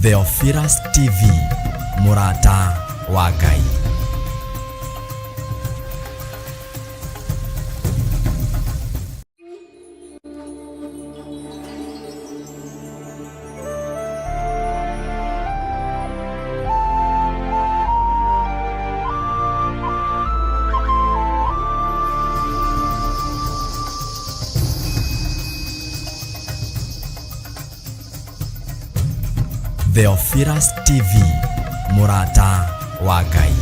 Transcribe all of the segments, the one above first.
Theophilus TV, Murata wa Ngai. Theophilus TV, Murata wa Ngai.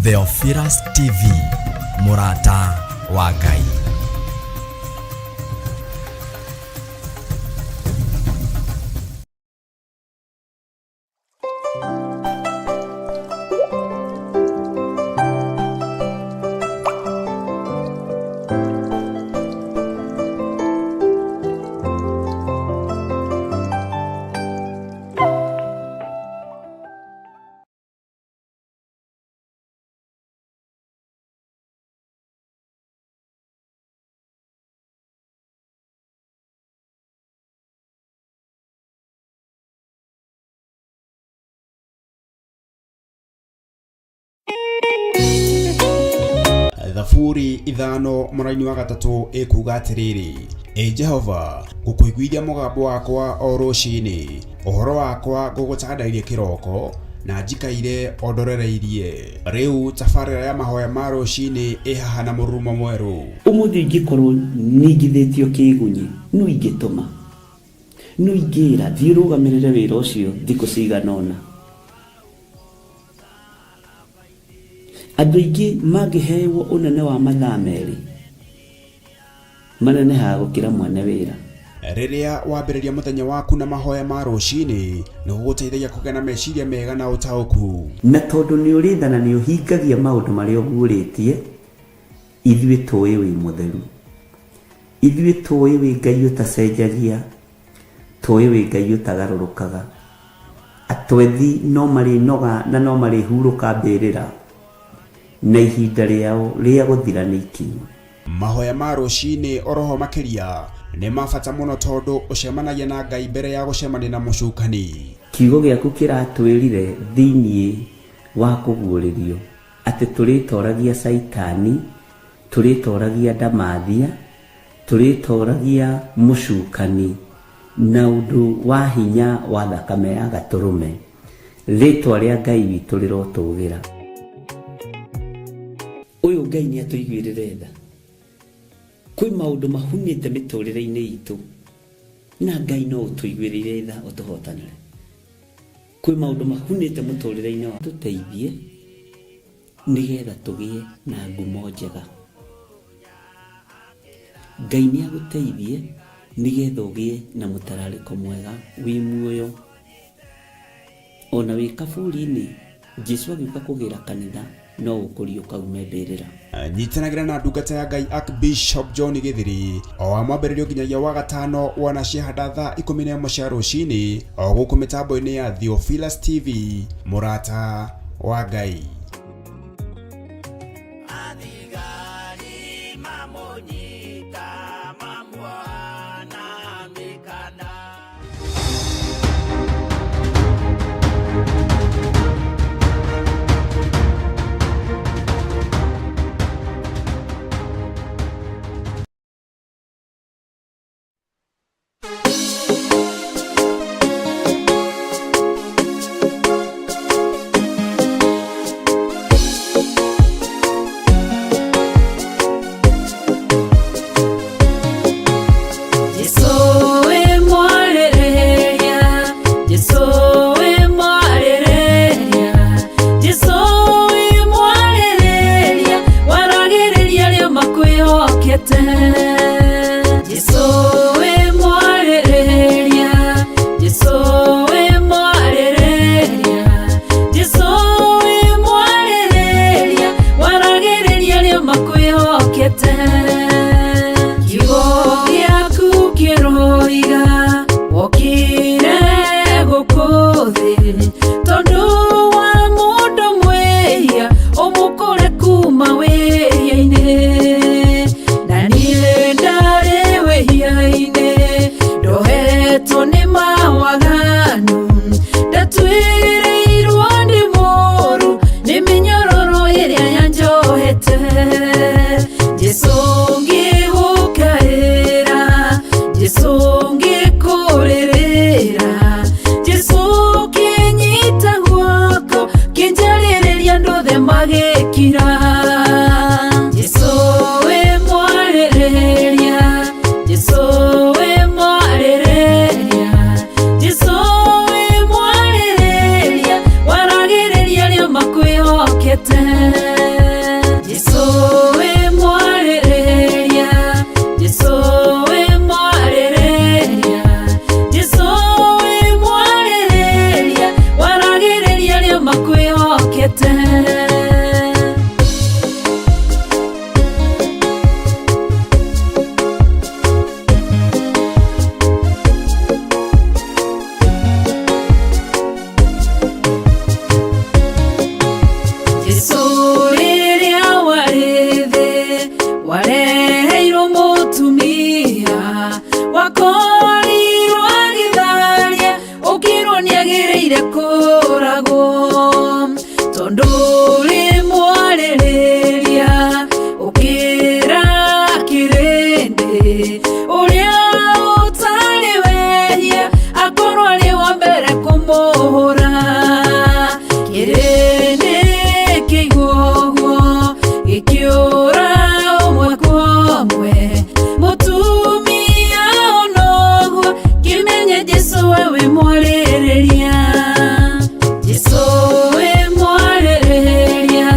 Theophilus TV, Murata wa Ngai. Thaburi ithano mũraini wa gatatũ ĩkuuga atĩrĩrĩ: Jehova, ngũkũiguithia mũgambo wakwa o rũciinĩ, ũhoro wakwa ngũgũcandairie kĩroko, na njikaire ondorereirie. Rĩu tabarĩra ya mahoya ma rũciinĩ ĩhaha na mũrurumo mwerũ. Ũmũthĩ ingĩkorwo ningithĩtio kĩgunyi, no ingĩtũma, no ingĩra thiĩ rũgamĩrĩre wĩra ũcio thikũ cigana ũna. Andũ aingĩ mangĩheyo ũnene wa mathaa merĩ, manenehaga gũkĩra mwene wĩra. Rĩrĩa wambĩrĩria mũthenya waku na mahoya ma rũciinĩ, nĩ gũgũteithagia kũgĩa na meciria mega na ũtaũku. Na tondũ nĩ ũrĩtha na nĩ ũhingagia maũndũ marĩa ũguũrĩtie, ithuĩ tũĩ wĩ mũtheru, ithuĩ tũĩ wĩ Ngai ũtacenjagia, tũĩ wĩ Ngai ũtagarũrũkaga. Atwethi no marĩnoga na no marĩhurũka mbĩrĩra, na ihinda rĩao rĩa gũthira nĩ ikinyu. Mahoya ma rũciinĩ oroho makĩria nĩ mabata mũno tondũ ũcemanagia na Ngai mbere ya gũcemania na mũcukani. Kiugo gĩaku kĩratwĩrire thĩiniĩ wa kũguũrĩrio atĩ tũrĩtoragia Saitani, tũrĩtoragia Ndamathia, tũrĩtoragia mũcukani na ũndũ wa hinya wa thakame ya Gatũrũme. Rĩtwa rĩa Ngai witũ rĩrotũgĩra. Ũyũ Ngai nĩ atũiguĩrĩre tha. Kwĩ maũndũ mahunĩte mĩtũrĩre-inĩ itũ, na Ngai no ũtũiguĩrĩre tha ũtũhotanĩre. Kwĩ maũndũ mahunĩte mũtũrĩre-inĩ wa tũteithie nĩgetha tũgĩe na ngumo njega. Ngai nĩ agũteithie nĩgetha ũgĩe na mũtararĩko mwega wĩ muoyo. Ona wĩ kaburi-inĩ, Jesũ agĩũka kũgĩra kanitha, no ũkũrio kaume mbĩrĩra. Nyitanagĩra na ndungata ya Ngai Archbishop John Gĩthiri o wa mwambĩrĩrio nginyagia wa gatano wana ciahanda thaa 11 cia rũciinĩ o gũkũ mĩtambo-inĩ ya Theophilus TV, Murata wa Ngai. akorwo niagiriire kurago tondu uri mwaririria ukira kirindi uria utari wehia akorwo ari wa mbere kumuhura kirindi kiguo gikiura umwe kwa umwe mutumia onoguo kimenye Jesu wewe mwaririria Jesu we mwaririria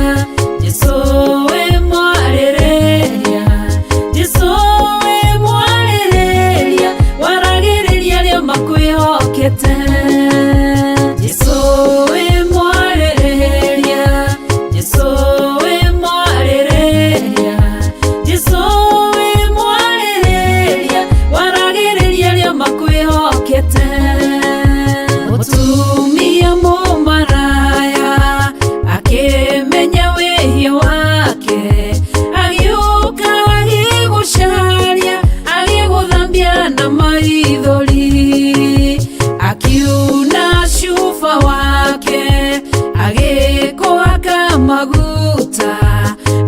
Jesu we mwaririria Jesu we mwaririria waragiriria rio makwihokete Jesu we mwaririria Jesu we mwaririria Jesu we mwaririria waragiriria rio makwihokete mutumia mumaraya akimenya wihia wake agiuka agigucaria agiguthambia na maithori akiuna cuba wake agikuhaka maguta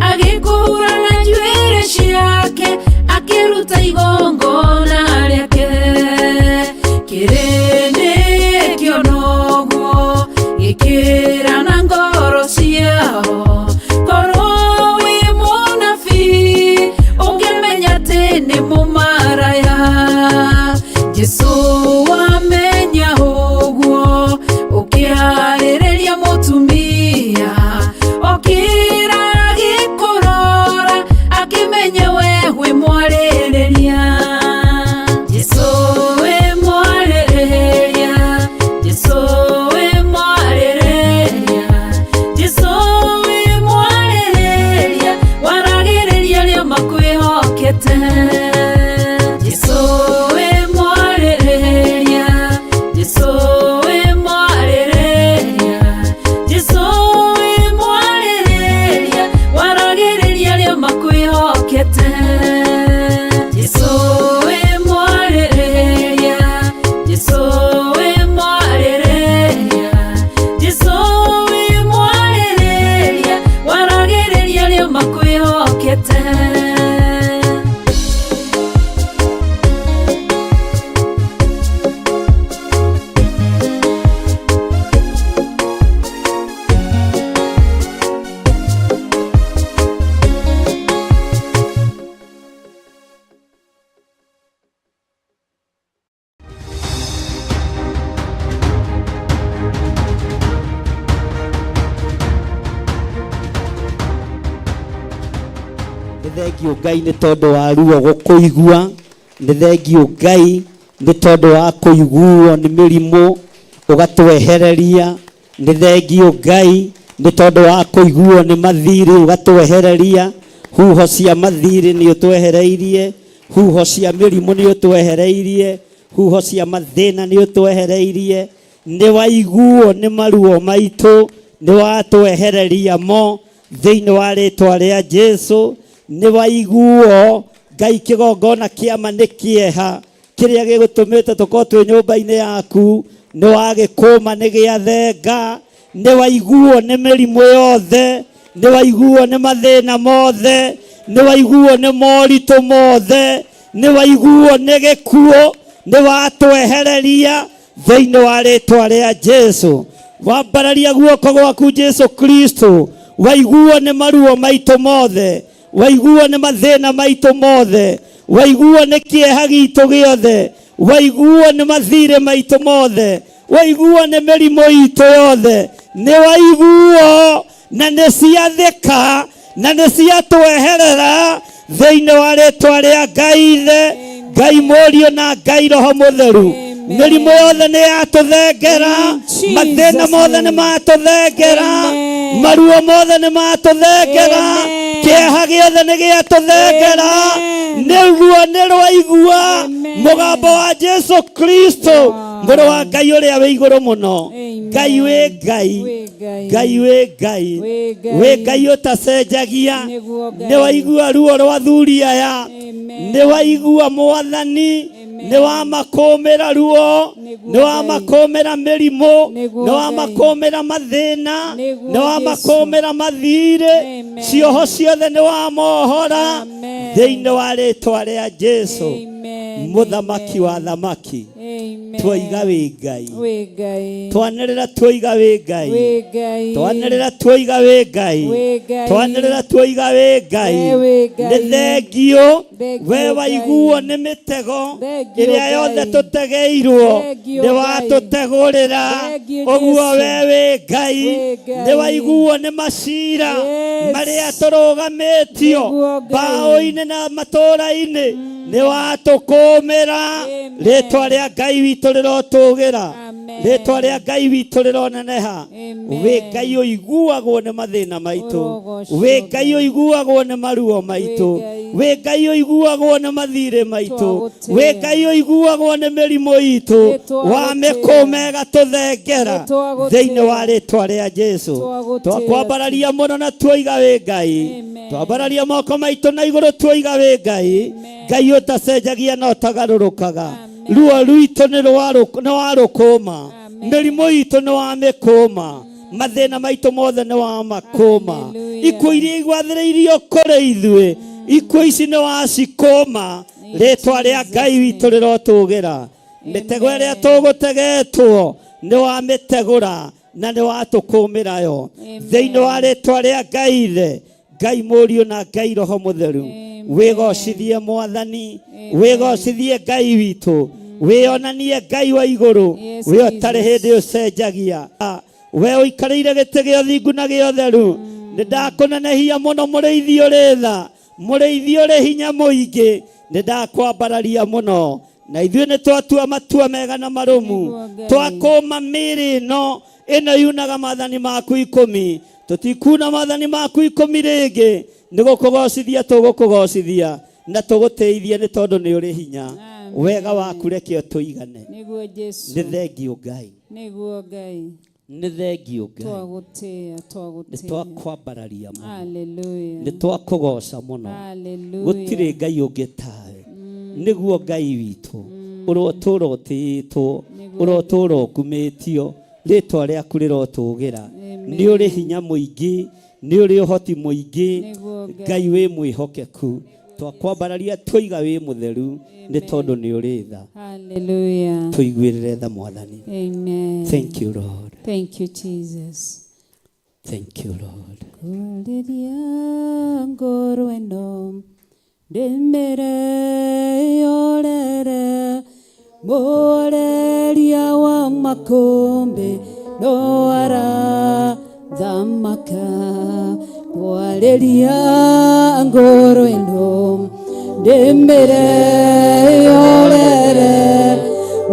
agikuhura na njuĩrĩ ciake akiruta igongona rĩake kirindi kionoguo gikira na ngoro ciao korwo wi munabii ũngĩmenya atĩ nĩ mũmaraya Jesu wamenya ũguo ũkĩarĩrĩria mũtumia okĩra agĩkũrora akĩmenya we wĩ mwarĩrĩria Jesu we mwarĩrĩria Jesu we mwarĩrĩria Jesu we mwarĩrĩria waragĩrĩria rio makwĩhokete Jesu we mwarĩrĩria Jesu we mwarĩrĩria Jesu we mwarĩrĩria waragĩrĩria rio makwĩhokete Jesu we mwarĩrĩria Jesu we mwarĩrĩria Jesu we mwarĩrĩria waragĩrĩria rio makwĩhokete Nithengio Ngai nĩ tondũ wa ruo gũkũigua nithengio Ngai nĩ tondũ wa kũiguo nĩ mĩrimũ ũgatwehereria nithengio Ngai nĩ tondũ wa kũiguo nĩ mathirĩ ũgatwehereria huho cia mathirĩ nĩ ũtwehereirie huho cia mĩrimũ nĩ ũtwehereirie huho cia mathĩna nĩ ũtwehereirie nĩ waiguo nĩ maruo maitũ nĩ watwehereria mo thĩinĩ wa rĩtwa rĩa Jesu nĩ waiguo Ngai kĩgongona kĩama nĩ kĩeha kĩrĩa gĩgũtũmĩte tũkorwo twĩ nyũmba-inĩ yaku nĩ wagĩkũma nĩ gĩathenga nĩ waiguo nĩ mĩrimũ yothe nĩ waiguo nĩ mathĩna mothe nĩ waiguo nĩ moritũ mothe nĩ waiguo nĩ gĩkuũ nĩ watwehereria thĩinĩ wa rĩtwa rĩa Jesu wambararia guoko gwaku Jesu Kristo waiguo nĩ maruo maitũ mothe waiguo nĩ mathĩna maitũ mothe waiguo nĩ kĩeha gitũ gĩothe waiguo nĩ mathirĩ maitũ mothe waiguo nĩ mĩrimũ itũ yothe nĩ waiguo na nĩ ciathĩka na nĩ ciatweherera thĩinĩ wa rĩtwa rĩa Ngai Ithe Ngai Mũriũ na Ngai Roho Mũtheru mĩrimũ yothe nĩ yatũthengera mathĩna mothe nĩ matũthengera maruo mothe nĩ matũthengera kĩeha gĩothe nĩ gĩatũthengera nĩguo nĩ rwaigua mũgambo wa Jesu Kristo mũrũ wa Ngai ũrĩa wĩ igũrũ mũno Ngai wĩ Ngai Ngai wĩ Ngai wĩ Ngai ũtacenjagia nĩ waigua ruo rwa athuri aya nĩ waigua Mwathani nĩ wa makũmĩra ruo, nĩ wa makũmĩra mĩrimũ, nĩ wa makũmĩra mathĩna, nĩ wa makũmĩra mathirĩ, cioho ciothe nĩ wa mohora thĩinĩ wa rĩĩtwa rĩa Jesũ mũthamaki wa thamaki. Twoiga wĩ Ngai, twanĩrĩra twoiga wĩ Ngai, twanĩrĩra twoiga wĩ Ngai, twanĩrĩra twoiga wĩ Ngai. Nĩ thengio we waiguo nĩ mĩtego ĩrĩa yothe tũtegeirwo, nĩ watũtegũrĩra ũguo we wĩ Ngai. Nĩ waiguo nĩ macira marĩa tũrũgamĩtio mbaũ-inĩ na matũũra-inĩ, nĩ watũkũmĩra. Rĩĩtwa rĩa Ngai witũ rĩrotũgĩra, rĩĩtwa rĩa Ngai witũ rĩroneneha. Wĩ Ngai ũiguagwo nĩ mathĩna maitũ, wĩ Ngai ũiguagwo nĩ maruo maitũ, wĩ Ngai ũiguagwo nĩ mathirĩ maitũ, wĩ Ngai ũiguagwo nĩ mĩrimũ itũ, wa mĩkũma ĩgatũthengera thĩinĩ wa rĩĩtwa rĩa Jesũ. Twakwambararia mũno na twoiga wĩ Ngai, twambararia moko maitũ na igũrũ twoiga wĩ Ngai. Ngai ũtacenjagia na ũtagarũrũkaga. Ruo rwitũ nĩ warũkũma, mĩrimũ itũ nĩ wa mĩkũma, mathĩna maitũ mothe nĩ wa makũma. Ikuũ iria igwathĩrĩirio kũrĩ ithuĩ, ikuũ ici nĩ wacikũma. Rĩĩtwa rĩa Ngai witũ rĩrotũgĩra. Mĩtego ĩrĩa tũgũtegetwo nĩ wa mĩtegũra na nĩ watũkũmĩra yo thĩinĩ wa rĩĩtwa rĩa Ngai Ithe, Ngai Mũriũ na Ngai Roho Mũtheru. Wĩgocithie Mwathani, wĩgocithie Ngai witũ, wĩonanie Ngai wa igũrũ, we ũtarĩ hĩndĩ ũcenjagia. We ũikarĩire gĩtĩ gĩa ũthingu na gĩa ũtheru. Nĩ ndakũnenehia mũno mũrĩithi ũrĩ tha, mũrĩithi ũrĩ hinya mũingĩ. Nĩ ndakwambararia mũno, na ithuĩ nĩ twatua matua mega na marũmu, twakũma mĩĩrĩ ĩno yunaga maathani maku 10. Tũtikuna maathani maku 10 rĩngĩ. Nĩ gũkũgocithia tũgũkũgocithia na tũgũteithie nĩ tondũ nĩ ũrĩ hinya. Wega waku reke ũtũigane. Nĩ thengio Ngai, nĩ thengio Ngai. Nĩ twakwambararia mũno, nĩ twakũgoca mũno. Gũtirĩ Ngai ũngĩ tawe. Nĩguo Ngai witũ ũrotũũra ũtĩĩtwo, ũrotũũra ũkumĩtio. Rĩĩtwa rĩaku rĩrotũgĩra. Nĩ ũrĩ hinya mũingĩ, nĩ ũrĩ ũhoti mũingĩ. Ngai wĩ mwĩhokeku. Twakwambararia twoiga wĩ mũtheru nĩ tondũ nĩ ũrĩ tha. Tũiguĩrĩre tha Mwathani. Thank you Lord. Thank you Jesus. Thank you Lord. Kũrĩria ngoro ĩno ndĩmĩre yorere, mũreria wa makũmbĩ no arathamaka. Kũrĩria ngoro ĩno ndĩmĩre yorere,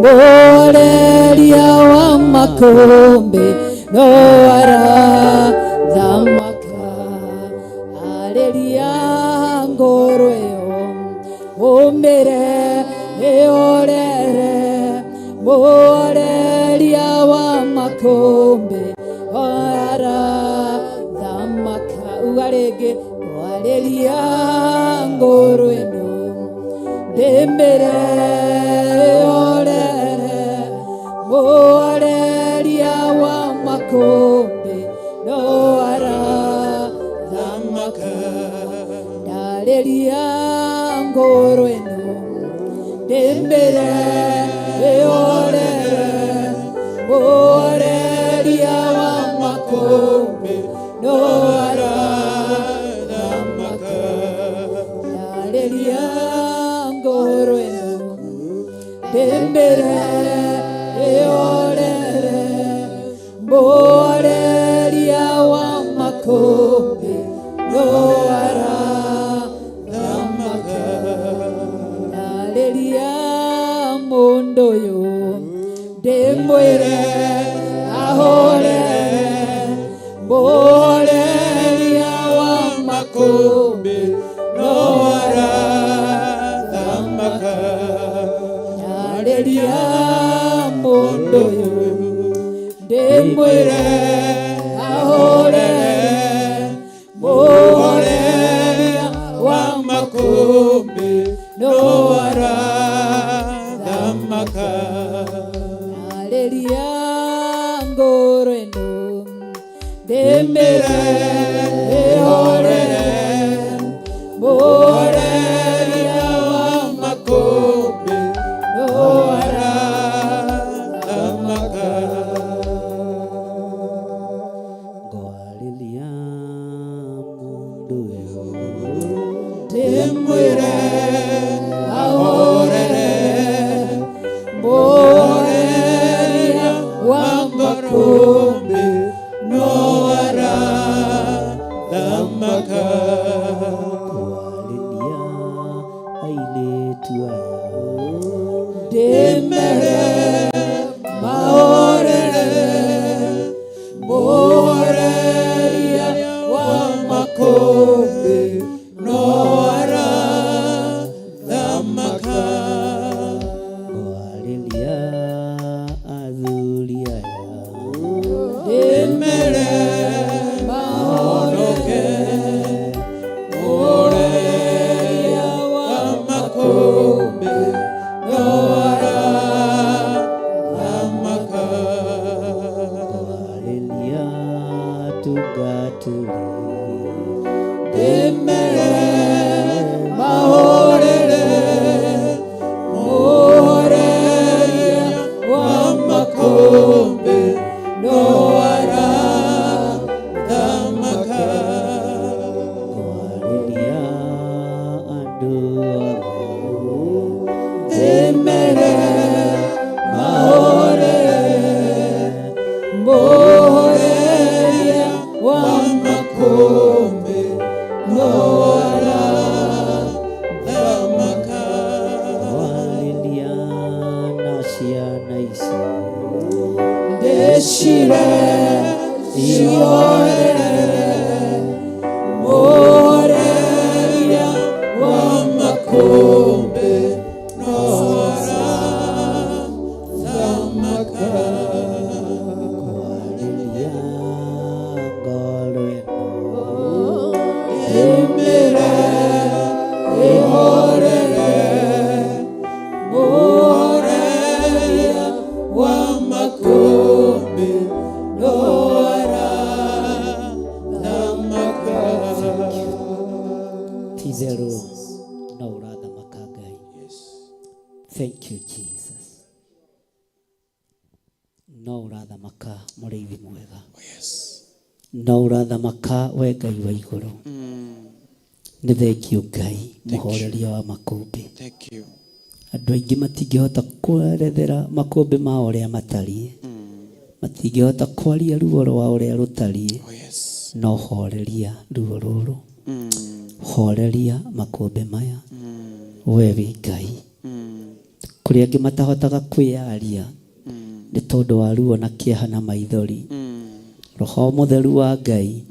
mũreria wa makũmbĩ no arathamaka. Arĩria ngoro ĩyo ũmĩre yorere, mũreria wa makũmbĩ no arathamaka. Uga rĩngĩ, kwarĩria ngoro ĩno ndĩmĩre yorere, mũreria wa makũmbĩ no arathamaka. Ndarĩria ngoro ĩno ndĩmĩre yorere, mũreria wa makũmbĩ no arathamaka. Ndarĩria ngoro ĩno ndĩmĩre yorere, mũreria wa makũmbĩ no arathamaka. Ndarĩria mũndũ ũyũ ndĩmwĩre ahorere, mũreria wa makũmbĩ no arathamaka. Ndarĩria mũndũ ũyũ ndĩmwĩre ahorere, mũreria wa makũmbĩ no arathamaka. ngoreno demere ehorere moreria wa makombe noara amaka ngwariria mundu uyu demere ahorere moreria wa makombe noara amaka ngwariria ailetu aya demere mahorere moreria wa makombe noara amaka ngwariria athuri aya demere mahonoke moreria wa makombe noara amaka ngwariria tugaturi demere mahorere moreria wa makombe noara amaka ngwariria andu othe demere mahorere moreria wa makombe noara amaka ngwariria na ciana ici deshire ihorere moreria wa makombe noara amaka ngwariria ngoro ĩno demere ihorere moreria wa makombe noara amaka ti-itherũ no ũrathamaka Ngai. Thank you Jesus. No ũrathamaka mũrĩithi mwega. No ũrathamaka we Ngai wa igũrũ. Nĩ thengio Ngai mũhoreria wa makũmbĩ. Thank you. Andũ aingĩ matingĩhota kwerethera makũmbĩ mao ũrĩa matariĩ. Matingĩhota kwaria ruo rwa ũrĩa rũtariĩ. Oh yes. No horeria ruo rũrũ. Horeria makũmbĩ maya. We wĩ Ngai. Kũrĩ angĩ matahotaga kwĩyaria nĩ tondũ wa ruo na kĩeha na maithori. Roho mũtheru wa Ngai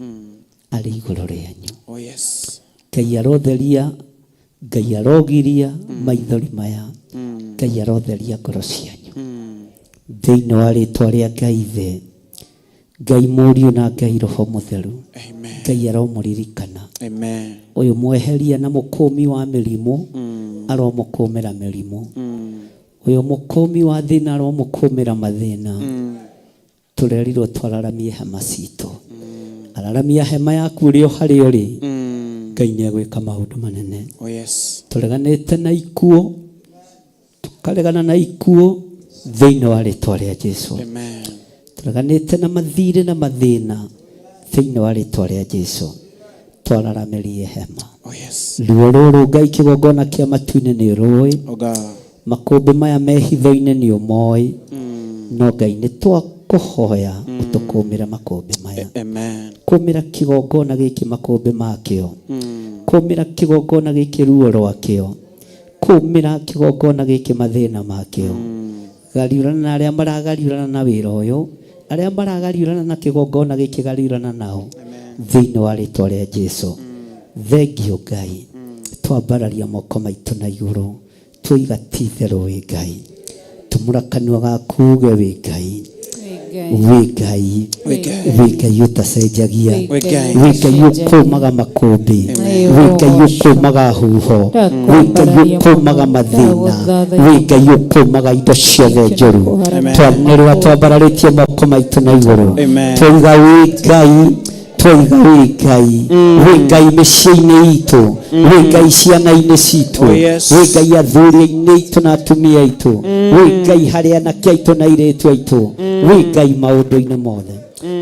arĩ igũrũ rĩanyu. Oh yes. Ngai arotheria, Ngai arogiria maithori maya. Ngai arotheria ngoro cianyu. Thĩinĩ wa rĩĩtwa rĩa Ngai Ithe, Ngai Mũriũ na Ngai Roho Mũtheru. Amen. Ngai aromũririkana. Amen. Ũyũ mweheria na mũkũmi wa mĩrimũ aromũkũmĩra mĩrimũ. Ũyũ mũkũmi wa thĩna aromũkũmĩra mathĩna. Tũrerirwo twararamie hema citũ. Araramia hema yaku ũrĩ o harĩa ũrĩ. Ngai nĩegwĩka maũndũ manene. Oh yes. Tũreganĩte na ikuũ, tũkaregana na ikuũ thĩinĩ wa rĩĩtwa rĩa Jesũ. Amen. Tũreganĩte na mathirĩ na mathĩna thĩinĩ wa rĩĩtwa rĩa Jesũ. Twararamĩrie hema. Oh yes. Ruo rũrũ Ngai kĩgongona kĩa matu-inĩ nĩ ũrũĩ. Oh God. Makũmbĩ maya me hitho-inĩ nĩ ũmoĩ. No Ngai nĩ twakũhoya ũtũkũmĩre makũmbĩ maya. Amen. Kũmĩra kĩgongona gĩkĩ makũmbĩ makĩo. Kũmĩra kĩgongona gĩkĩ ruo rwakĩo. Kũmĩra kĩgongona gĩkĩ mathĩna makĩo. Gariũrana na arĩa maragariũrana na wĩra ũyũ. Arĩa maragariũrana na kĩgongona gĩkĩ gariũrana nao. Thĩinĩ wa rĩĩtwa rĩa Jesũ. Thengio Ngai. Twambararia moko maitũ na igũrũ. Twĩga ti-itherũ wĩ Ngai. Tumũra kanua gaku uge wĩ Ngai. wĩ Ngai ũtacenjagia, wĩ Ngai ũkũmaga makũmbĩ, wĩ Ngai ũkũmaga huho, wĩ Ngai ũkũmaga mathĩna, wĩ Ngai ũkũmaga indo ciothe njũru. Twanĩrĩra twambararĩtie moko maitũ na igũrũ, twoiga wĩ Ngai, twoiga wĩ Ngai, wĩ Ngai mĩciĩ-inĩ itũ, wĩ Ngai ciana-inĩ citũ, wĩ Ngai athuri-inĩ itũ na atumia aitũ, wĩ Ngai harĩ anake aitũ na airĩtu aitũ, wĩ Ngai maũndũ-inĩ mothe.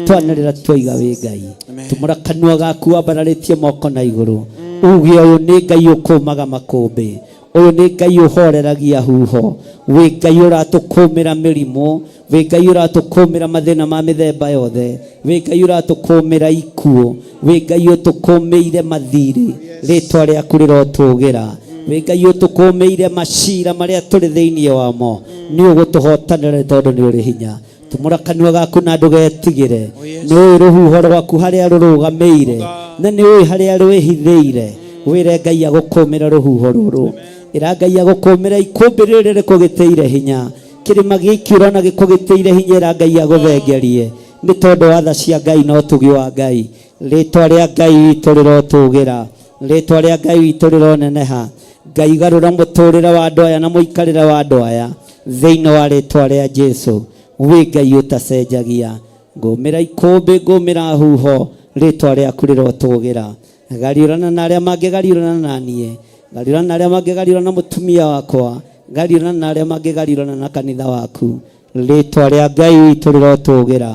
Twanĩrĩra twoiga wĩ Ngai, tumũra kanua gaku wambararĩtie moko na igũrũ, uge ũyũ nĩ Ngai ũkũmaga makũmbĩ, ũyũ nĩ Ngai ũhoreragia huho, wĩ Ngai ũratũkũmĩra mĩrimũ, wĩ Ngai ũratũkũmĩra mathĩna ma mĩthemba yothe, wĩ Ngai ũratũkũmĩra ikuũ, wĩ Ngai ũtũkũmĩire mathirĩ, rĩtwa rĩaku rĩrotũgĩra, wĩ Ngai ũtũkũmĩire macira marĩa tũrĩ thĩinĩ wamo, nĩ ũgũtũhotanĩra tondũ nĩ ũrĩ hinya. Tumũra kanua gaku na ndũgetigĩre, nĩ ũĩ rũhuho rwaku harĩa rũrũgamĩire, na nĩ ũĩ harĩa rwĩhithĩire, wĩre Ngai agũkũmĩra rũhuho rũrũ, ĩra Ngai agũkũmĩra ikũmbĩ rĩrĩ rĩkũgĩtĩire hinya, kĩrĩma gĩkĩ ũrona gĩkũgĩtĩire hinya, ĩra Ngai agũthengerie, nĩ tondũ wa tha cia Ngai na ũtugi wa Ngai. Rĩtwa rĩa Ngai witũ rĩrotũgĩra, rĩtwa rĩa Ngai witũ rĩroneneha. Ngai garũra mũtũrĩre wa andũ aya na mũikarĩre wa andũ aya thĩinĩ wa rĩtwa rĩa Jesũ, wĩ Ngai ũtacenjagia. Ngũmĩra ikũmbĩ, ngũmĩra huho, rĩtwa rĩaku rĩrotũgĩra. Gariũrana na arĩa mangĩgariũrana na niĩ, gariũrana na arĩa mangĩgariũrana na mũtumia wakwa, gariũrana na arĩa mangĩgariũrana na kanitha waku, rĩtwa rĩa Ngai witũ rĩrotũgĩra.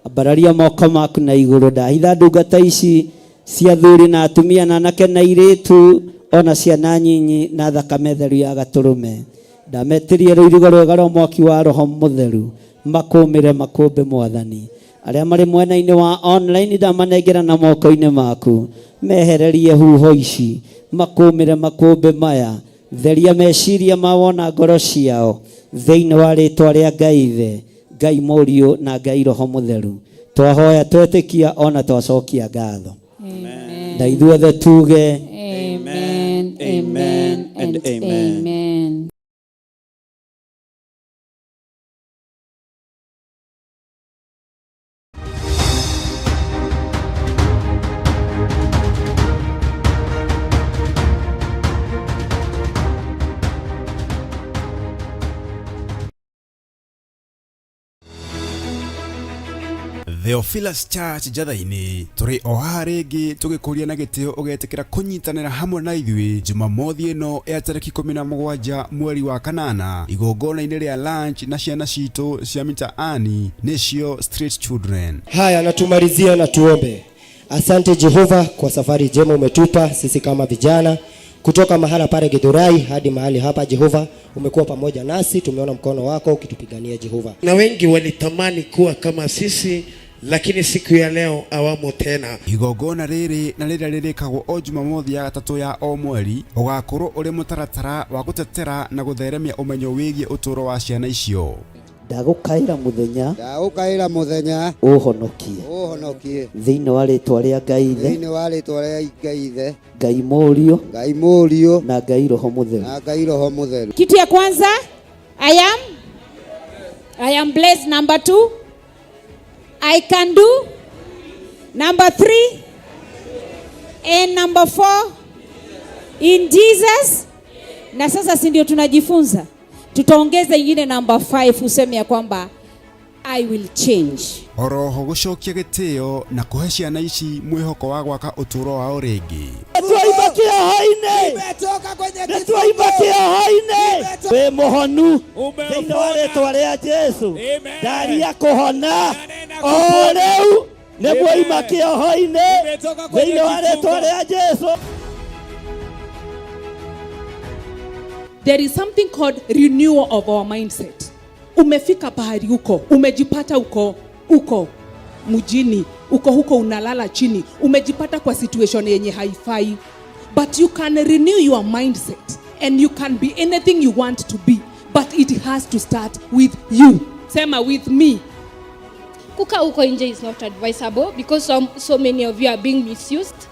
Ambararia moko maku na igũrũ, ndahitha ndungata ici cia athuri na atumia na anake na airĩtu ona ciana nyinyi na thakame theru ya gatũrũme, ndametĩrie rũirigo rwega rwa mwaki wa Roho Mũtheru, makũmĩre makũmbĩ Mwathani. Arĩa marĩ mwena-inĩ wa online ndamanengera na moko-inĩ maku, mehererie huho ici, makũmĩre makũmbĩ maya, theria meciria mao na ngoro ciao thĩinĩ wa rĩtwa rĩa Ngai Ithe, Ngai Mũriũ na Ngai Roho Mũtheru. Twahoya twetĩkia ona twacokia ngatho. Na ithuothe tuge Amen, amen, and amen. Theophilus Church Jathaini turi oharĩngĩ tũgĩkũria na gĩtĩo ũgetĩkĩra kũnyitanĩra hamwe na ithuĩ Jumamothi ĩno ya tarĩki 17 mweri wa kanana igongona-inĩ rĩa lunch na ciana citũ cia mitaani nĩcio Street Children. Haya, na tumalizie na tuombe. Asante Jehova kwa safari njema umetupa sisi kama vijana kutoka mahala pale Githurai hadi mahali hapa. Jehova, umekuwa pamoja nasi, tumeona mkono wako ukitupigania Jehova. Na wengi walitamani kuwa kama sisi, lakini siku ya leo awamo tena. Igongona rĩrĩ na rĩrĩa rĩrĩkagwo o Jumamothi ya gatatũ ya o mweri ũgakorwo ũrĩ mũtaratara wa gũtetera na gũtheremia ũmenyo wĩgiĩ ũtũũro wa ciana icio. ndagũkaĩra mũthenya ũhonokie thĩinĩ wa rĩtwa rĩa Ngai Ithe, Ngai Mũriũ na Ngai Roho Mũtheru. Kitu ya kwanza, I am blessed. Number 2, I can do. Number 3, and number 4, in Jesus. Na sasa si ndio tunajifunza, tutaongeza ingine number 5 useme ya kwamba I will change. Oroho gũcokia gĩtĩo na kũhe ciana ici mwĩhoko wa gwaka ũtũũro wao rĩngĩ. Nĩtwaibakia haine wĩ mũhonu thĩinĩ wa rĩtwa rĩa Jesũ, ndaria kũhona o rĩu nĩguo imakia haine thĩinĩ wa rĩtwa rĩa Jesũ. There is something called renewal of our mindset. Umefika pahali uko, umejipata uko mjini, uko huko unalala chini, umejipata kwa situation yenye haifai. But you can renew your mindset and you can be anything you want to be, but it has to start with you. Sema with me. Kuka uko nje is not advisable because so many of you are being misused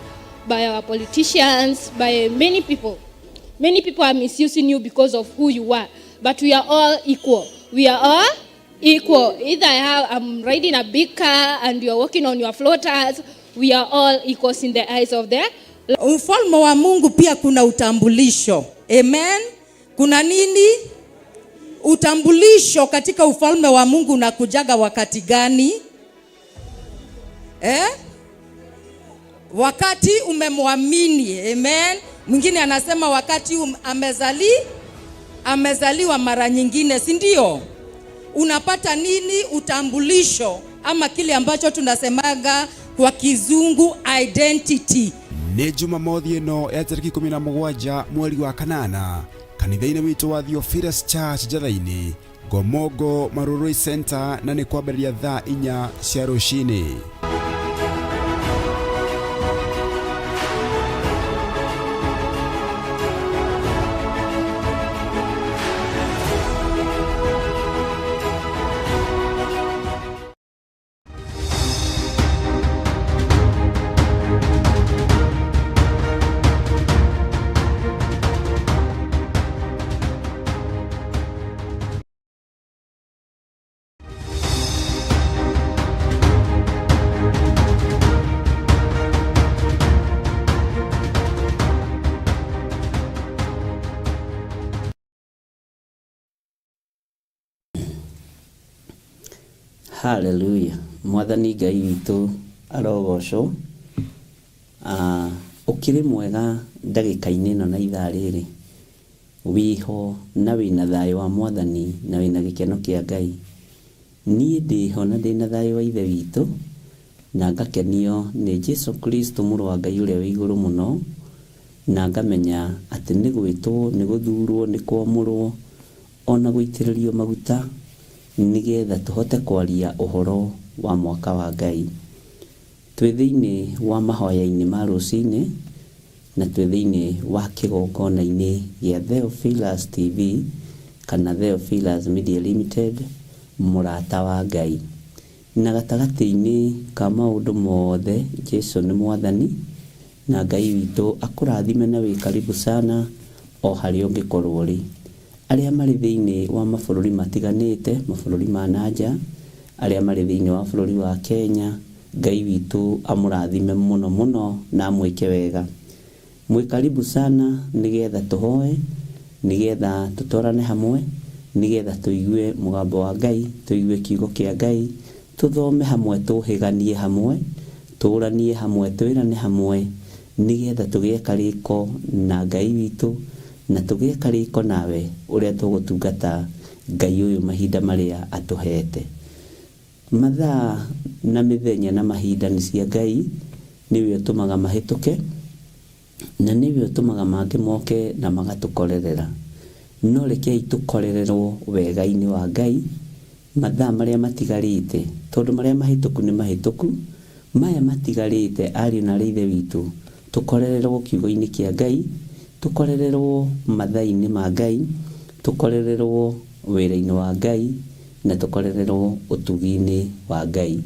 by our politicians, by many people. Many people are misusing you because of who you are, but we are all equal. We are all equal. Either I'm riding a big car and you're walking on your floaters, we are all equals in the eyes of the Ufalme wa Mungu pia kuna utambulisho. Amen. Kuna nini? Utambulisho katika ufalme wa Mungu unakujaga wakati gani? Wakati umemwamini. Amen. Mwingine anasema wakati amezaliwa mara nyingine, si ndio? Unapata nini? Utambulisho, ama kile ambacho tunasemaga kwa kizungu identity. Nĩ Jumamothi ĩno ya tariki 17 mweri wa kanana, kanitha-inĩ witũ wa Theophilus Church Njatha-inĩ, Gomongo Marurui Center, na nĩ kwambĩrĩria thaa 4 cia rũcinĩ. Hallelujah. Mwathani Ngai witũ arogocwo. Ũkĩrĩ mwega ndagĩka-inĩ ĩno na ithaa rĩrĩ. Wĩho na wĩna thayũ wa Mwathani na wĩna gĩkeno kĩa Ngai. Niĩ ndĩho na ndĩna thayũ wa Ithe witũ, na ngakenio nĩ Jesu Kristo mũrũ wa Ngai ũrĩa wĩ igũrũ mũno, na ngamenya atĩ nĩ gwĩtwo, nĩ gũthurwo, nĩ kwamũrwo, ona gũitĩrĩrio maguta nigetha tũhote kwaria ũhoro wa mwaka wa Ngai. Twĩ thĩinĩ wa mahoya-inĩ ma rũcinĩ, na twĩ thĩinĩ wa kĩgongona-inĩ gĩa Theophilus TV kana Theophilus Media Limited, mũrata wa Ngai. Na gatagatĩ-inĩ ka maũndũ mothe, Jesu nĩ Mwathani, na Ngai witũ akũrathime na wĩ karibu sana o harĩa ũngĩkorwo ũrĩ. Arĩa marĩ thĩinĩ wa mabũrũri matiganĩte, mabũrũri ma nanja, arĩa marĩ thĩinĩ wa bũrũri wa Kenya, Ngai witũ amũrathime mũno mũno na amwĩke wega. Mwĩ karibu sana nigetha tũhoe, nigetha tũtwarane hamwe, nigetha tũigue mũgambo wa Ngai, tũigue kiugo kĩa Ngai, tũthome hamwe, tũhĩganie hamwe, tũranie hamwe, twĩrane hamwe, nigetha tũgĩe karĩko na Ngai witũ, na tũgĩe karĩko nawe ũrĩa tũgũtungata Ngai ũyũ mahinda marĩa atũhete. Mathaa na mĩthenya na mahinda nĩ cia Ngai, nĩwe ũtũmaga mahĩtũke, na nĩwe ũtũmaga mangĩ moke na magatũkorerera. No rekei tũkorererwo wega-inĩ wa Ngai mathaa marĩa matigarĩte, tondũ marĩa mahĩtũku nĩ mahĩtũku, maya matigarĩte ariũ na Ithe witũ, tũkorererwo kiugo-inĩ kĩa Ngai, tũkorererwo mathaa-inĩ ma Ngai, tũkorererwo wĩra-inĩ wa Ngai, na tũkorererwo ũtugi-inĩ wa Ngai.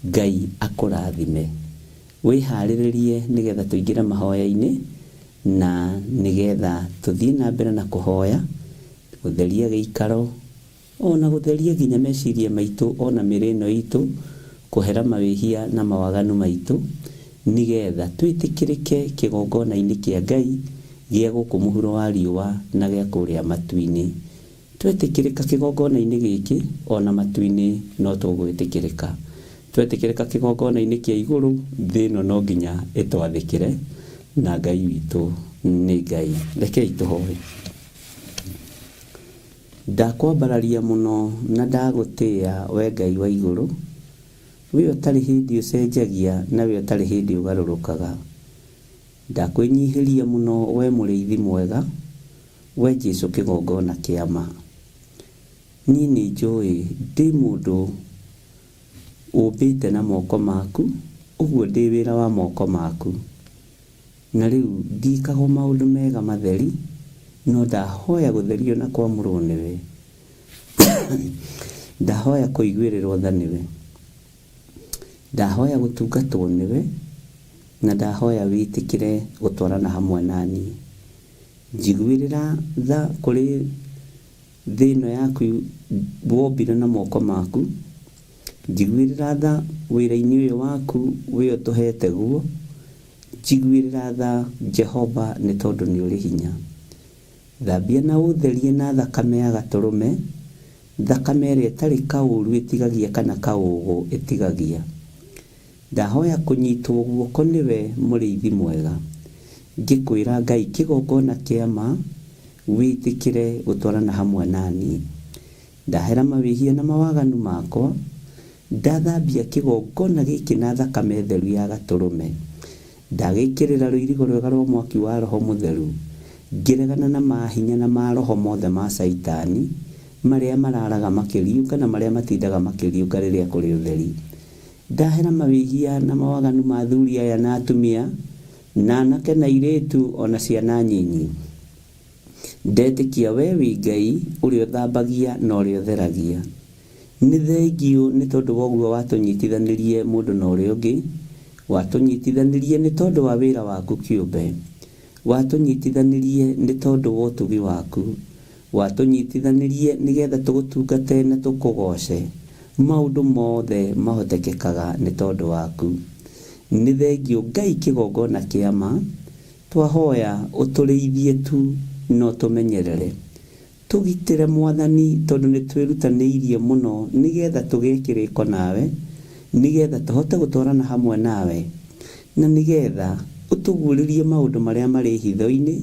Ngai akũrathime. Wĩharĩrĩrie nigetha tũingĩre mahoya-inĩ, na nigetha tũthiĩ na mbere na kũhoya, gũtheria gĩikaro, ona gũtheria nginya meciria maitũ, ona mĩrĩ ĩno itũ, kũhera mawĩhia na mawaganu maitũ, nigetha twĩtĩkĩrĩke kĩgongona-inĩ kĩa Ngai gĩa gũkũ mũhuro wa riũa na gĩa kũrĩa matu-inĩ. Twetĩkĩrĩka kĩgongona-inĩ gĩkĩ ona matu-inĩ no tũgwĩtĩkĩrĩka. Twetĩkĩrĩka kĩgongona-inĩ kĩa igũrũ, thĩ ĩno no nginya ĩtwathĩkĩre, na Ngai witũ nĩ Ngai. Rekei tũhoe. Ndakwambararia mũno na ndagũtĩĩa we Ngai wa igũrũ, we ũtarĩ hĩndĩ ũcenjagia na we ũtarĩ hĩndĩ ũgarũrũkaga. Ndakwĩnyihĩria mũno we mũrĩithi mwega, we Jesu kĩgongona kĩa ma. Niĩ nĩ njũĩ ndĩ mũndũ ũmbĩte na moko maku, ũguo ndĩ wĩra wa moko maku. Na rĩu ndikagwo maũndũ mega matheri, no ndahoya gũtherio na kwamũrwo nĩwe. Ndahoya kũiguĩrĩrwo tha nĩwe. Ndahoya gũtungatwo nĩwe, na ndahoya wĩtĩkĩre gũtwarana hamwe nani. Njiguĩrĩra tha kũrĩ thino yaku wombire na moko maku njiguirira tha wira-ini uyu waku wi utuhete guo njiguirira tha Jehova ni tondu ni uri hinya thambia na utherie na thakame ya gaturume thakame ĩrĩa ĩtarĩ kaũru ĩtigagia kana kaũgũ ĩtigagia ndahoya kũnyitwo guoko nĩwe mũrĩithi mwega ngĩkwĩra Ngai kĩgongona kĩa ma wĩtĩkĩre gũtwarana hamwe nani ndahera mawĩhia na mawaganu makwa ndathambia kĩgongona gĩkĩ na thakame theru ya gatũrũme ndagĩkĩrĩra rũirigo rwega rwa mwaki wa roho mũtheru ngĩregana na mahinya na maroho mothe ma Saitani maria mararaga makĩriũka na maria matindaga makĩriũka rĩrĩa kũrĩ ũtheri ndahera mawĩhia na mawaganu ma athuri aya na atumia na anake na airĩtu ona ciana nyinyi ndetĩkia we wĩ Ngai ũrĩa ũthambagia na ũrĩa ũtheragia nĩ thengiũ nĩ tondũ wa ũguo watũnyitithanĩrie mũndũ na ũrĩa ũngĩ watũnyitithanĩrie nĩ tondũ wa wĩra waku kĩũmbe watũnyitithanĩrie nĩ tondũ wa ũtugi waku watũnyitithanĩrie nĩgetha tũgũtungate na tũkũgoce maũndũ mothe mahotekekaga nĩ tondũ waku nĩ thengiũ Ngai kĩgongona kĩa ma twahoya ũtũrĩithie tu no tũmenyerere tũgitĩre Mwathani tondũ nĩ twĩrutanĩirie mũno nĩgetha tũgĩe kĩrĩko nawe nĩgetha tũhote gũtwarana hamwe nawe na nĩgetha ũtũguũrĩrie maũndũ marĩa marĩ hitho-inĩ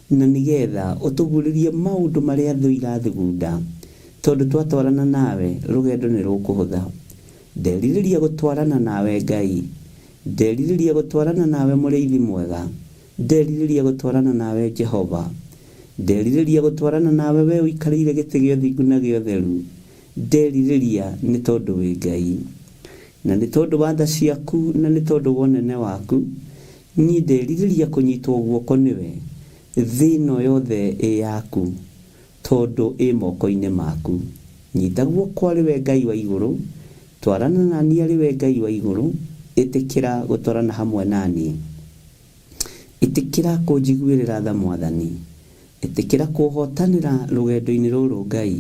na nĩgetha ũtũguũrĩrie maũndũ marĩa thũ irathugunda tondũ twatwarana nawe rũgendo nĩ rũkũhũtha nderirĩria gũtwarana nawe Ngai nderirĩria gũtwarana nawe mũrĩithi mwega nderirĩria gũtwarana nawe Jehova nderirĩria gũtwarana nawe we ũikarĩire gĩtĩ gĩa ũthingu na gĩa ũtheru nderirĩria nĩ tondũ wĩ Ngai na nĩ tondũ wa tha ciaku na nĩ tondũ wa ũnene waku niĩ nderirĩria kũnyitwo guoko nĩwe thĩno yothe ĩ yaku tondũ ĩ moko-inĩ maku nyita guoko arĩwe Ngai wa igũrũ twarana nani arĩwe Ngai wa igũrũ ĩtĩkĩra gũtwarana hamwe nani ĩtĩkĩra kũnjiguĩrĩra tha Mwathani ĩtĩkĩra kũhotanĩra rũgendo-inĩ rũrũ Ngai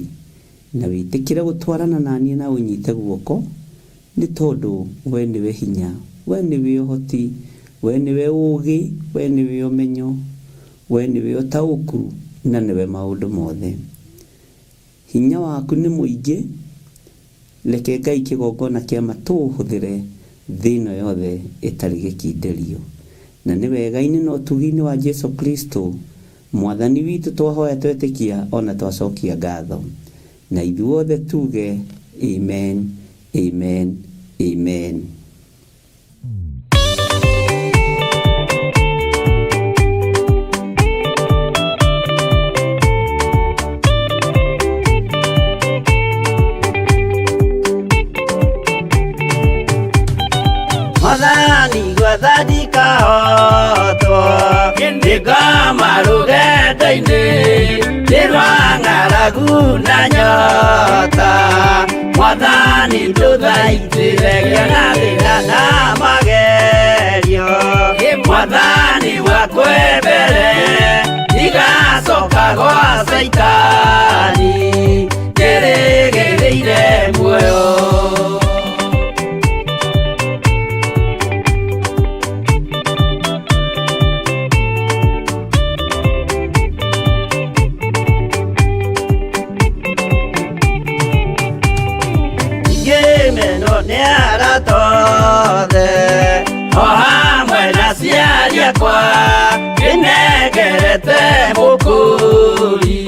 na wĩtĩkĩre gũtwarana nani na ũnyite guoko nĩ tondũ we nĩwe hinya we nĩwe ũhoti we nĩwe ũũgĩ we nĩwe ũmenyo we nĩwe ũtaũku na nĩwe maũndũ mothe hinya waku nĩ mũingĩ reke Ngai kĩgongona kĩa ma tũũhũthĩre thĩno yothe ĩtarĩ gĩkindĩrio na nĩ wega-inĩ na ũtugi-inĩ wa Jesu Kristo Mwathani witũ twahoya twetĩkia ona twacokia ngatho na ithuothe tuge amen amen amen Mwathani gwathadika hoto Ndigama rũgendo-inĩ Nĩrwang'aragu na nyota Mwathani ndũthaitĩre na thĩna na magerio Mwathani wakwe mbere Igacoka gwa Saitani Kĩrĩgĩrĩire muoyo kwa Kinegerete mũkũri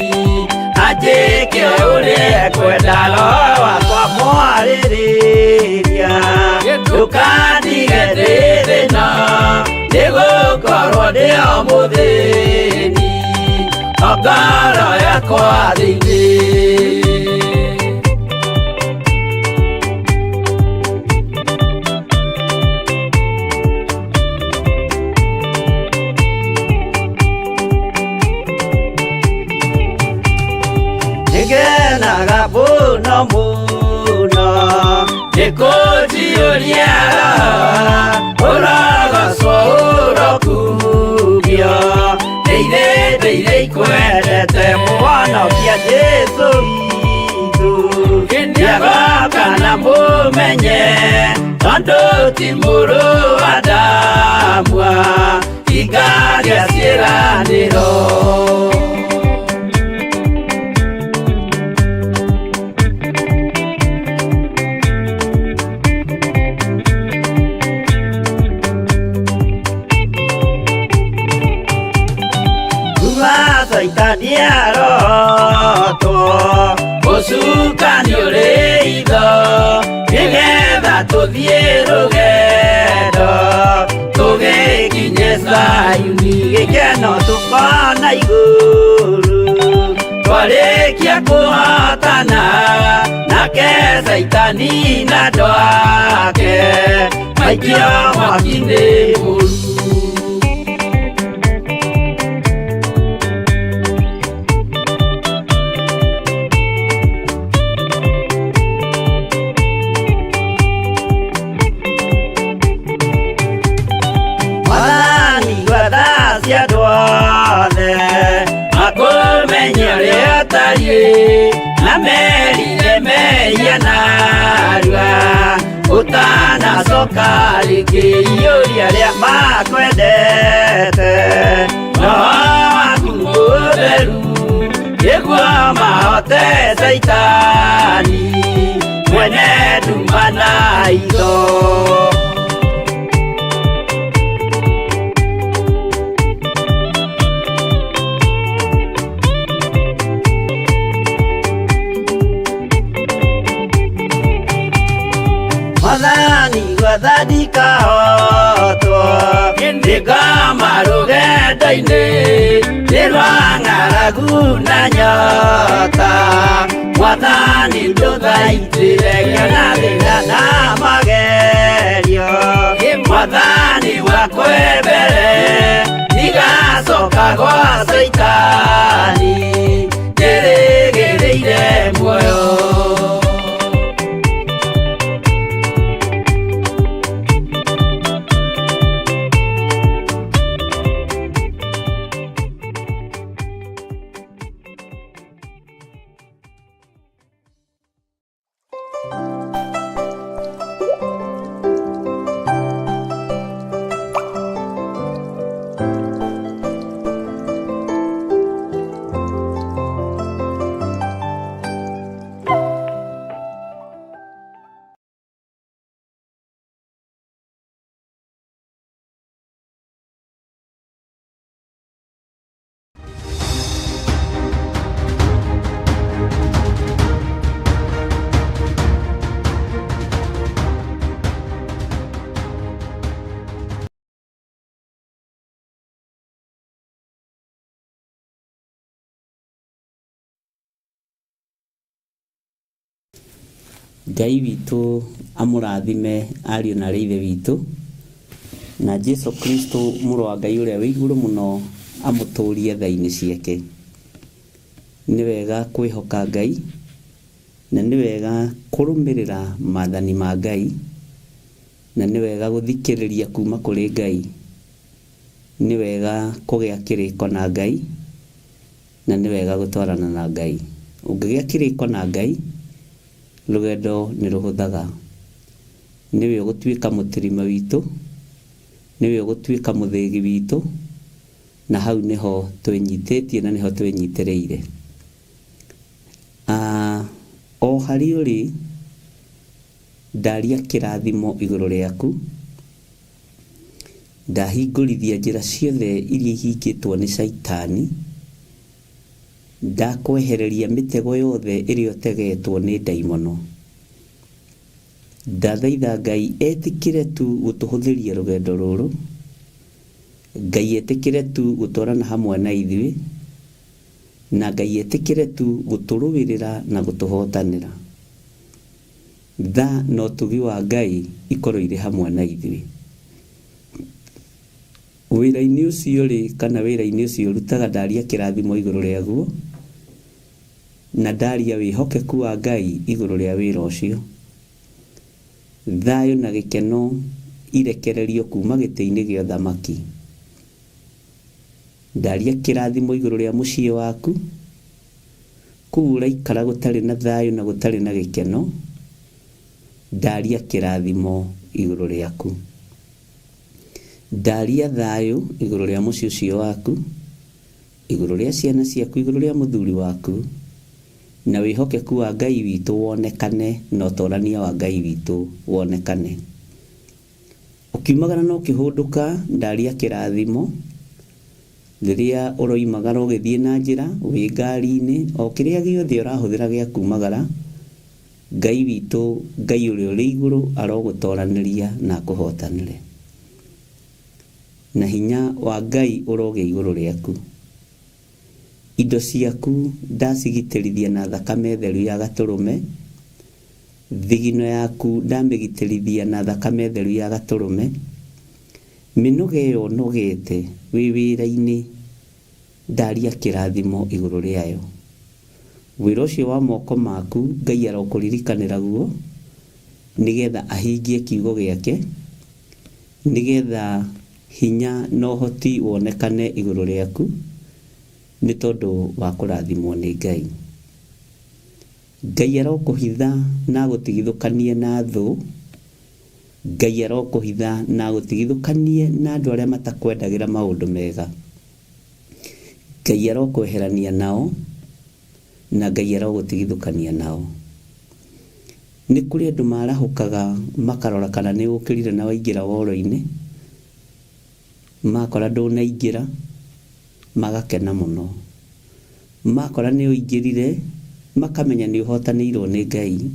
Anjĩke ũrĩa kwenda roho wakwa mwarĩrĩria Ndũkandige ndĩ thĩna Nĩgũkorwo ndĩ o mũthĩni O ngoro yakwa thĩinĩ Muno muno Nĩkũnjiũria ũrogocwo ũrokugio Nĩ irĩndĩ iria ikwendete Mũhonokia Yesu witũ nĩagoka na mũmenye tondũ ti mũrũ wa ndamwa ingagĩa ciĩranĩro. Saitani arotwo gũcukani ũrĩ itho nĩgetha tũthiĩ rũgendo tũgĩkinye Zayuni gĩkeno tũkona igũrũ twarĩkia kũhotana nake Saitani na andũ ake maikio mwaki-inĩ mũru. Na merire meia narua utanacoka rĩngĩ iũria rĩa makwendete no waku mũtheru nĩguo mahote Saitani mwene nduma na itho. Mwathani gwathani kahotwo ndĩngama rũgendo-inĩ nĩ rwa ng'aragu na nyota. Mwathani ndũthaitĩre na thĩna na magerio. Mwathani wakwe mbere ndigacoka gwa Saitani ndĩrĩgĩrĩire muoyo. Ngai witũ amũrathime ariũ na aarĩ a Ithe witũ, na Jesu Kristo mũrũ wa Ngai ũrĩa wĩ igũrũ mũno amũtũrie tha-inĩ ciake. Nĩ wega kwĩhoka Ngai na nĩ wega kũrũmĩrĩra maathani ma Ngai na nĩ wega gũthikĩrĩria kuma kũrĩ Ngai. Nĩ wega kũgĩa kĩrĩko na Ngai na nĩ wega gũtwarana na Ngai. Ũngĩgĩa kĩrĩko na Ngai rũgendo nĩ rũhũthaga. Nĩwe ũgũtuĩka mũtirima witũ, nĩwe ũgũtuĩka mũthĩgi witũ, na hau nĩho twĩnyitĩtie na nĩho twĩnyitĩrĩire. O harĩ ũrĩ ndaria kĩrathimo igũrũ rĩaku, ndahingũrithia njĩra ciothe iria ihingĩtwo nĩ Saitani, ndakwehereria mĩtego yothe ĩrĩa ũtegetwo nĩ ndaimono. Ndathaitha Ngai etĩkĩre tu gũtũhũthĩria rũgendo rũrũ, Ngai etĩkĩre tu gũtwarana hamwe na ithuĩ, na Ngai etĩkĩre tu gũtũrũĩrĩra na gũtũhotanĩra. Tha na ũtugi wa Ngai ikorwo irĩ hamwe na ithuĩ. Wĩra-inĩ ũcio rĩ kana wĩra-inĩ ũcio rutaga ndaria kĩrathimo igũrũ rĩaguo, na ndaria wĩhokeku wa Ngai igũrũ rĩa wĩra ũcio. Thayũ na gĩkeno irekererio kuma gĩtĩ-inĩ gĩa ũthamaki. Ndaria kĩrathimo igũrũ rĩa mũciĩ waku, kura ikara gutari na thayo na gutari na gikeno ndaria kirathimo iguru riaku ndaria thayo iguru ria mucio cio waku iguru ria ciana ciaku iguru ria muthuri waku na wihokeku wa Ngai witu wonekane na utorania wa Ngai witu wonekane ukimagana no kihunduka ndaria kirathimo riria uroimagara ugithie na njira wi ngari-ini o kiria giothe urahuthira gia kumagara Ngai witu Ngai uria uri iguru arogutoraniria na kuhotanire na hinya wa Ngai uroge iguru riaku indo ciaku ndacigitirithia na thakame theru ya gaturume thigino yaku ndamigitirithia na thakame theru ya gaturume minoge yo nogete wi wira-ini ndaria kirathimo iguru riayo wira ucio wa moko maku Ngai arokurikanira guo nigetha ahingie kiugo giake nigetha hinya no hoti wonekane iguru riaku ni tondu wa kurathimwo ni Ngai Ngai arokuhitha na gutigithukanie na thu Ngai arokuhitha na gutigithukanie na andu aria matakwendagira maundu mega Ngai arokweherania nao na Ngai arogutigithukania nao ni kuri andu marahukaga makarora kana ni ukirire na waingira woro-ini makora ndunaingira magakena muno makora ni uingirire makamenya ni uhotanirwo ni Ngai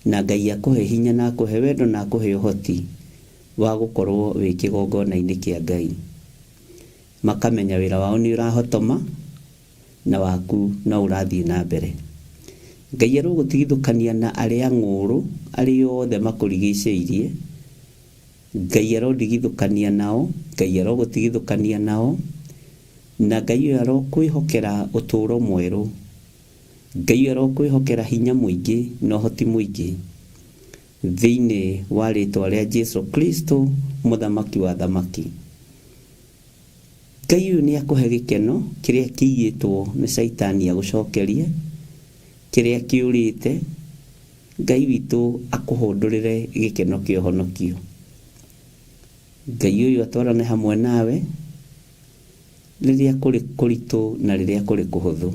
na Ngai akuhe hinya na akuhe wendo na akuhe uhoti wa gukorwo wi kigongona-ini kia Ngai makamenya wira wao ni urahotoma na waku no urathie na mbere Ngai arogutigithukania na aria nguru aria othe makurigiceirie Ngai arodigithukania nao Ngai arogutigithukania nao na Ngai arokwihokera uturo mweru Ngai arokwihokera hinya muingi no hoti muingi thiini wa ritwa ria Jesu Kristo muthamaki wa thamaki Ngai ni akuhe gikeno kiria kiyitwo ni Saitani agucokerie kiria kiurite Ngai witu akuhundurire gikeno kia honokio Ngai uyu atwarane hamwe nawe riria kuri kuritu na riria kuri kuhuthu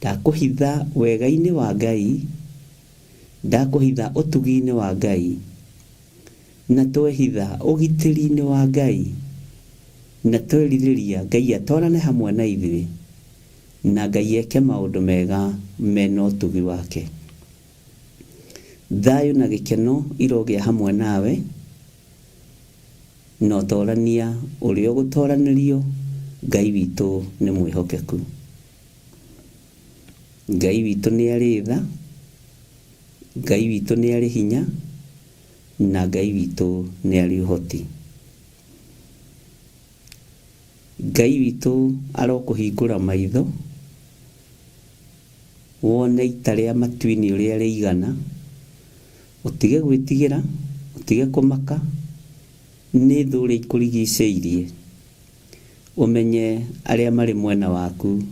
ndakuhitha wega-ini wa Ngai ndakuhitha utugi-ini wa Ngai na twehitha ugitiri-ini wa Ngai na twiririria Ngai atwarane hamwe na ithuĩ na Ngai eke maundu mega mena utugi wake thayo na gikeno irogia hamwe nawe no torania uria gutoranirio Ngai witu ni mwihokeku Ngai witu ni ari tha Ngai witu ni ari hinya na Ngai witu ni ari uhoti Ngai witu arokuhingura maitho wone itaria matuini uria rigana utige gwitigira utige kumaka ni thuri ikurigiceirie umenye aria mari mwena waku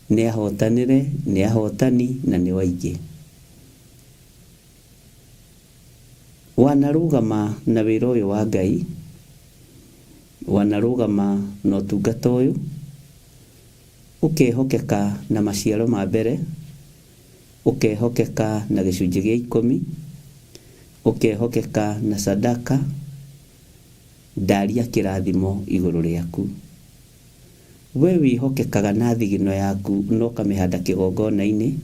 ni ahotanire ni ahotani na ni waingi wanarugama na wira uyu wa Ngai wanarugama na utungata uyu ukehokeka na maciaro ma mbere ukehokeka na gicunji gia 10 ukehokeka na sadaka ndaria kirathimo iguru riaku we wihokekaga na thigino yaku no kamihanda kigongona-ini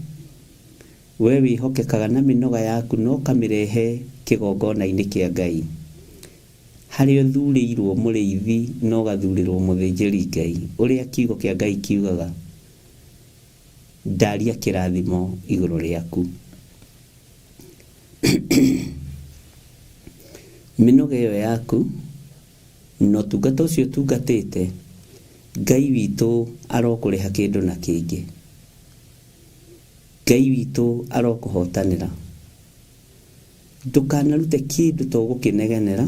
we wihokekaga na minoga yaku no kamirehe kigongona-ini kia Ngai hari uthurirwo muriithi no gathurirwo muthinjiri Ngai uria kiugo kia Ngai kiugaga ndaria kirathimo iguru riaku minoga iyo yaku no tungata ucio tungatite Ngai witu arokuriha kindu na kingi Ngai witu arokuhotanira ndukanarute kindu tugukinegenera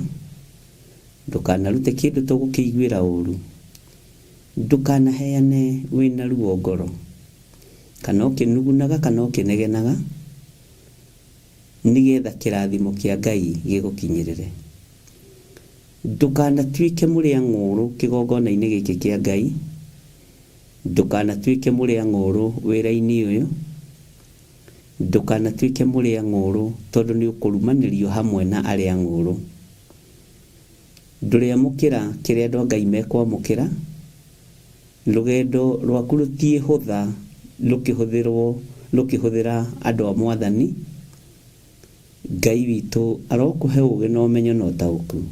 ndukanarute kindu tugukiguira uru ndukanaheane wina ruo ngoro kana ukinugunaga kana ukinegenaga nigetha kirathimo kia Ngai gigukinyirire. Ndukanatuike muria ng'uru kigongona-ini giki kia Ngai, ndukanatuike muria ng'uru wira-ini uyu, ndukanatuike muria ng'uru tondu ni ukurumanirio hamwe na aria ng'uru. Nduriamukira kiria andu a Ngai mekwamukira, rugendo rwaku rutie hutha rukihuthira andu a Mwathani. Ngai witu arokuhe ugi na umenyo na utauku,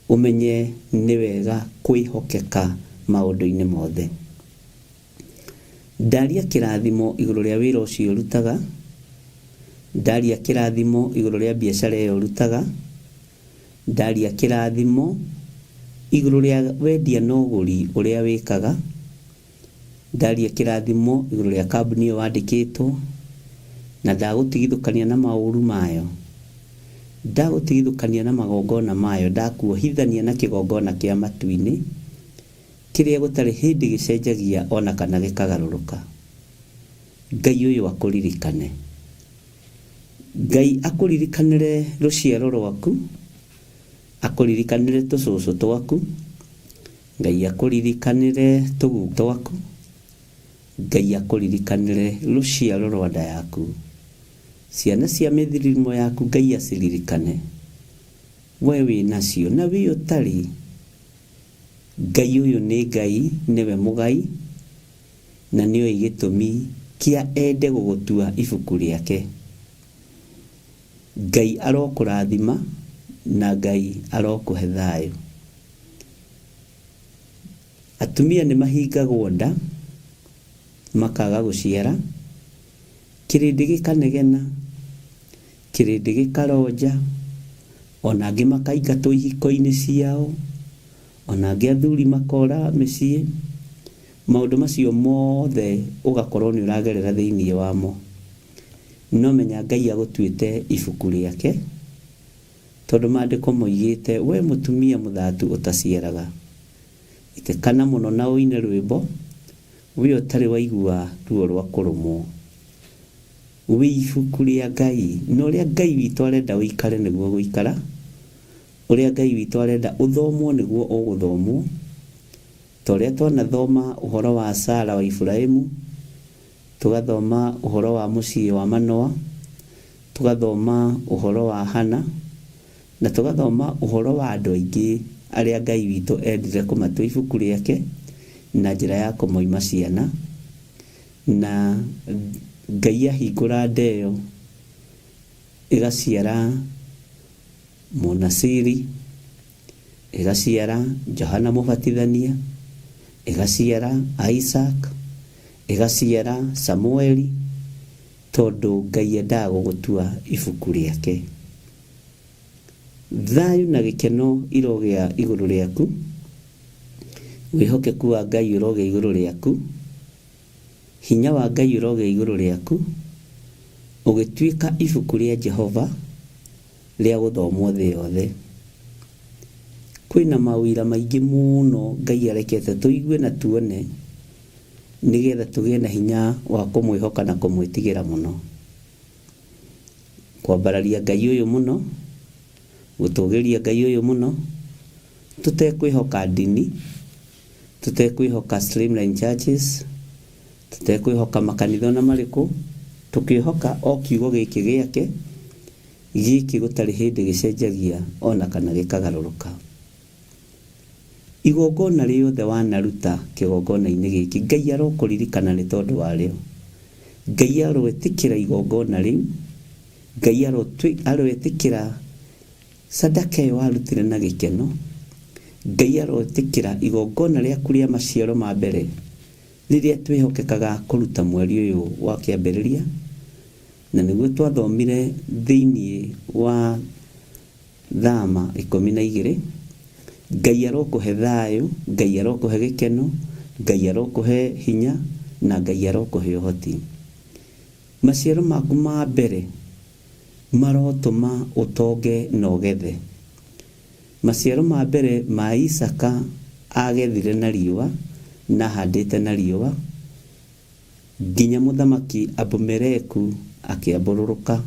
umenye ni wega kwihokeka maundu-ini mothe. Ndaria kirathimo iguru ria wira ucio urutaga, ndaria kirathimo iguru ria biacara iyo urutaga, ndaria kirathimo iguru ria wendia na uguri uria wikaga, ndaria kirathimo iguru ria kambuni iyo wandikitwo, na ndagutigithukania na mauru mayo, ndagutigithukania na magongona mayo, ndakuohithania na kigongona kia matu-ini kiria gutari hindi gicenjagia ona kana gikagaruruka. Ngai uyu akuririkane, Ngai akuririkanire ruciaro rwaku, akuririkanire tucucu twaku, Ngai akuririkanire tuguka twaku, Ngai akuririkanire ruciaro rwa nda yaku, ciana cia mithirimo yaku Ngai aciririkane. We winacio na wi utari, Ngai uyu ni Ngai, niwe mugai, na niwe gitumi kia ende gugutua ibuku riake. Ngai arokurathima na Ngai arokuhe thayu. Atumia ni mahingagwo nda makaga guciara, kirindi gikanegena, kirindi gikaronja, ona angi makaingatwo ihiko-ini ciao, ona angi athuri makora micii. Maundu macio mothe ugakorwo ni uragerera thiini wamo. No menya Ngai agutuite ibuku riake, tondu maandiko moigite we mutumia muthatu utaciaraga. Itekana muno na uine rwimbo, we utari waigua ruo rwa kurumwo. We ibuku ria Ngai, no ria Ngai witu arenda uikare niguo guikara, uria Ngai witu arenda uthomwo niguo uguthomwo. Toria twanathoma uhoro wa Sara wa Ibrahimu, tugathoma uhoro wa mucii wa Manoa, tugathoma uhoro wa Hana, na tugathoma uhoro wa andu aingi aria Ngai witu endire kumatua ibuku riake na njira ya kumoima ciana. Na Ngai ahingura ndeo igaciara Munasiri, igaciara Johana Mubatithania, igaciara Isaac, igaciara Samueli, tondu Ngai endaga gugutua ibuku riake. Thayu na gikeno irogia iguru riaku, wihokeku wa Ngai urogia iguru riaku, hinya wa Ngai urogia iguru riaku, ugituika ibuku ria Jehova ria guthomwo thi yothe. Kwina mawira maingi muno Ngai arekete tuigue na tuone, nigetha tugie na hinya wa kumwihoka na kumwitigira muno. Kwambararia Ngai uyu muno, gutugiria Ngai uyu muno, tutekwihoka ndini, tutekwihoka Streamline Churches, tutekwihoka makanitha na mariku, tukihoka o kiugo giki giake, giki gutari hindi gicenjagia ona kana gikagaruruka. Igongona riothe wanaruta kigongona-ini giki, Ngai arokuririkana ni tondu wario. Ngai aroetikira igongona riu, Ngai aroetikira sadaka iyo warutire na gikeno, Ngai aroetikira igongona riaku ria maciaro ma mbere riria twihokekaga kuruta mweri uyu wa kiambiriria. Na niguo twathomire thiini wa Thama 12, Ngai arokuhe thayu, Ngai arokuhe gikeno, Ngai arokuhe hinya, na Ngai arokuhe uhoti. Maciaro maku ma mbere marotuma utonge na ugethe. Maciaro ma mbere ma Isaka agethire na riũa na handĩte na riũa, nginya mũthamaki Abumeleku akĩambũrũrũka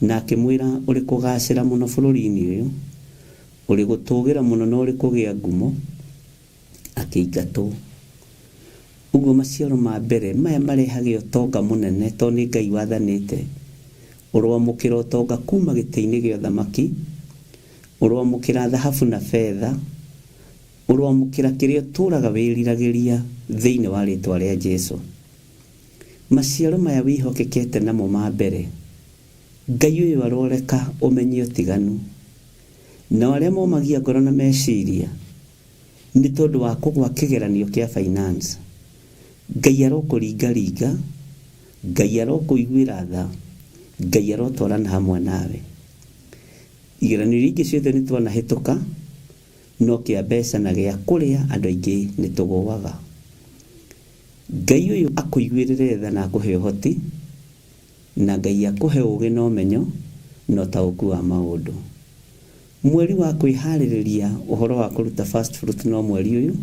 na akĩmwĩra ũrĩ kũgacĩra mũno bũrũri-inĩ ũyũ, ũrĩ gũtũgĩra mũno na ũrĩ kũgĩa ngumo, akĩingatwo. Ũguo maciaro ma mbere maya marehage ũtonga mũnene tondũ nĩ Ngai wathanĩte. Ũrwamũkĩra ũtonga kuma gĩtĩ-inĩ gĩa ũthamaki, ũrwamũkĩra thahabu na betha, ũrwamũkĩra kĩrĩa ũtũraga wĩriragĩria thĩinĩ wa rĩtwa rĩa Jesũ. Maciaro maya wĩhokekete namo ma mbere, Ngai ũyũ aroreka ũmenye ũtiganu. Na arĩa momagia ngoro na meciria nĩ tondũ wa kũgwa kĩgeranio kĩa finance, Ngai arokũringaringa, Ngai arokũiguĩra tha, Ngai arotwarana hamwe nawe. Igeranio iria ciothe nĩ twanahĩtũka, no kĩa mbeca na gĩa kũrĩa andũ aingĩ nĩ tũgũaga. Ngai ũyũ akũiguĩrĩre tha na akũhe ũhoti, na Ngai akũhe ũũgĩ na ũmenyo na ũtaũku wa maũndũ. Mweri wa kwĩharĩrĩria ũhoro wa kũruta first fruit no mweri ũyũ,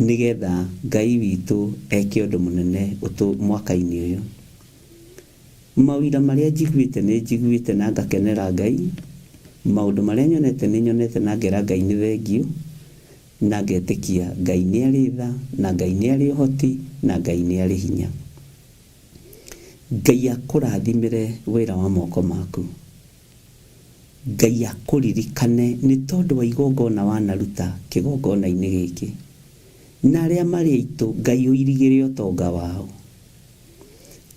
nĩgetha Ngai witũ eke ũndũ mũnene mwaka-inĩ ũyũ. Mawĩra marĩa njiguĩte na ngakenera Ngai, maũndũ marĩa nyonete nĩ nyonete na ngera Ngai nĩ thengiũ, na ngetĩkia Ngai nĩ arĩ tha, na Ngai nĩ arĩ ũhoti, na Ngai nĩ arĩ hinya. Ngai akũrathimĩre wĩra wa moko maku. Ngai akũririkane nĩ tondũ wa igongona wanaruta kĩgongona-inĩ gĩkĩ. Na arĩa marĩ aitũ Ngai ũirigĩre ũtonga wao.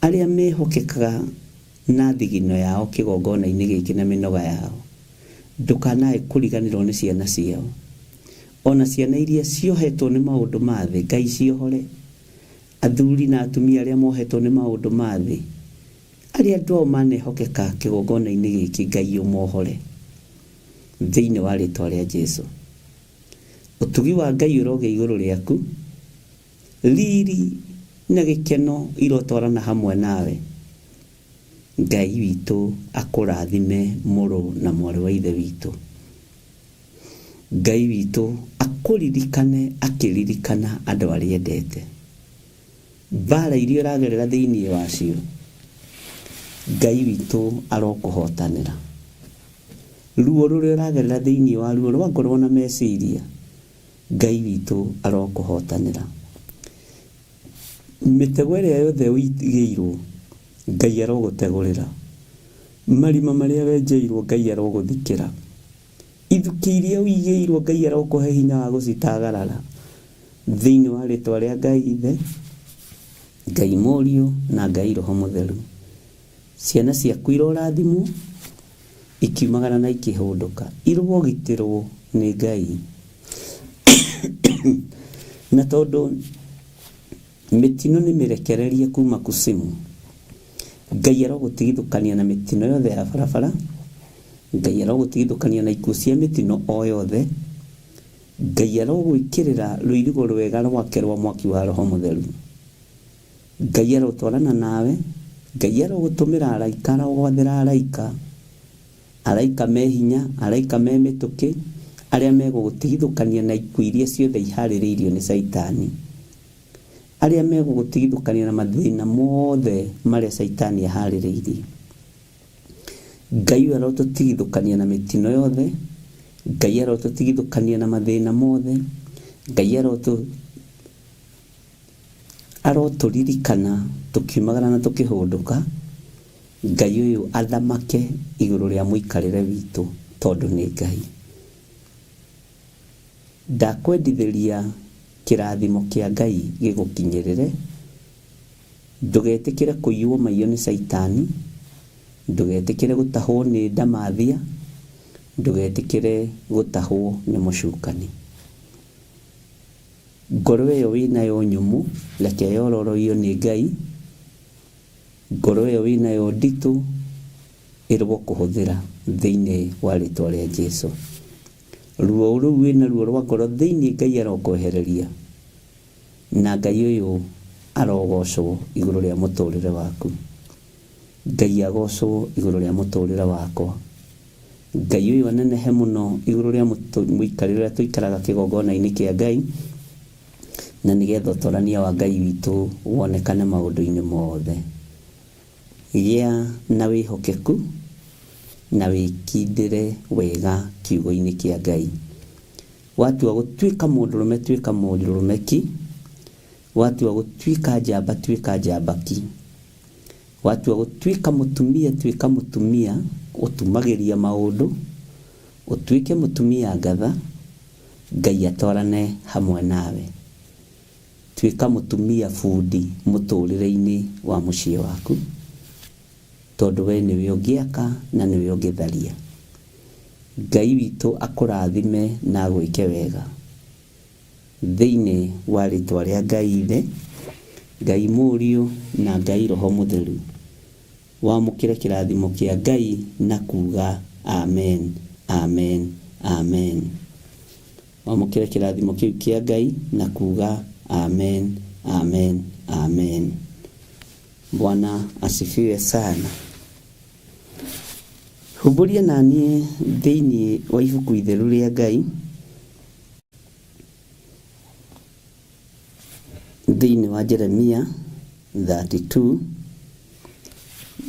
Arĩa mehokekaga na thigino yao kĩgongona-inĩ gĩkĩ na mĩnoga yao, ndũkanae kũriganĩrwo nĩ ciana ciao. Ona ciana iria ciohetwo nĩ maũndũ ma thĩ, Ngai ciohore. Athuri na atumia arĩa mohetwo nĩ maũndũ ma thĩ, arĩa andũ ao manehokeka kĩgongona-inĩ gĩkĩ, Ngai ũmohore thĩinĩ wa rĩtwa rĩa Jesũ. Ũtugi wa Ngai ũroge igũrũ rĩaku, riri na gĩkeno irotwarana hamwe nawe. Ngai witũ akũrathime mũrũ na mwarĩ wa ithe witũ. Ngai witũ akũririkane akĩririkana andũ arĩa endete. Mbara iria ũragerera thĩinĩ wacio, Ngai witũ arokũhotanĩra. Ruo rũrĩa ũragerera thĩinĩ wa ruo rwa ngoro na meciria, Ngai witũ arokũhotanĩra. Mĩtego ĩrĩa yothe wĩigĩirwo, Ngai arogũtegũrĩra. Marima marĩa wenjeirwo, Ngai arogũthikĩra. Ithukĩ iria wĩigĩirwo, Ngai arokũhe hinya wa gũcitagarara thĩinĩ wa rĩtwa rĩa Ngai Ithe, Ngai Mũriũ na Ngai Roho Mũtheru. Ciana ciaku irorathimwo, ikiumagara na ikĩhũndũka, irogitĩrwo nĩ Ngai. Na tondũ mĩtino nĩ mĩrekererie kuma kusimu, Ngai arogũtigithũkania na mĩtino yothe ya barabara, Ngai arogũtigithũkania na ikuũ cia mĩtino o yothe, Ngai arogwĩkĩrĩra rũirigo rwega rwake rwa mwaki wa Roho Mũtheru. Ngai arotwarana nawe, Ngai arogũtũmĩra araika, arogwathĩra araika, araika me hinya, araika me mĩtũkĩ, arĩa megũgũtigithũkania na ikuũ iria ciothe iharĩrĩirio nĩ Saitani, arĩa megũgũtigithũkania na mathĩna mothe marĩa Saitani aharĩrĩirie. Ngai arotũtigithũkania na mĩtino yothe, Ngai arotũtigithũkania na mathĩna mothe, Ngai arotũririkana tũkiumagara na tũkĩhũndũka. Ngai ũyũ athamake igũrũ rĩa mũikarĩre witũ tondũ nĩ Ngai. Ndakwendithĩria kĩrathimo kĩa Ngai gĩgũkinyĩrĩre. Ndũgetĩkĩre kũiywo maiyo nĩ Saitani, ndũgetĩkĩre gũtahwo nĩ ndamathia, ndũgetĩkĩre gũtahwo nĩ mũcukani. Ngoro ĩyo wĩnayo nyũmũ, reke yororoio nĩ Ngai. Ngoro ĩyo wĩnayo nditũ, ĩrwo kũhũthĩra thĩinĩ wa rĩtwa rĩa Jesũ. Ruo rũu wĩnaruo rwa ngoro thĩinĩ, Ngai arokwehereria, na Ngai ũyũ arogocwo igũrũ rĩa mũtũrĩre waku. Ngai agocwo igũrũ rĩa mũtũrĩre wakwa. Ngai uyu anenehe muno iguru ria muikarire ria tuikaraga kigongona-ini kia Ngai, na nigetha utorania wa Ngai witu wonekane maundu-ini mothe. Gĩa na wihokeku na wikindire wega kiugo-ini kia Ngai. Watua gutuika mundurume tuika mundurumeki, watua gutuika njamba tuika njambaki, watua gutuika mutumia tuika mutumia utumagiria maundu, utuike mutumia ngatha, Ngai atwarane hamwe nawe. Tuika mutumia fundi muturire-ini wa mucii waku, tondu we niwe ungiaka na niwe ungitharia. Ngai witu akurathime na gwike wega thiini wa ritwa ria Ngai Ithe, Ngai Muriu na Ngai Roho Mutheru. Wamukire kirathimo kia Ngai na kuga amen, amen, amen. Wamukire kirathimo kiu kia Ngai na kuga amen, amen, amen. Bwana asifiwe sana. Huburia nani thiini wa ibuku itheru ria Ngai, thiini wa Jeremia 32,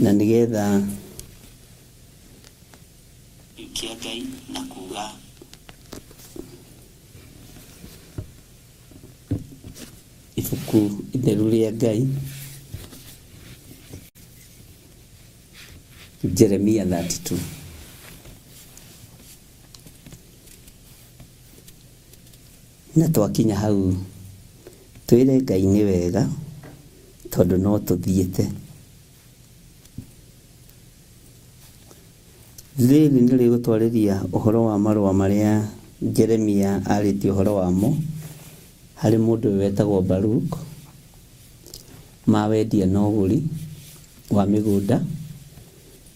na nigetha kia Ngai na kuga ibuku itheru ria Ngai, Jeremia 32. Na twakinya hau twire Ngai ni wega tondu no tuthiete. Rĩrĩ nĩ rĩgũtwarĩria ũhoro wa marũa marĩa Jeremia arĩtie ũhoro wamo harĩ mũndũ wetagwo Baruk, ma wendia na ũgũri wa mĩgũnda,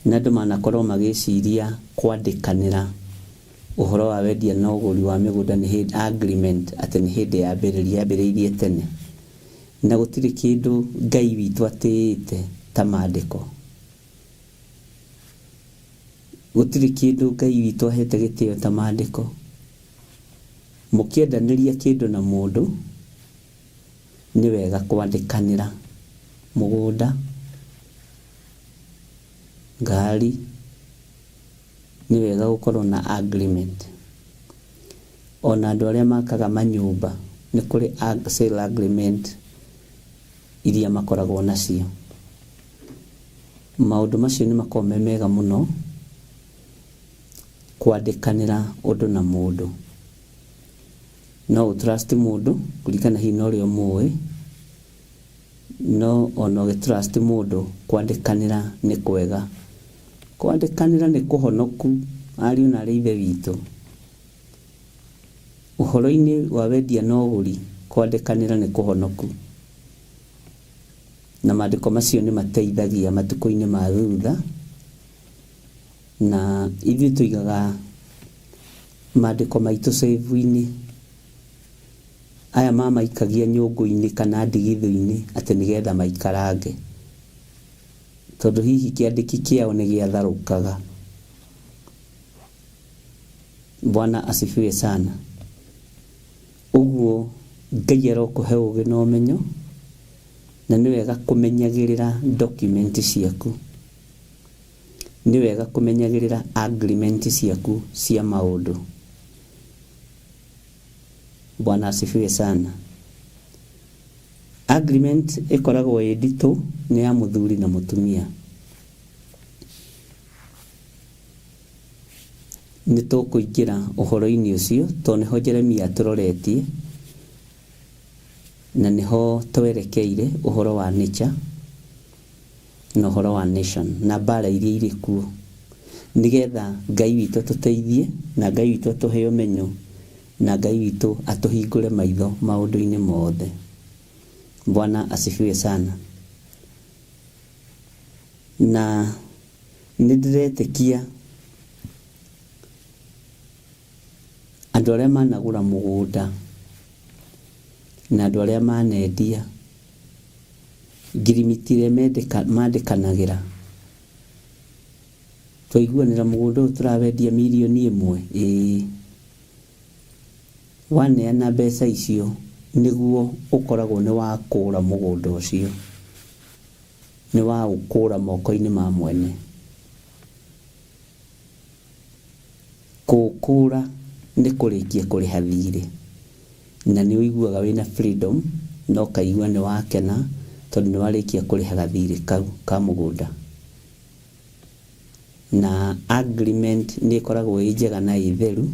na andũ manakorwo magĩciria kwandĩkanĩra ũhoro wa wendia na ũgũri wa mĩgũnda nĩ agreement atĩ nĩ hĩndĩ yambĩrĩirie tene, na gũtirĩ kĩndũ Ngai witũ atĩĩte ta maandĩko. Gũtirĩ kĩndũ Ngai witũ ahete gĩtĩo ta maandĩko. Mũkĩendanĩria kĩndũ na mũndũ nĩ wega kwandĩkanĩra mũgũnda, ngari, nĩ wega gũkorwo na agreement. Ona andũ arĩa makaga manyũmba nĩ kũrĩ sale agreement iria makoragwo nacio. Maũndũ macio nĩ makoragwo me mega mũno kwandĩkanĩra ũndũ na mũndũ. No ũtrust mũndũ kũringana hihi na ũrĩa ũmũĩ, no ona ũgĩtrust mũndũ kwandĩkanĩra nĩ kwega. Kwandĩkanĩra nĩ kũhonoku ariũ na arĩ ithe witũ. Ũhoro-inĩ wa wendia na ũgũri kwandĩkanĩra nĩ kũhonoku, na maandĩko macio nĩ mateithagia matukũ-inĩ ma thutha, na ithuĩ tũigaga maandĩko maitũ save-inĩ aya mamaikagia nyũngũ-inĩ kana ndigithũ-inĩ atĩ nĩgetha maikarange, tondu hihi kiandĩki kĩao nĩ gĩatharũkaga. Bwana asifiwe sana. Ũguo Ngai arokũhe ũũgĩ na ũmenyo, na nĩ wega kũmenyagĩrĩra document ciaku, nĩ wega kũmenyagĩrĩra agreement ciaku cia maũndũ. Bwana asifiwe sana. Agreement ĩkoragwo ĩ nditũ nĩ ya mũthuri na mũtumia. Nĩ tũkũingĩra ũhoro-inĩ ũcio tondũ nĩho Jeremia tũroretie, na nĩho twerekeire ũhoro wa nature na ũhoro wa nation na mbara iria irĩ kuo, nĩgetha Ngai witũ tũteithie na Ngai witũ atũhe ũmenyo na Ngai witũ atũhingũre maitho maũndũ-inĩ mothe. Bwana asifiwe sana. Na nĩndĩretĩkia andũ arĩa managũra mũgũnda na andũ arĩa manendia ngirimiti ĩrĩa mandĩkanagĩra twaiguanira mugundo turawendia milioni 1 waneana mbeca icio niguo ukoragwo ni wa kũra mũgũnda ũcio, ni wa ũkũra moko-inĩ ma mwene. Kũkũra ni kũrĩkia kũrĩha thirĩ, na nĩ ũiguaga wĩna freedom, no kaigua nĩ wakena tondũ nĩ warĩkia kũrĩha gathirĩ kau ka mũgũnda. Na agreement nĩ ĩkoragwo ĩ njega na ĩtheru,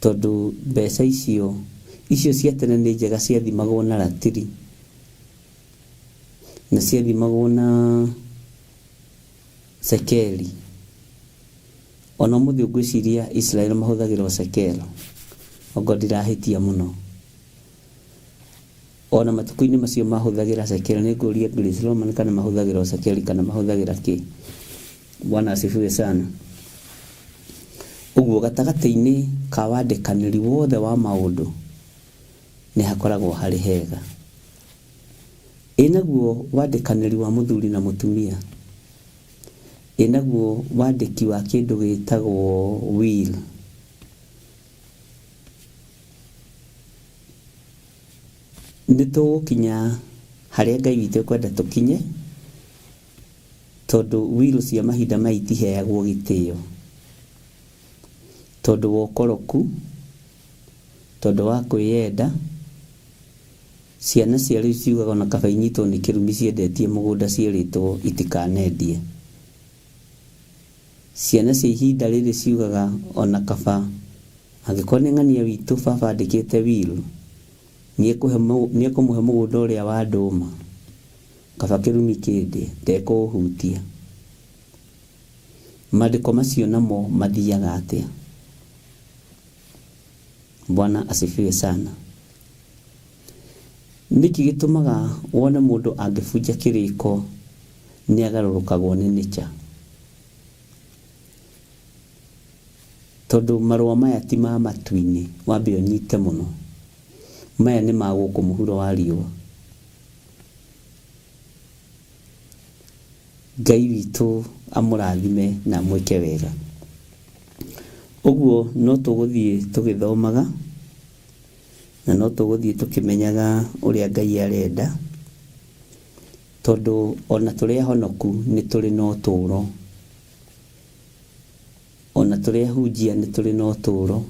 tondũ mbeca icio cia tene nĩ njega, ciathimagwo na ratiri na ciathimagwo na sekeli. Ona mũthĩ ngwĩciria Israel mahũthagĩra sekeli, ongo ndirahĩtia mũno. Ona matukũ-inĩ macio mahũthagĩra sekeli, nĩ ngũria Grace Roman kana mahũthagĩra sekeli kana mahũthagĩra kĩ. Bwana asifiwe sana. Ũguo gatagatĩ-inĩ ka wandĩkanĩri wothe wa maũndũ nĩ hakoragwo harĩ hega. Enaguo wandĩkanĩri wa mũthuri na mũtumia, enaguo wandĩki wa kĩndũ gĩtagwo will, nĩ tũgũkinya harĩa Ngai witũ kwenda tũkinye, tondũ will cia mahinda maya itiheagwo gĩtĩo, tondũ wa ũkoroku, tondũ wa kwĩyenda. Ciana cia rĩu ciugaga ona kaba inyitwo nĩ kĩrumi ciendetie mũgũnda ciĩrĩtwo itikanendie. Ciana cia ihinda rĩrĩ ciugaga ona kaba angĩkorwo nĩ ng'ania witũ baba andĩkĩte will, nĩ ekũmũhe mũgũnda ũrĩa wa ndũma, kaba kĩrumi kĩndĩ ndekũũhutia. Maandĩko macio namo mathiaga atĩa? Bwana asifiwe sana. Niki gĩtũmaga wone mũndũ angĩbunja kĩrĩko nĩ agarũrũkagwo nĩ nature, tondũ marũa maya ti ma matu-inĩ, wambe ũnyite mũno. Maya nĩ ma gũkũ mũhuro wa riũa. Ngai witũ amũrathime na mwĩke wega. Ũguo no tũgũthiĩ tũgĩthomaga, na no tũgũthiĩ tũkĩmenyaga ũrĩa Ngai arenda, tondũ ona tũrĩ ahonoku nĩ tũrĩ na ũtũũro, ona tũrĩ ahunjia nĩ tũrĩ na ũtũũro,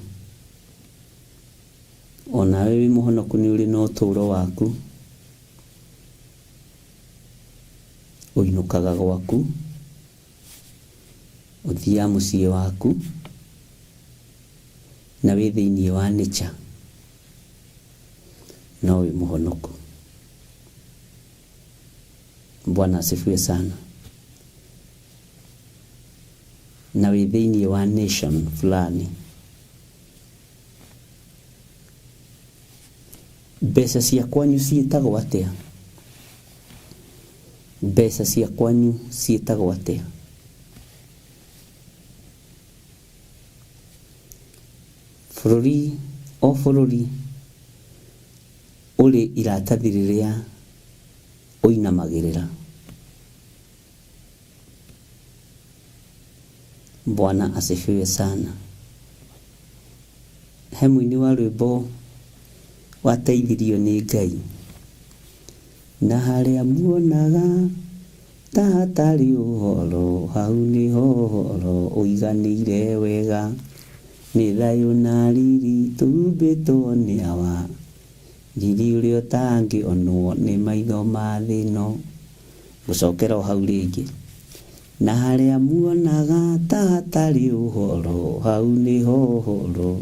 ona we wĩ mũhonoku nĩ ũrĩ na ũtũũro waku. Ũinũkaga gwaku, ũthiaga mũciĩ waku, na wĩ thĩinĩ wa nature, no wĩ mũhonoku. Bwana asifiwe sana. Na wĩ thĩinĩ wa nation fulani. Mbeca cia kwanyu ciĩtagwo atĩa? Mbeca cia kwanyu ciĩtagwo atĩa? Bũrũri o bũrũri ũrĩ iratathi rĩrĩa ũinamagĩrĩra. Bwana asifiwe sana. He mũini wa rwĩmbo wateithirio nĩ Ngai. Na harĩa muonaga ta hatarĩ ũhoro, hau nĩho ũhoro ũiganĩire wega. Nĩ thayũ na riri tumbĩtwo nĩ awa, riri ũrĩa ũtangĩonwo nĩ maitho ma thĩ ĩno. Gũcokera o hau rĩngĩ. Na harĩa muonaga ta hatarĩ ũhoro, hau nĩho ũhoro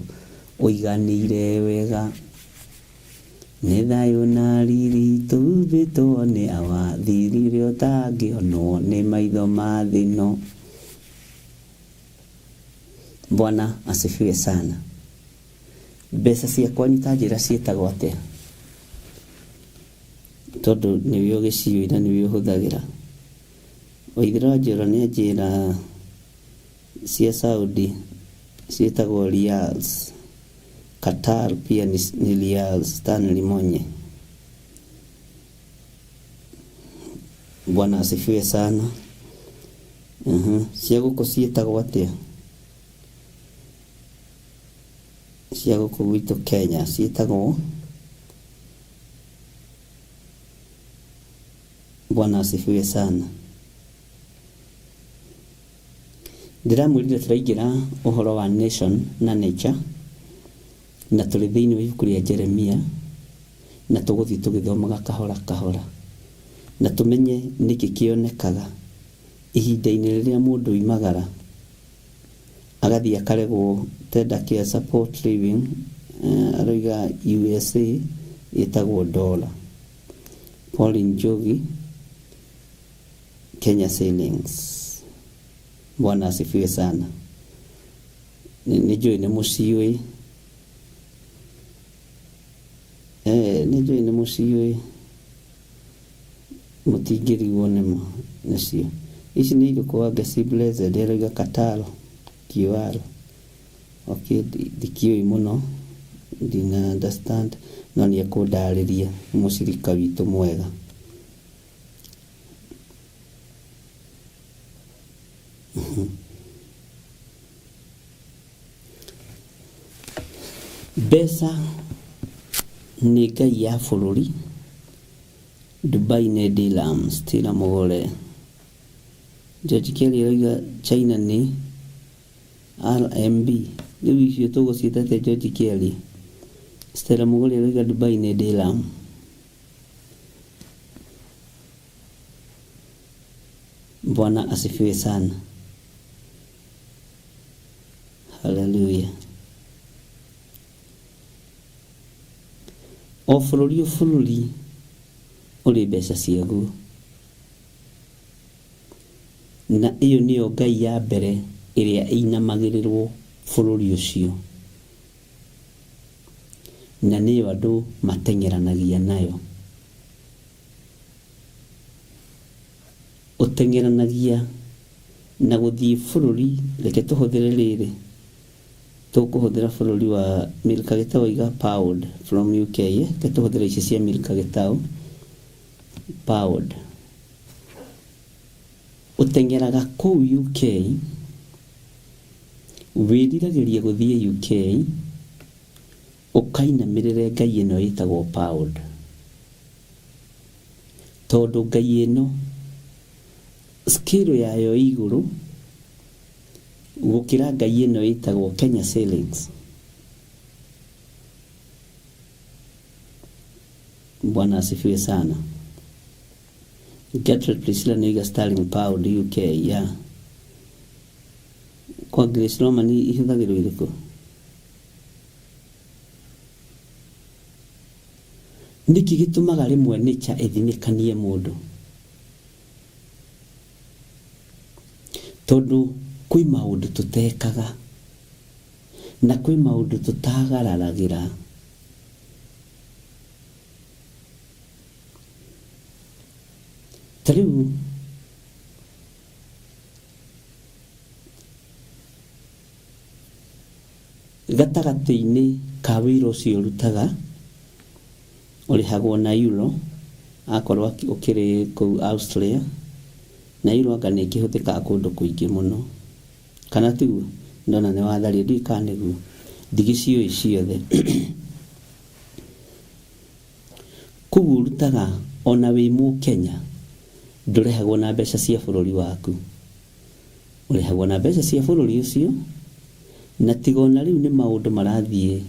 ũiganĩire wega. Nĩ thayũ na riri tumbĩtwo nĩ awa, riri ũrĩa ũtangĩonwo nĩ maitho ma thĩ ĩno. Bwana asifiwe sana. Mbeca cia kwanyu ta njĩra ciĩtagwo atĩa? Tondũ nĩwe ũgĩciũĩ na nĩwe ũhũthagĩra. Waithĩra Njĩra nĩ njĩra cia Saudi ciĩtagwo riyals. Qatar pia ni riyals. Stanley Monye. Bwana asifiwe sana. cia guku ciĩtagwo atia? Cia guku gwitu Kenya ciĩtagwo, Bwana asifiwe sana. Ndiramwirire turaingira uhoro wa nation na nature, na tuli thiini wa ibuku ria Jeremia, na tuguthi tugithomaga kahora kahora, na tumenye niki kionekaga ihinda-inĩ rĩrĩa mũndũ imagara agathii akaregwo tender care support living, aroiga USA yetagwo dollar, Pauline Njogi Kenya shillings. Bwana asifiwe sana. Nijui ni musiwe, nijui ni musiwe mutigiri wonemo nasio. Ici ni ilikuwa gasi blazer deroga katalo kiwaro. Okay, dikioi muno dina understand no ni akudariria musirika witu mwega. Besa ni ngai ya bururi, Dubai ne dilam stila mogole. George Kelly roiga China ni RMB, riu icio tugucitate George Kelly. Stella mogole roiga Dubai ne dilam. Bwana asifiwe sana. Hallelujah. O bururi uri mbeca ciaguo, na iyo niyo ngai ya mbere iria inamagirirwo bururi ucio, na niyo andu matengeranagia nayo. Utengeranagia na guthii bururi, reke tuhuthire riri, tukuhuthira bururi wa Milka Gitau iga pound from UK, ke tuhuthire ici cia Milka Gitau pound. Utengeraga kuu UK, wiriragiria guthii UK, ukainamirire ngai ino yitagwo pound, tondu ngai ino skill yayo iguru gukira ngai ino yitagwo Kenya shillings. Bwana asifiwe sana. Gertrude Priscilla niga sterling pound UK ya kwa Grace Roman ihithagirwo iriku? Niki gitumaga rimwe nature ithinikanie mundu, tondu kwi maundu tutekaga na kwi maundu tutagararagira. Tariu gatagati-ini ka wira ucio rutaga urihagwo na euro, akorwo ukiri ku Australia, na euro anga ni kihuthika kundu kuingi muno, kana tu ndona ne wathari ndi kanegu digicio iciothe kugurutaga ona wi mu Kenya ndurehagwo na mbeca cia bururi waku, urehagwo na mbeca cia bururi ucio, na tigona riu ni maundu marathie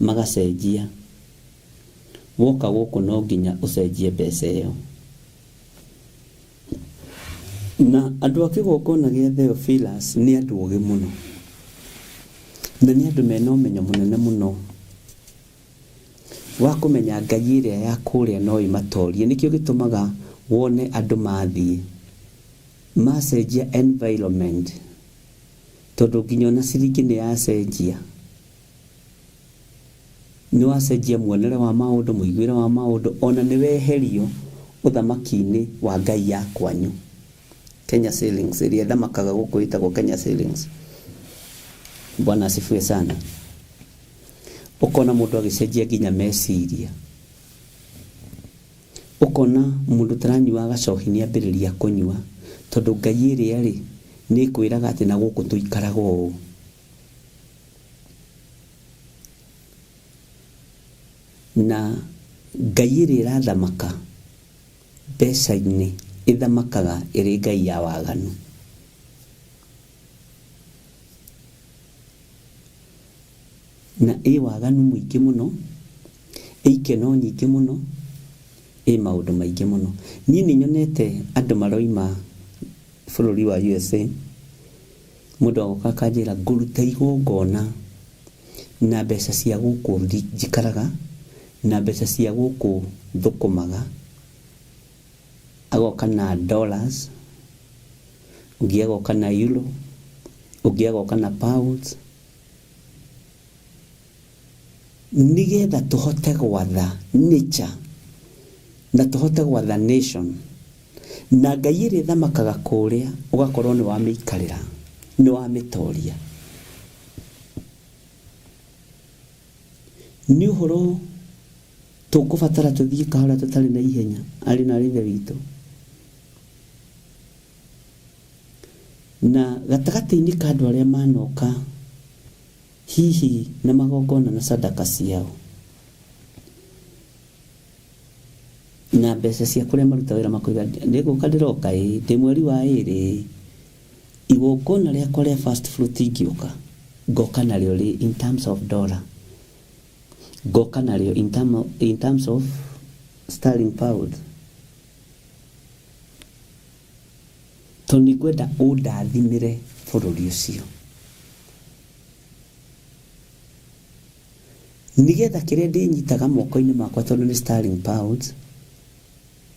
magacenjia. Woka guku no nginya ucenjie mbeca iyo, na andu akigokona gia Theophilus ni andu oge muno, na ni andu mena umenyo munene muno wa kumenya ngai iria ya kuria no imatorie. Nikio gitumaga wone andu mathie macenjia environment, tondu nginya na ciringi ni yacenjia, ni wacenjia muonere wa maundu, muigwire wa maundu, ona ni weherio uthamaki-ini wa ngai ya kwanyu. Kenya shillings iria thamakaga guku itagwo Kenya shillings. Bwana asifiwe sana. Ukona mundu agicenjia nginya meciria, ukona mundu taranyua gacohi ni ambiriria kunyua, tondu ngai iria ri nĩ kwĩraga atĩ na gũkũ tũikaraga ũũ. Na Ngai ĩrĩa ĩrathamaka mbeca-inĩ ĩthamakaga ĩrĩ Ngai ya waganu. Na waganu mũingĩ mũno, ikeno nyingĩ mũno, maũndũ maingĩ mũno. Niĩ nĩ nyonete andũ maroima bũrũri wa USA, mũndũ agoka akanjĩra ngũruta igongona na mbeca cia gũkũ njikaraga, na mbeca cia gũkũ thũkũmaga, agoka na dollars, ũngĩ agoka na euro, ũngĩ agoka na pounds, nigetha tũhote gwatha nature na tũhote gwatha nation. Na Ngai ĩrĩa ĩthamakaga kũrĩa ũgakorwo nĩ wamĩikarĩra, nĩ wamĩtoria. Nĩ ũhoro tũkũbatara tũthiĩ kahora tũtarĩ na ihenya, arĩ na ithe witũ. Na gatagatĩ-inĩ ka andũ arĩa manoka hihi na magongona na sadaka ciao na mbeca cia kũrĩa maruta wĩra makoiga nĩgũka ndĩroka ndĩ mweri wa 2 igongona rĩakwa rĩa first fruit ingĩũka ngoka narĩo in terms of dollar, ngoka narĩo in terms of sterling pound. Tondũ nĩngwenda ũndathimĩre bũrũri ũcio, nigetha kĩrĩa ndĩnyitaga moko-inĩ makwa tondũ nĩ sterling pounds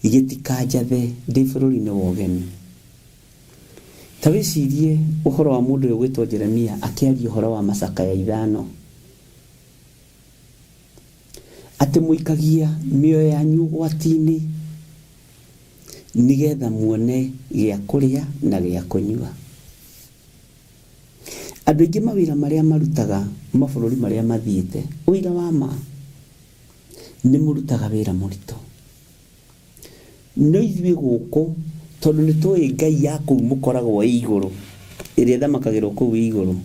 igĩtikanjathe ndĩ bũrũri-inĩ wa ũgeni. Ta wĩcirie ũhoro wa mũndũ ũyũ gwĩtwo Jeremia akĩaria ũhoro wa macakaya 5, atĩ mũikagia mĩoyo yanyu ũgwati-inĩ nigetha muone gĩa kũrĩa na gĩa kũnyua. Andũ aingĩ mawĩra marĩa marutaga mabũrũri marĩa mathiĩte, ũira wa ma nĩ mũrutaga wĩra mũritũ. No ithuĩ gũkũ tondũ nĩ tũĩ Ngai ya kũu mũkoragwo igũrũ, ĩrĩa ĩthamakagĩrwo kũu igũrũ,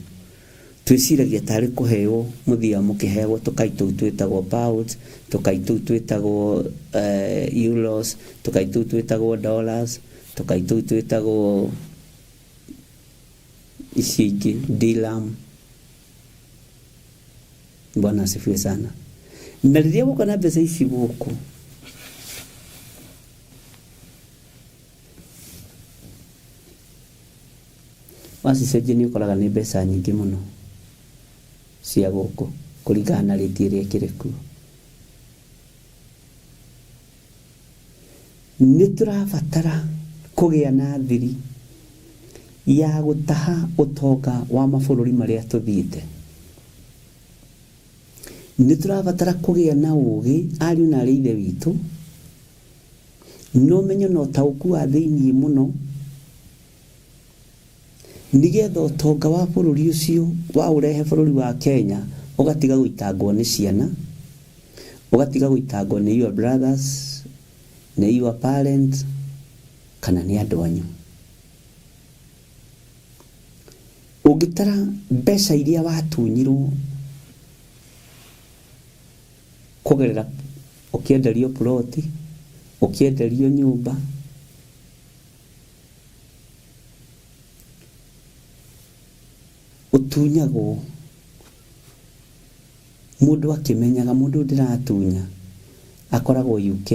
twĩciragia tarĩ kũheo mũthia mũkĩheagwo tũkai tũu twĩtagwo pounds, tũkai tũu twĩtagwo euros, tũkai tũu twĩtagwo dollars, tũkai tũu twĩtagwo ici ingĩ dirham. Bwana asifiwe sana. Na rĩrĩa gũka na mbeca ici gũkũ, wacicenjia nĩ ũkoraga nĩ mbeca nyingĩ mũno cia gũkũ kũringana na rĩti ĩrĩa ĩkĩrĩ kuo. Nĩ tũrabatara kũgĩa na thiri ya gũtaha ũtonga wa mabũrũri marĩa tũthiĩte. Nĩ tũrabatara kũgĩa na ũũgĩ, ariũ na arĩ ithe witũ, no menyo na ũtaũku wa thĩiniĩ mũno, nigetha ũtonga wa bũrũri ũcio wa ũrehe bũrũri wa Kenya ũgatiga gũitangwo nĩ ciana, ũgatiga gũitangwo nĩ your brothers, nĩ your parents, kana nĩ andũ anyu. Ũngĩtara mbeca iria watunyirwo kũgerera ũkĩenderio ploti, ũkĩenderio nyũmba, ũtunyagwo, mũndũ akĩmenyaga mũndũ ndĩratunya akoragwo UK,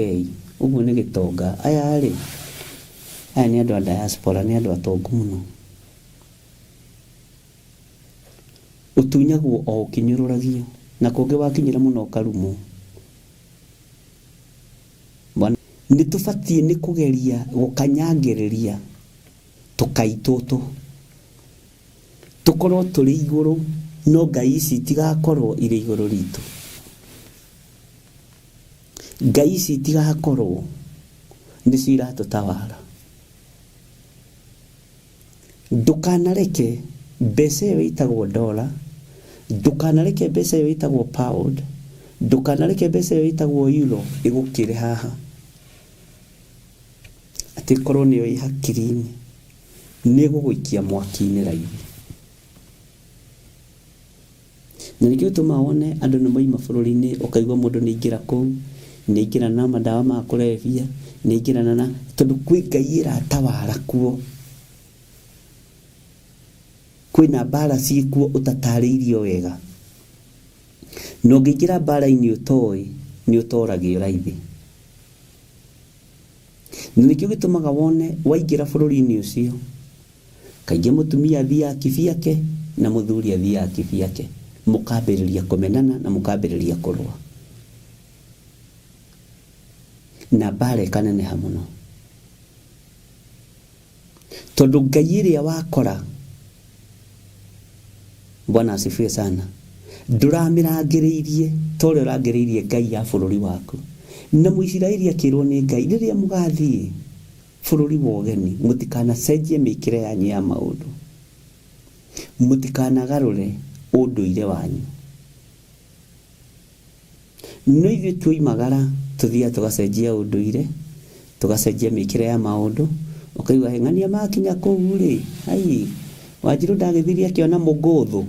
ũguo nĩ gĩtonga. Aya nĩ andũ a diaspora, nĩ andũ atongu mũno. Ũtunyagwo o ũkinyũrũragio, na kũngĩ wakinyĩra mũno ũkarumwo. Nĩ tũbatiĩ nĩ kũgeria gũkanyangĩrĩria tũkai tũtũ, tũkorwo tũrĩ igũrũ, no ngai ici itigakorwo irĩ igũrũ ritũ. Ngai ici itigakorwo nĩcio iratũtawara. Ndũkanareke mbeca ĩyo ĩtagwo dola, ndũkanareke mbeca ĩyo ĩtagwo pound, ndũkanareke mbeca ĩyo ĩtagwo euro ĩgũkĩre haha, atĩ korwo nĩyo ĩ hakiri-inĩ. nĩ gũgũikia mwaki-inĩ raithi. Na nĩkĩo ũtũma wone andũ nĩ moima bũrũri-inĩ, ũkaigua mũndũ nĩ aingĩra kũu, nĩ aingĩrana na mandawa ma kũrebia, nĩ aingĩrana na tondũ kwĩ Ngai ĩratawara kuo. Kwĩna mbara ciĩkuo ũtatarĩirio wega. Na ũngĩingĩra mbara-inĩ ũtoĩ, nĩ ũtoragio raithi. Na nĩkĩo gĩtũmaga wone waingĩra bũrũri-inĩ ũcio, kaingĩ mũtumia athiaga kivyake na mũthuri athiaga kivyake, mũkambĩrĩria kũmenana na mũkambĩrĩria kũrũa, na mbara ĩkaneneha mũno. Tondũ Ngai ĩrĩa wakora, Bwana asifiwe sana, ndũramĩrangĩrĩirie ta ũrĩa ũrangĩrĩirie Ngai ya bũrũri waku. Na Mũisiraeli akĩrwo nĩ Ngai, rĩrĩa mũgathiĩ bũrũri wa ũgeni, mũtikanacenjie mĩkĩre yanyu ya maũndũ, mũtikanagarũre ũndũire wanyu. No ithuĩ tuoimagara tũthiaga tũgacenjia ũndũire, tũgacenjia mĩkĩre ya maũndũ, ũkaigua ng'ania makinya kũu rĩ, ai Wanjiru ndagĩthirie akĩona mũgũthũ,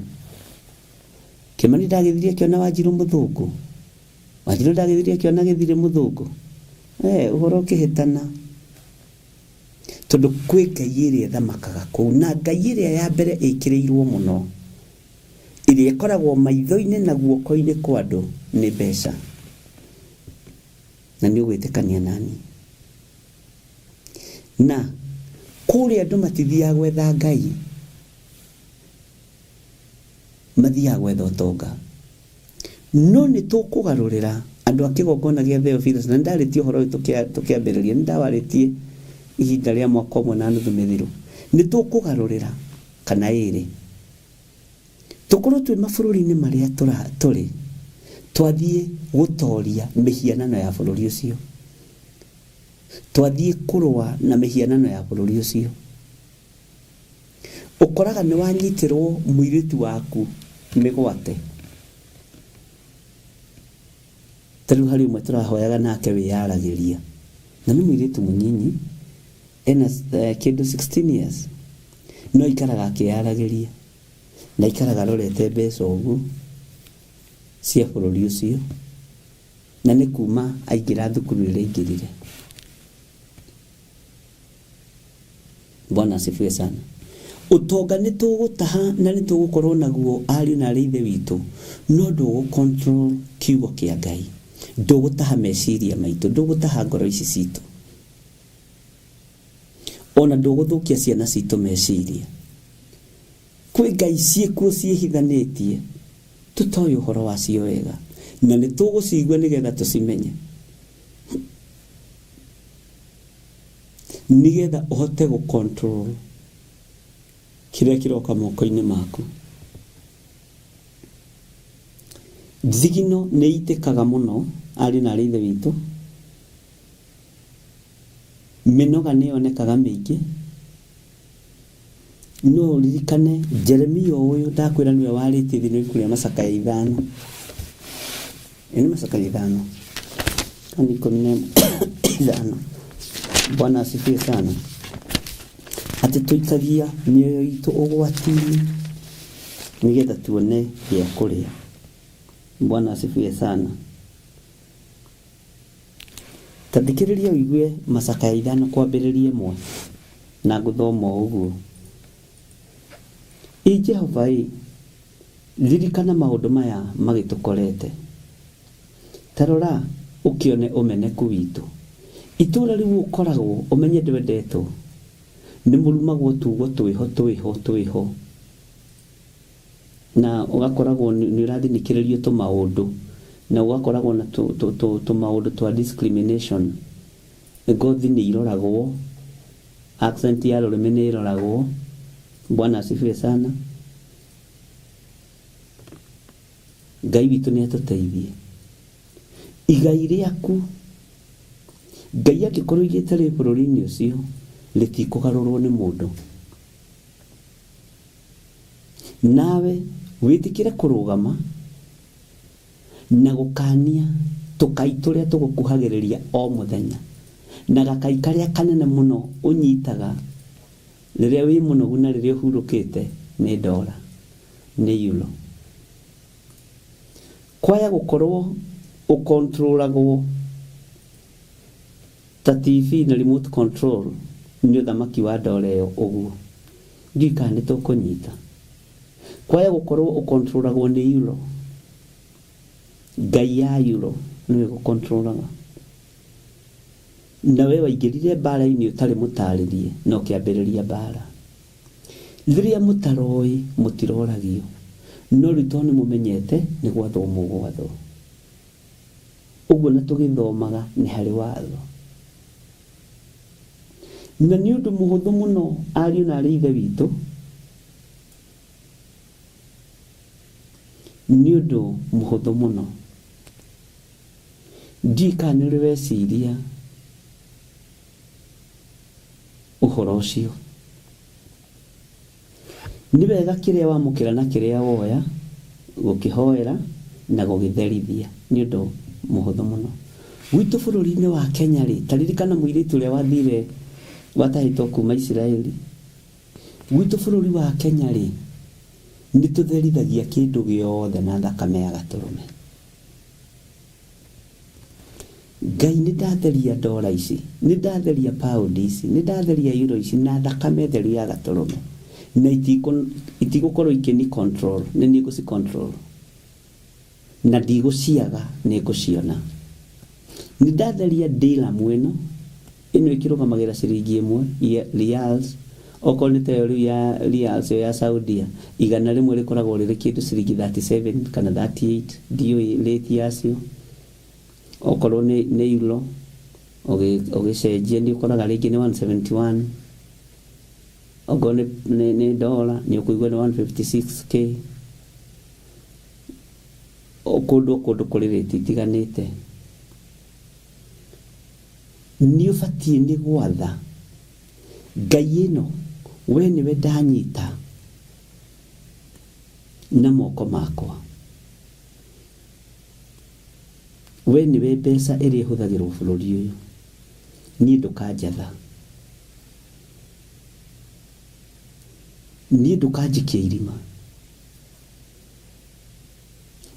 Kĩmani ndagĩthirie akĩona Wanjiru mũthũngũ, Wanjiru ndagĩthirie akĩona Gĩthirĩ mũthũngũ. Ũhoro ũkĩhĩtana. Tondũ kwĩ Ngai ĩrĩa ĩthamakaga kũu, na Ngai ĩrĩa ya mbere ĩkĩrĩirwo mũno, ĩrĩa ĩkoragwo maitho-inĩ na guoko-inĩ kwa andũ, nĩ mbeca. Na nĩ ũgwĩtĩkania nani. Na kũrĩa andũ matithiaga gwetha Ngai, mathiaga gwetha ũtonga. No nĩ tũkũgarũrĩra andũ a kĩgongona gĩa Theophilus, na ndarĩtie ũhoro ũyũ tũkĩambĩrĩria, nĩ ndawarĩtie ihinda rĩa mwaka ũmwe na nuthu mĩthiru. Nĩ tũkũgarũrĩra kana ĩrĩ, tũkorwo twĩ mabũrũri-inĩ marĩa tũrĩ, twathiĩ gũtoria mĩhianano ya bũrũri ũcio, twathiĩ kũrũa na mĩhianano ya bũrũri ũcio. Ũkoraga nĩ wanyitĩrwo mũirĩtu waku mĩgwate. Tarĩu harĩ ũmwe tũrahoyaga nake wĩyaragĩria, na nĩ mũirĩtu mũnyinyi, ena kĩndũ 16 years, no ikaraga akĩyaragĩria, na ikaraga rorete mbeca ũguo cia bũrũri ũcio, na nĩ kuma aingĩra thukuru ĩrĩa aingĩrire. Bwana asifiwe sana. Ũtonga nĩ tũgũtaha na nĩ tũgũkorwo naguo ariũ na arĩ ithe witũ, no ndũgũ-control kiugo kĩa Ngai, ndũgũtaha meciria maitũ, ndũgũtaha ngoro ici citũ, ona ndũgũthũkia ciana citũ meciria. Kwĩ Ngai ciĩkuo ciĩhithanĩtie, tũtoĩ ũhoro wacio wega, na nĩ tũgũcigua nĩgetha tũcimenye, nĩgetha ũhote gũ-control kĩrĩa kĩroka moko-inĩ maku. Thigino nĩ itĩkaga mũno arĩ na arĩ ithe witũ, mĩnoga nĩ yonekaga mĩingĩ. No ũririkane Jeremia ũyũ ndakwĩra nĩwe warĩtie thĩinĩ wa ibuku rĩa Macakaya 5, nĩ Macakaya 5 kana 15. Bwana asifiwe sana. Atĩ tũikagia mĩoyo itũ ũgwati-inĩ nĩgetha tuone gĩa kũrĩa. Bwana asifiwe sana. Tathikĩrĩria ũigue Macakaya 5 kwambĩrĩria 1 na ngũthoma ũguo. Jehova ririkana maũndũ maya magĩtũkorete. Tarora ũkĩone ũmeneku witũ. Itũra rĩu ũkoragwo ũmenye ndwendetwo, nĩ mũrumagwo tugwo twĩho, na ũgakoragwo nĩ ũrathinĩkĩrĩrio tũmaũndũ, na ũgakoragwo na tũmaũndũ twa discrimination. Ngothi nĩ iroragwo, accent ya rũrĩmĩ nĩ iroragwo. Bwana asifiwe sana. Ngai witũ nĩ atũteithie. Igai rĩaku Ngai angĩkorwo igĩte rĩ bũrũri-inĩ ũcio, rĩtikũgarũrwo nĩ mũndũ. Nawe wĩtĩkĩre kũrũgama na gũkania tũkai tũrĩa tũgũkuhagĩrĩria o mũthenya, na gakai karĩa kanene mũno ũnyitaga riria wi munogu na riria hurukite ni dola ni euro. Kwaya gukorwo ukontrolagwo ta TV na remote control ni uthamaki wa dola yo uguo ndika ni tukunyita. Kwaya gukorwo ukontrolagwo ni euro, ngai ya euro niwe gukontrolaga. Na wewe waingirire bara-ini utari mutarĩrie no kĩambĩrĩria bara. Riria mutaroi mutiroragio no rito ni mumenyete ni gwathwo mugwathwo. Uguo na tugithomaga ni hari watho. Na ni undu muhuthu muno ariũ na arĩ ithe witũ, ni undu muhuthu muno ndika nĩ weciria uhoro ucio. Ni wega kiria wamukira na kiria woya gukihoera na gugitherithia ni undu muhuthu muno. Gwitu bururi-ini wa Kenya ri taririkana muiritu uria wathire watahitwo kuma Israeli. Gwitu bururi wa Kenya ri ni tutherithagia kindu giothe na thakame ya gaturume. Ngai ni ndatheria dola ici, ni ndatheria pound ici, ni ndatheria euro ici na thakame theru ya gaturume. Na itigukorwo ikini control, ni niguci control. Na ndiguciaga ni nguciona. Ni ndatheria dirham ino ino ikirugamagira ciringi imwe ya reals, okorwo ni tayo ya reals ya Saudia igana rimwe rikoragwo riri kindu ciringi 37 kana 38 dio rate yacio. Okorwo ni euro ogicenjia ni ukoraga ringi ni 171. Okorwo ni dollar ni ukuigua ni 156k. Okundu kuri rate itiganite. Ni ubatie ni gwatha Ngai ino we niwe ndanyita na moko makwa. We niwe mbeca ĩrĩa ĩhũthagĩrwo bũrũri ũyũ, niĩ ndũkanjatha, niĩ ndũkanjikia irima,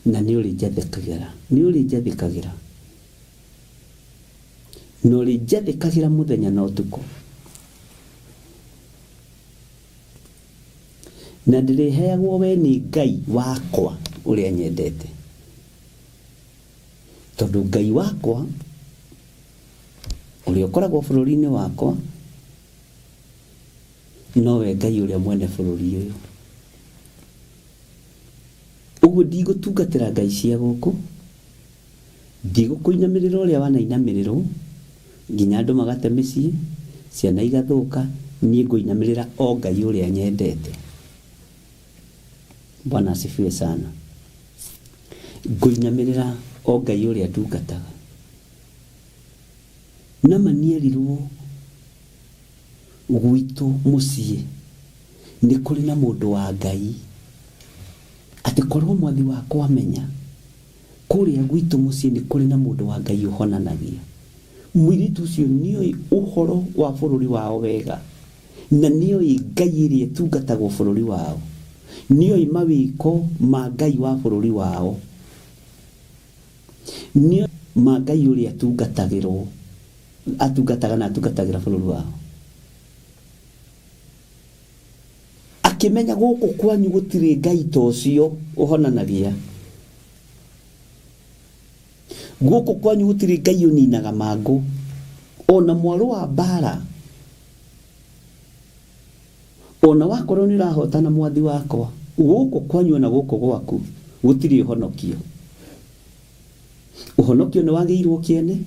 na nĩ ũrĩ njathĩkagĩra na ũrĩ njathĩkagĩra mũthenya na ũtukũ. Na ndĩrĩheagwo we nĩ Ngai wakwa ũrĩa nyendete. Tondu Ngai wakwa uria ukoragwo bururi-ini wakwa nowe Ngai uria mwene bururi uyu. Uguo ndigutungatira ngai cia guku, ndigukuinamirira uria wanainamiriro nginya andu magate micii, ciana igathuka, nie nguinamirira o Ngai uria nyendete. Bwana asifiwe sana. Nguinamirira o Ngai uria ndungataga. Na manierirwo gwitu mucii ni kuri na mundu wa Ngai, ati korwo mwathi wakwa amenya kuria gwitu mucii ni kuri na mundu wa Ngai uhonanagia. Mwiritu ucio nioi uhoro wa bururi wao wega, na nioi Ngai iria tungatagwo bururi wao, nioi mawiko ma Ngai wa bururi wao, nioi ma Ngai uria tungatagirwo atungataga na atungatagira bururi wao. Akimenya guku kwanyu gutiri Ngai ta ucio uhonanagia, guku kwanyu gutiri Ngai uninaga mangu, ona mwaru wa bara, ona wakorwo ni urahotana mwathi wakwa, guku kwanyu na guku gwaku gutiri uhonokio. Uhonokio ni wageirwo kiene,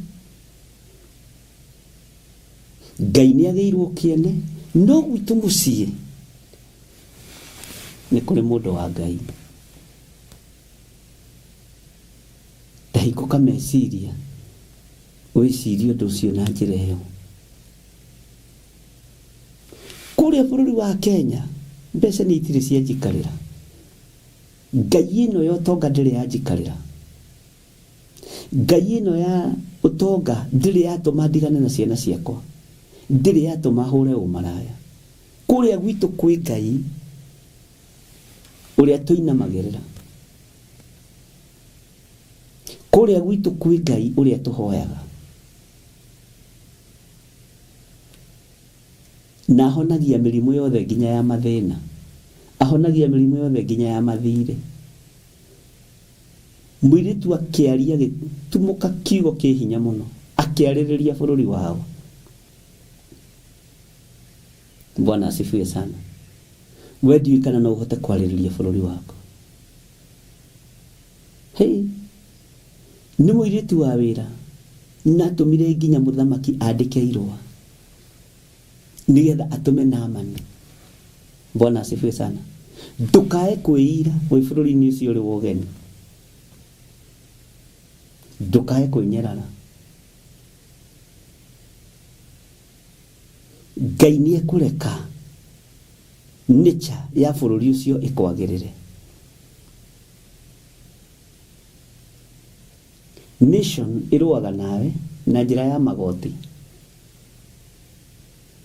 Ngai ni ageirwo kiene, no gwitu mucii ni kuri mundu wa Ngai. Tahikuka meciria wicirie undu ucio na njira iyo. Kuria bururi wa Kenya mbeca ni itiri cia njikarira. Ngai ino ya utonga ndiri ya njikarira. Ngai ino ya utonga ndiri yatuma ndigane na ciana ciakwa, ndiri yatuma hure umaraya. kuria gwitu kwi Ngai uria tuinamagirira, kuria gwitu kwi Ngai uria tuhoyaga, na ahonagia mĩrimũ yothe nginya ya mathĩna, ahonagia mĩrimũ yothe nginya ya mathirĩ. Mũirĩtu akĩaria gĩtumũka kiugo kĩ hinya mũno, akĩarĩrĩria bũrũri wao. Bwana asifiwe sana. We ndiũĩ kana no ũhote kwarĩrĩria bũrũri wako. Hey, nĩ mũirĩtu wa wĩra na atũmire nginya mũthamaki andĩke irũa nigetha atũme Naamani. Bwana asifiwe sana. Ndũkae kwĩira wĩ bũrũri-inĩ ũcio ũrĩ wa ũgeni, ndũkae kwĩnyerara. Ngai nĩ ekũreka nature ya bũrũri ũcio ĩkwagĩrĩre. Nation ĩrũaga nawe na njĩra ya magoti,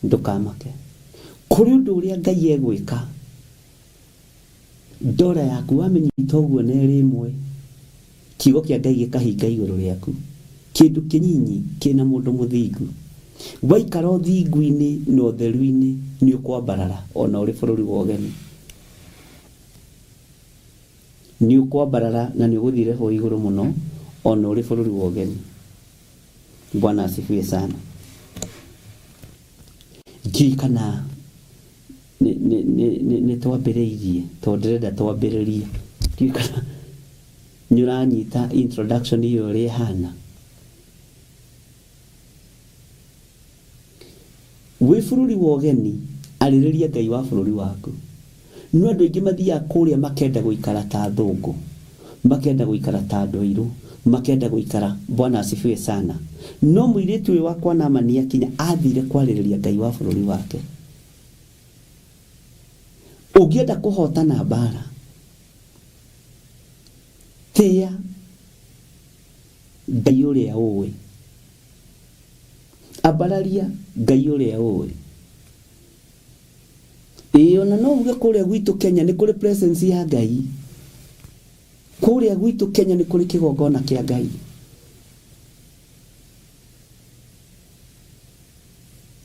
ndũkamake. Kũrĩ ũndũ ũrĩa Ngai egwĩka, ndora yaku wamĩnyita ũguo na ĩmwe, kiugo kĩa Ngai gĩkahinga igũrũ rĩaku. Kĩndũ kĩnyinyi kĩna mũndũ mũthingu, waikara ũthingu-inĩ na ũtheru-inĩ nĩ ũkwambarara ona ũrĩ bũrũri wa ũgeni. Nĩ ũkwambarara na nĩ ũgũthire ho igũrũ mũno ona ũrĩ bũrũri wa ũgeni. Bwana asifiwe sana. Njui kana nĩ twambĩrĩirie, tondũ ndĩrenda twambĩrĩrie. Njui kana nĩ ũranyita introduction iyo ũrĩa ĩhana. Wĩ bũrũri wa ũgeni, arĩrĩria Ngai wa bũrũri waku. No andũ aingĩ mathiaga kũrĩa makenda gũikara ta athũngũ, makenda gũikara ta andũ airũ, makenda gũikara. Bwana asifiwe sana. No mũirĩtu ũyũ wakwa Naamani akinya athire kwarĩrĩria Ngai wa bũrũri wake. Ũngĩenda kũhotana mbara, tĩa Ngai ũrĩa ũĩ, ambararia Ngai ũrĩa ũĩ. Ona no uge kũrĩa gwitũ Kenya nĩ kũrĩ presence ya Ngai. Kũrĩa gwitũ Kenya nĩ kũrĩ kĩgongona kĩa Ngai.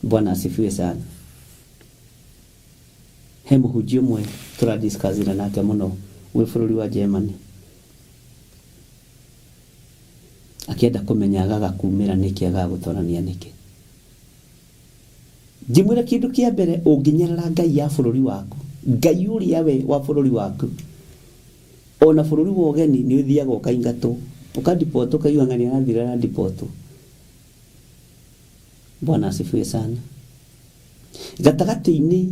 Bwana asifiwe sana. He mũhunjia ũmwe tũradiscussina nake mũno wĩ bũrũri wa Germany, akĩenda kũmenya agagakumĩra nĩkĩ agagũtwarania nĩkĩ. Njimwĩra kĩndũ kĩa mbere, ũngĩnyarara Ngai ya bũrũri waku, Ngai ũrĩa we wa bũrũri waku, ona bũrũri wa ũgeni nĩ ũthiaga ũkaingatwo, ũkadipotwo, ũkaigua ng'ani arathira na dipotwo. Bwana asifiwe sana. Gatagatĩ-inĩ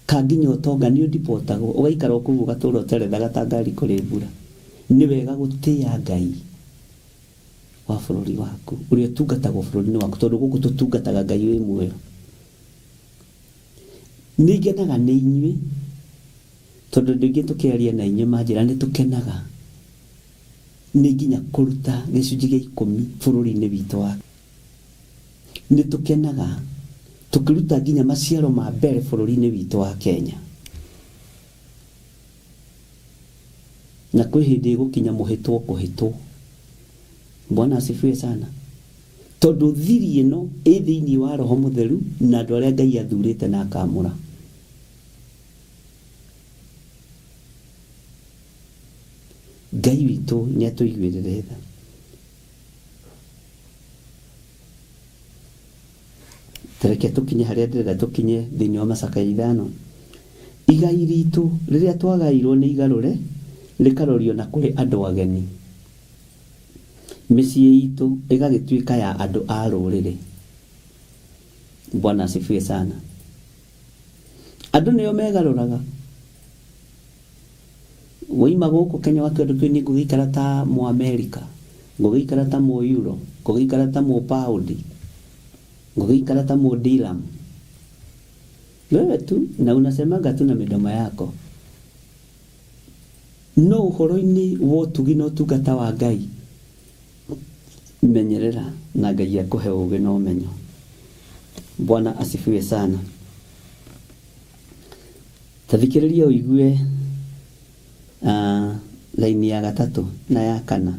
ka nginya ũtonga nĩ ũdipotagwo, ũgaikara kũu ũgatũũra ũterethaga ta ngari kũrĩ mbura. Nĩ wega gũtĩa Ngai wa bũrũri waku, ũrĩa ũtungatagwo bũrũri-inĩ waku, tondũ gũkũ tũtungataga Ngai wĩ muoyo. Nĩ ngenaga nĩ inyuĩ, tondũ andũ aingĩ tũkĩaria na inyuĩ manjĩra nĩ tũkenaga. Nĩ nginya kũruta gĩcunjĩ gĩa 10 bũrũri-inĩ witũ wa. Nĩ tũkenaga tũkĩruta nginya maciaro ma mbere bũrũri-inĩ witũ wa Kenya. Na kwĩ hĩndĩ gũkinya mũhĩtwo kũhĩtwo. Bwana asifiwe sana. Tondũ thiri ĩno ĩ thĩinĩ wa Roho Mũtheru na andũ arĩa Ngai athurĩte na akamũra. Ngai witũ nĩ atũiguĩrĩre tha. Tereke tũkinye harĩa ndĩrenda tũkinye thĩinĩ wa Macaka 5. Igai ritũ rĩrĩa twagairwo nĩ igarũre rĩkarorio na kũrĩ andũ ageni. Mĩciĩ itũ ĩgagĩtuĩka ya andũ a rũrĩrĩ. Bwana asifiwe sana. Andũ nĩo megarũraga. Woima gũkũ Kenya wakĩenda twĩni ngũgĩikara ta Mũamerika, ngũgĩikara ta Mũeuro, ngũgĩikara ta Mũpaundi, ngũgĩikara ta Mũdiram. Wewe tu na unasemanga tu na midomo yako. No ũhoro-inĩ wa ũtugi na ũtungata wa Ngai, menyerera na Ngai akũhe ũũgĩ na ũmenyo. Bwana asifiwe sana. Tathikĩrĩria ũigue laini ya gatatũ na ya kana.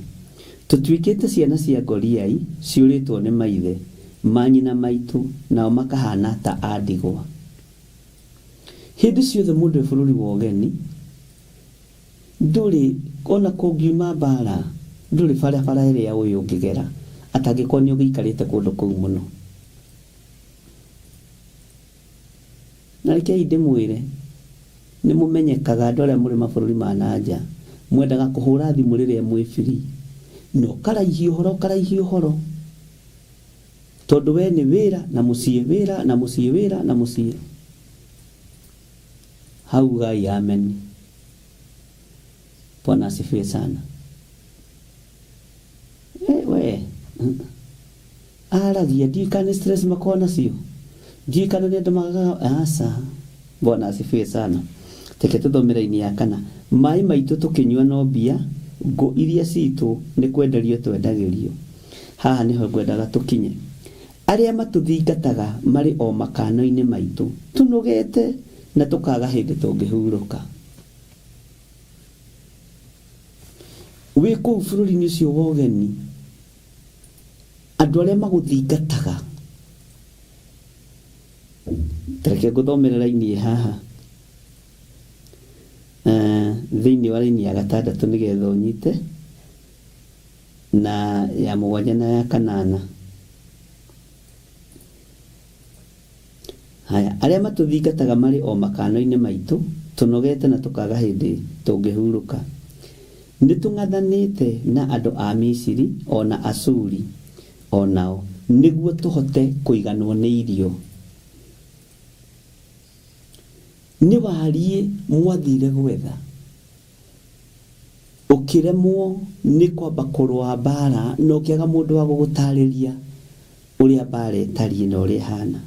Tũtuĩkĩte ciana cia ngoriai ciũrĩtwo nĩ maithe manyina maitũ nao makahana ta andigwa. Hĩndĩ ciothe mũndũ e bũrũri wa ũgeni ndũrĩ ona kũngiuma mbara ndũrĩ barabara ĩrĩa ũyũ ũngĩgera atangĩkorwo nĩ ũgĩikarĩte kũndũ kũu mũno. Na rekei ndĩmwĩre nĩ mũmenyekaga andũ arĩa mũrĩ mabũrũri ma nanja mwendaga kũhũra thimũ rĩrĩa mwĩ free no karaihia ũhoro tondũ we nĩ wĩra na mũciĩ wĩra na mũciĩ wĩra na mũciĩ. Hau gai amen. Bwana asifiwe sana. We aragia ndikane stress makona sio ndikane nĩ ndamaga asa. Bwana asifiwe sana. Teke tũthomera-inĩ ya kana. Maĩ maitũ tũkĩnyua no mbia ngo iria citũ nĩ kwenderio twendagĩrio. Haha nĩho ngwendaga tũkinye. Arĩa matũthingataga marĩ o makano-inĩ maitũ tũnogete na tũkaga hĩndĩ tũngĩhurũka. Wĩ kũu bũrũri-inĩ ũcio wa ũgeni andũ arĩa magũthingataga tareke ngũthomere raini haha thĩinĩ wa raini ya gatandatũ nĩgetha ũnyite na ya mũgwanja na ya kanana. Haya, arĩa matũthingataga marĩ o makano-inĩ maitũ tũnogete na tũkaga hĩndĩ tũngĩhurũka. Nĩ tũng'athanĩte na andũ a Misiri ona Asuri onao nĩguo tũhote kũiganwo nĩ irio. Nĩ wariĩ mwathire gwetha ũkĩremwo nĩ kwamba kũrũa mbara na ũkĩaga mũndũ wa gũgũtarĩria ũrĩa mbara ĩtariĩ na ũrĩa hana.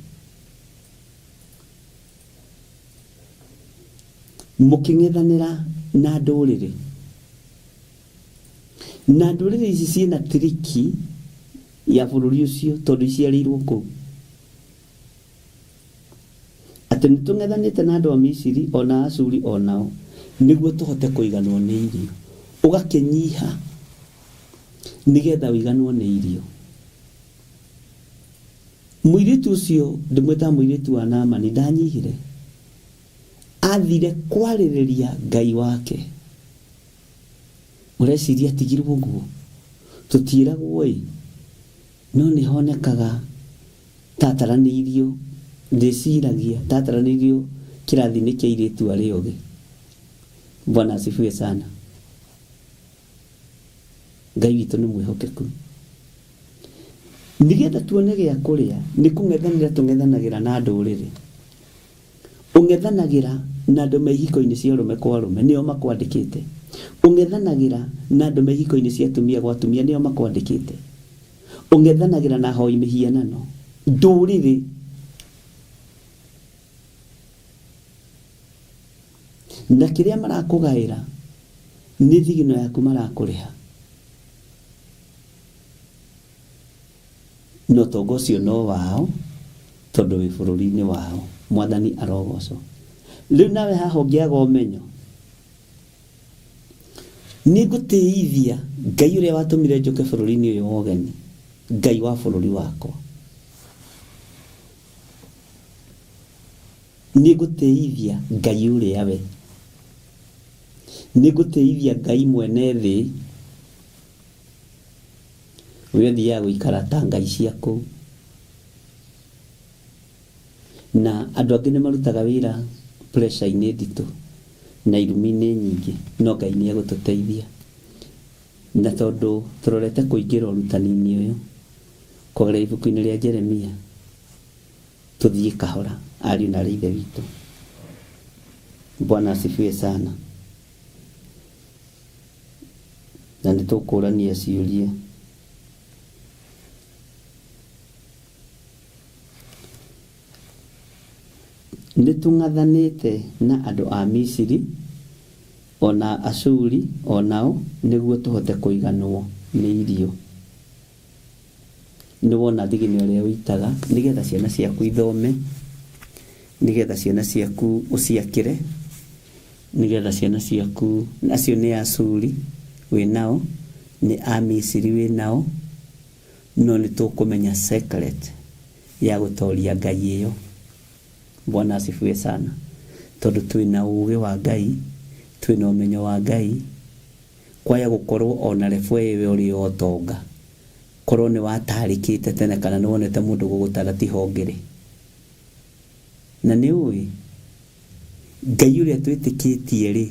Mũkĩng'ethanĩra na ndũrĩrĩ ici ciĩna triki ya bũrũri ũcio tondũ iciarĩirwo kũu. Atĩ nĩ tũng'ethanĩte na andũ a Misiri ona Asuri onao nĩguo tũhote kũiganwo nĩ irio. Ũgakĩnyiha nĩgetha ũiganwo nĩ irio. Mũirĩtu ũcio ndĩmwĩta mũirĩtu wa Naamani ndanyihire. Athire kwarĩrĩria Ngai wake. Ũreciria atigirwo ũguo tũtiĩragwo no nĩ honekaga tataranĩirio ndĩciragia tataranĩirio kĩrathi-inĩ kĩa airĩtu arĩa othe. Bwana asifiwe sana. Ngai witũ nĩ mwĩhokeku. Nĩgetha tuone gĩa kũrĩa nĩ kũng'ethanĩra tũng'ethanagĩra na ndũrĩrĩ. Ũng'ethanagĩra na andũ mehiko-inĩ cia ũrũme kwa ũrũme nĩo makwandĩkĩte. Ũng'ethanagĩra na andũ mehiko-inĩ cia atumia gwa atumia nĩo makwandĩkĩte. Ũng'ethanagĩra na ahoi mĩhianano ndũrĩrĩ. Na kĩrĩa marakũgaĩra nĩ thigino yaku marakũrĩha. No tongo ũcio no wao tondũ wĩ bũrũri-inĩ wao. Mwathani arogocwo. Rĩu nawe haha ũngĩaga ũmenyo nĩ ngũtĩithia Ngai ũrĩa watũmire njoke bũrũri-inĩ ũyũ wa ũgeni. Ngai wa bũrũri wakwa. Nĩ ngũtĩithia Ngai ũrĩa we. Nĩ ngũtĩithia Ngai mwene thĩ. We thiaga gũikara ta ngai ciaku. Na andũ angĩ nĩ marutaga wĩra pressure-inĩ nditũ na irumi-inĩ nyingĩ no Ngai nĩ egũtũteithia. Na tondũ tũrorete kũingĩra ũrutani-inĩ ũyũ kũgerera ibuku-inĩ rĩa Jeremia tũthiĩ kahora ariũ na ithe witũ. Bwana asifiwe sana. Na nĩ tũkũrania ciũria. Nĩ tũng'athanĩte na andũ a Misiri ona Asuri onao nĩguo tũhote kũiganwo nĩ irio. Nĩ wona thigino ũrĩa ũitaga nĩgetha ciana ciaku ithome, nĩgetha ciana ciaku ũciakĩre, nigetha ciana ciaku nacio nĩ Ashuri wĩ nao, nĩ Amisiri wĩ nao, no nĩ tũkũmenya secret ya gũtoria Ngai ĩyo. Bwana asifiwe sana. Tondũ twĩna ũũgĩ wa Ngai, twĩna ũmenyo wa Ngai, kwaya gũkorwo ona level ĩyo ũrĩ otonga, korwo nĩ watarĩkĩte tene kana nĩ wonete mũndũ gũgũtara ti hongere. Na nĩ ũĩ Ngai ũrĩa twĩtĩkĩtie rĩ,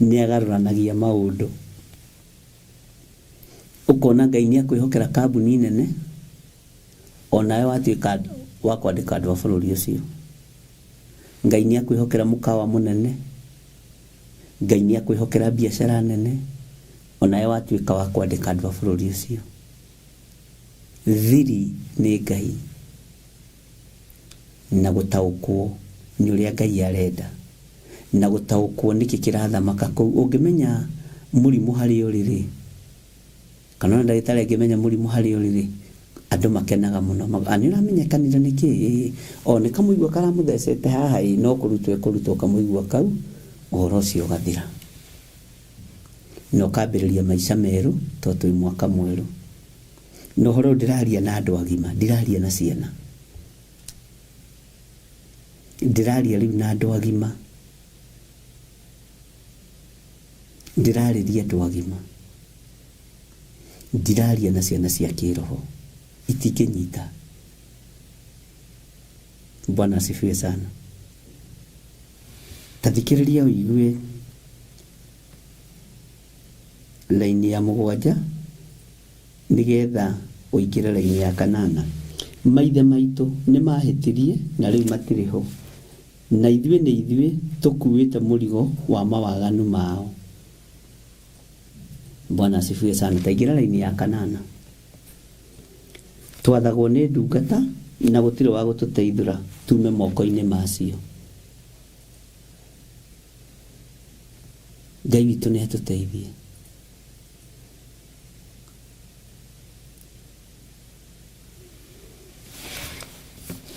nĩ agarũranagia maũndũ. Ũkona Ngai nĩ akwĩhokera kambuni nene, onawe watuĩka wa kwandĩka andũ a bũrũri ũcio. Ngai nĩ akwĩhokera mũkawa mũnene, Ngai nĩ akwĩhokera biacara nene, onawe watuĩka wa kwandĩka andũ a bũrũri ũcio. Thiri nĩ Ngai, na gũtaũkwo nĩ ũrĩa Ngai arenda, na gũtaũkwo nĩkĩ kĩrathamaka kũu. Ũngĩmenya mũrimũ harĩ ũrĩrĩ, kana ona ndagĩtarĩ angĩmenya mũrimũ harĩ ũrĩrĩ, andũ makenaga mũno. Nĩ ũramenyekanire nĩkĩ? O nĩ kamũigua karamũthecete haha, no kũrutwo kamũigua kau, ũhoro ũcio ũgathira. Na ũkambĩrĩria maica merũ, tondũ twĩ mwaka mwerũ. Na ũhoro ndĩraria na andũ agima, ndiraria na ciana. Ndĩraria rĩu na andũ agima. Ndĩrarĩria andũ agima. Ndiraria na ciana cia kĩroho. Itingĩnyita. Bwana asifiwe sana. Tathikĩrĩria ũigue laini ya 7 nigetha ũingĩre laini ya 8. Maithe maitũ nĩ mahĩtirie na rĩu matirĩ ho. Na ithuĩ nĩ ithuĩ tũkuĩte mũrigo wa mawaganu mao. Bwana asifiwe sana. Taingĩra laini ya 8. Twathagwo nĩ ndungata na gũtirĩ wa gũtũteithũra, tume moko-inĩ macio. Ngai witũ nĩ atũteithie.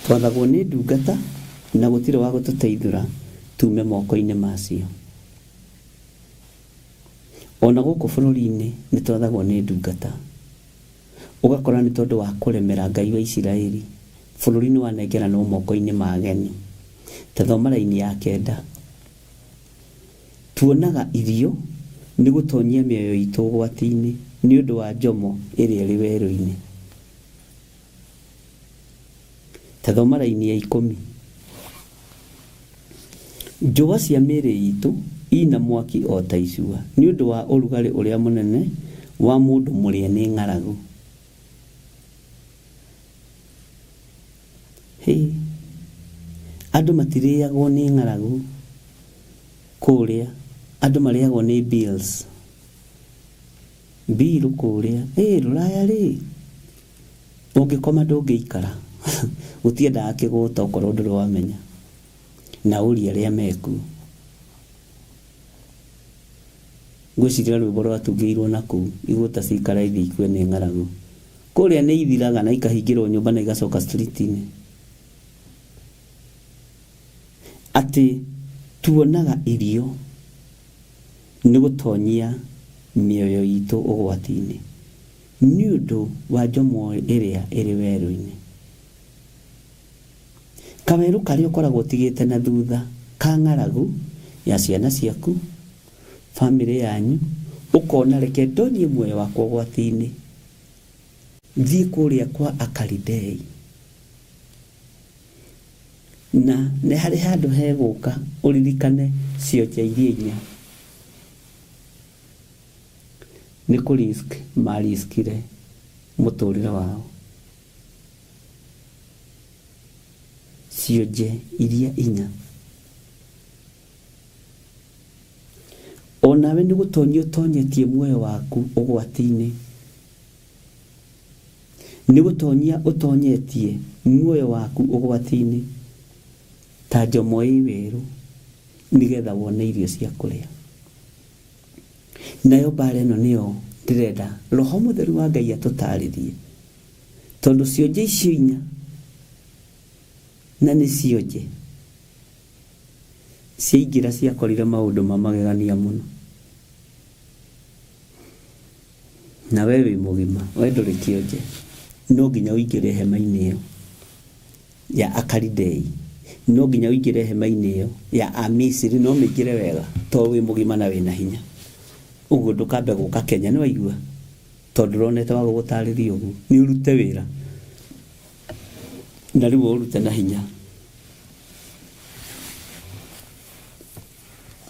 Twathagwo nĩ ndungata na gũtirĩ wa gũtũteithũra, tume moko-inĩ macio. Ona gũkũ bũrũri-inĩ nĩ twathagwo nĩ ndungata. Ũgakora nĩ tondũ wa kũremera Ngai wa Isiraeli, bũrũri nĩ wanengeranwo moko-inĩ ma ageni. Tathoma laini ya 9. Tuonaga irio nĩ gũtonyia mĩoyo itũ ũgwati-inĩ nĩ ũndũ wa njomo ĩrĩa ĩrĩ werũ-inĩ. Tathoma laini ya 10. Njũa cia mĩĩrĩ itũ ina mwaki o ta icua nĩ ũndũ wa ũrugarĩ ũrĩa mũnene wa mũndũ mũrĩe nĩ ng'aragu. Andũ matirĩagwo nĩ ng'aragu kũrĩa, andũ marĩagwo nĩ bills. Bill kũrĩa, rũraya rĩ, ũngĩkoma ndũngĩikara. Gũtiendaga kĩgũta ũkorwo ndũrĩ wamenya. Na ũria arĩa meku. Ngwĩciria rwĩmbo rwatungĩirwo nakũu, igũta cikara ithi ikue nĩ ng'aragu. Kũrĩa nĩ ithiraga na ikahingĩrwo nyũmba na igacoka street-inĩ. Atĩ tuonaga irio nĩ gũtonyia mĩoyo itũ ũgwati-inĩ nĩ ũndũ wa njomo ĩrĩa ĩrĩ werũ-inĩ. Kawerũ karĩa ũkoragwo ũtigĩte na thutha ka ng'aragu ya ciana ciaku, famĩlĩ yanyu, ũkona reke ndonyie muoyo wakwa ũgwati-inĩ, thiĩ kũrĩa kwa Akalidei. Na nĩ harĩ handũ hegũka ũririkane cionje iria 4 nĩ kũrisk mariskire mũtũrĩre wao. Cionje iria 4. Onawe nĩ gũtonyia ũtonyetie muoyo waku ũgwati-inĩ. Nĩ gũtonyia ũtonyetie muoyo waku ũgwati-inĩ ta njomo ĩ werũ nigetha wone irio cia kũrĩa. Nayo mbara ĩno nĩyo ndĩrenda Roho Mũtheru wa Ngai atũtarĩrie, tondũ cionje icio 4 na nĩ cionje ciaingira ciakorire maundu mamagegania muno. Na wewe mugima we nduri kionje no nginya uingire hema-ini iyo ya Akaridei, no nginya uingire hema-ini iyo ya Amisiri, no mingire wega to wi mugima na wina hinya. Uguo ndukambe guka Kenya, ni waigua tondu ronete wa gugutariria uguo ni urute wira na riu urute na hinya.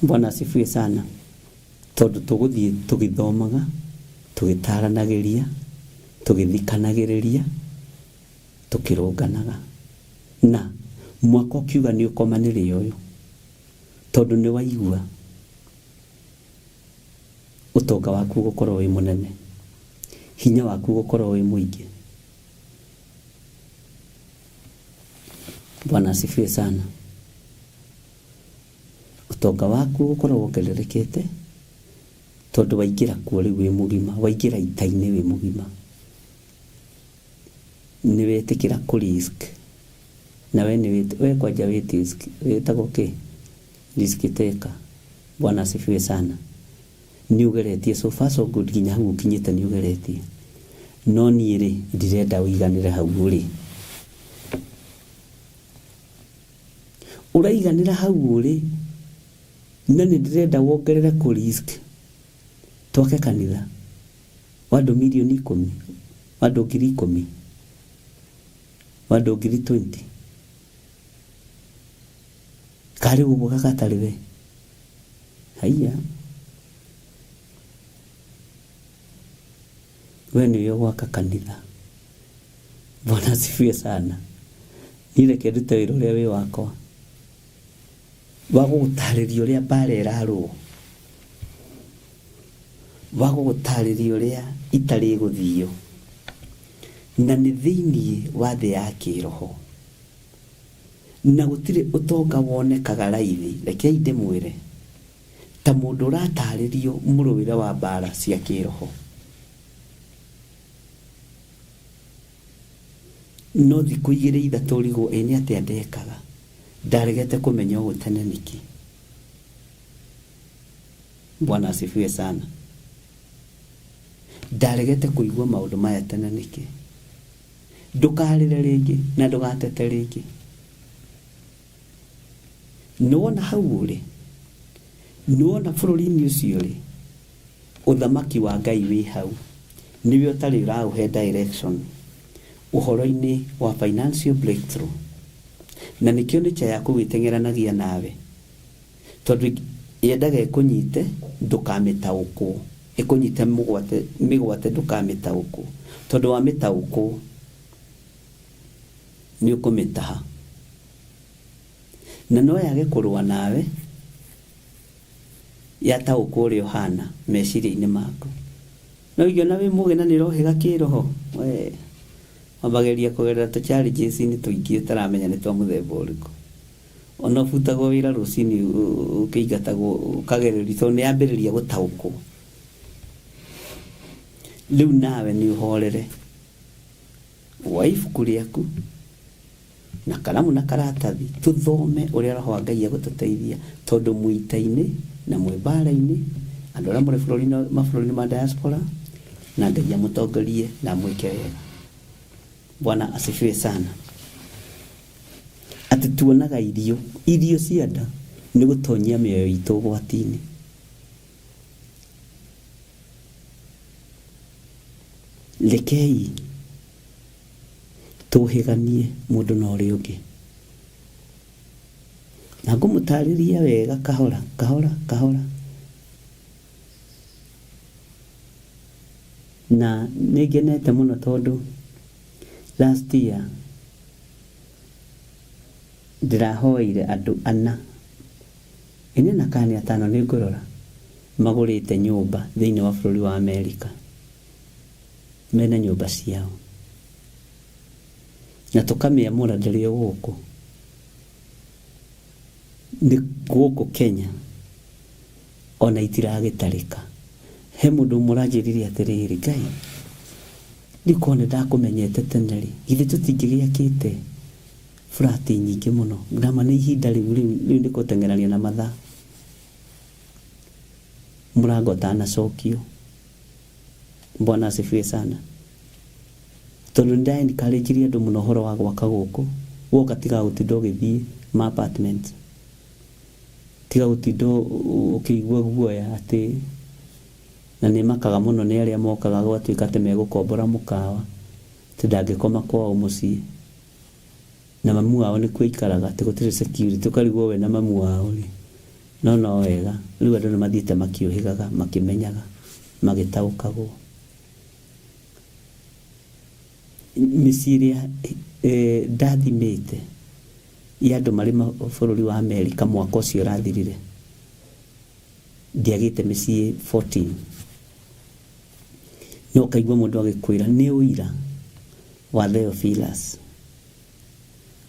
Bwana asifiwe sana. Tondu tuguthie tugithomaga, tugitaranagiria, tugithikanagiriria, tukirunganaga na mwaka ukiuga ni ukomanire uyu tondu ni waigua utonga waku gukorwo wi munene, hinya waku gukorwo wi muingi. Bwana asifiwe sana. Utonga waku gukorwo wongererekete tondu waingira kuo riu wi mugima, waingira ita-ini wi mugima, ni wetikira ku risk na we kwanja wetagwo ki risk taker. Bwana asifiwe sana. Ni ugeretie so far so good, nginya hau ukinyite ni ugeretie, no ni ri ndirenda uiganire hau uri. Uraiganira hau uri na ni ndirenda wongerere ku risk. Twake kanitha wadu milioni 10, wadu ngiri 10, wadu ngiri 20, kari uguo gagatariwe haiya we niyo gwaka kanitha. Bwana asifiwe sana. Nireke ndute wĩra ũrĩa wĩ wakwa wa gũgũtarĩria ũrĩa mbara ĩrarũa, wa gũgũtarĩria ũrĩa itarĩ gũthio na nĩ thĩinĩ wa thĩ ya kĩroho, na gũtirĩ ũtonga wonekaga raithi. Rekei ndĩmwĩre ta mũndũ ũratarĩrio mũrũĩre wa mbara cia kĩroho, no thikũ igĩrĩ ithatũ rigwo nĩ atĩa ndekaga, ndaregete kũmenya ũguo tene nĩkĩ. Bwana asifiwe sana. Ndaregete kũigua maũndũ maya tene nĩkĩ. Ndũkarĩre rĩngĩ na ndũgatete rĩngĩ. Nĩwona hau ũrĩ, nĩwona bũrũri-inĩ ũcio ũrĩ, ũthamaki wa Ngai wĩ hau, nĩwe ũtarĩ ũraũhe direction uhoro-inĩ wa financial breakthrough. Na nĩkĩo nĩ cha ya kũgĩteng'eranagia nawe, tondũ yendaga ĩkũnyite ndũkamĩtaũkwo, ĩkũnyite mĩgwate ndũkamĩtaũkwo, tondũ wa mĩtaũkwo nĩ ũkũmĩtaha na no yage kũrũa nawe yataũkwo ũrĩa ũhana meciria-inĩ maku. No igiona wĩ mũgĩ na nĩrohĩga kĩroho, we mabageria kũgerera tũ challenges ni tũingĩ ũtaramenya nĩ twa mũthemba ũrĩkũ. Ona ũbutagwo wĩra rũcinĩ ũkĩingatagwo ũkagererio tondũ nĩ yambĩrĩria gũtaũkwo. Rĩu nawe nĩ ũhorere, woe ibuku rĩaku na karamu na karatathi, tũthome ũrĩa Roho wa Ngai egũtũteithia, tondũ mwĩta-inĩ na mwĩmbara-inĩ andũ arĩa mũrĩ mabũrũri-inĩ ma diaspora, na Ngai amũtongorie na mwĩke wega. Bwana asifiwe sana. Ati tuonaga irio cia nda nĩ gũtonyia mĩoyo itũ ũgwati-inĩ. Rekei tũhĩganie mũndũ na ũrĩa ũngĩ, na ngũmũtarĩria wega kahora kahora. Na nĩngenete mũno tondũ last year ndĩrahoire andũ 4 ine na kani 5 nĩ ngũrora magũrĩte nyũmba thĩinĩ wa bũrũri wa Amerika, mena nyũmba ciao, na tũkamĩamũra ndĩrĩ gũkũ nĩ gũkũ Kenya ona itiragĩtarĩka. He mũndũ mũranjĩrire atĩrĩrĩ, Ngai ndikone ndakũmenyete tene rĩ, githĩ tũtingĩgĩakĩte flat nyingĩ mũno ngama nĩ ihinda rĩu nĩ kũtengerania na mathaa mũrango tanacokio. Bwana asifiwe sana. Tondũ nĩ encourage andũ mũno ũhoro wa gwaka gũkũ woka tiga gũtinda ũgĩthiĩ ma apartment, tiga gũtinda ũkĩigua guoya atĩ na nĩ makaga mũno nĩ arĩa mokaga gwatuĩka atĩ megũkombora mũkawa atĩ ndangĩkoma kwao mũciĩ na mamu wao nĩ kuo ikaraga atĩ gũtirĩ security, ũkarigwo we na mamu wao rĩ no wega. Rĩu andũ nĩ mathiĩte makĩũhĩgaga makĩmenyaga magĩtaũkagwo. Mĩciĩ ĩrĩa ndathimĩte ya andũ marĩ bũrũri wa Amerika mwaka ũcio ũrathirire ndiagĩte mĩciĩ 14. No kaigua mũndũ agĩkwĩra nĩ ũira wa Theophilus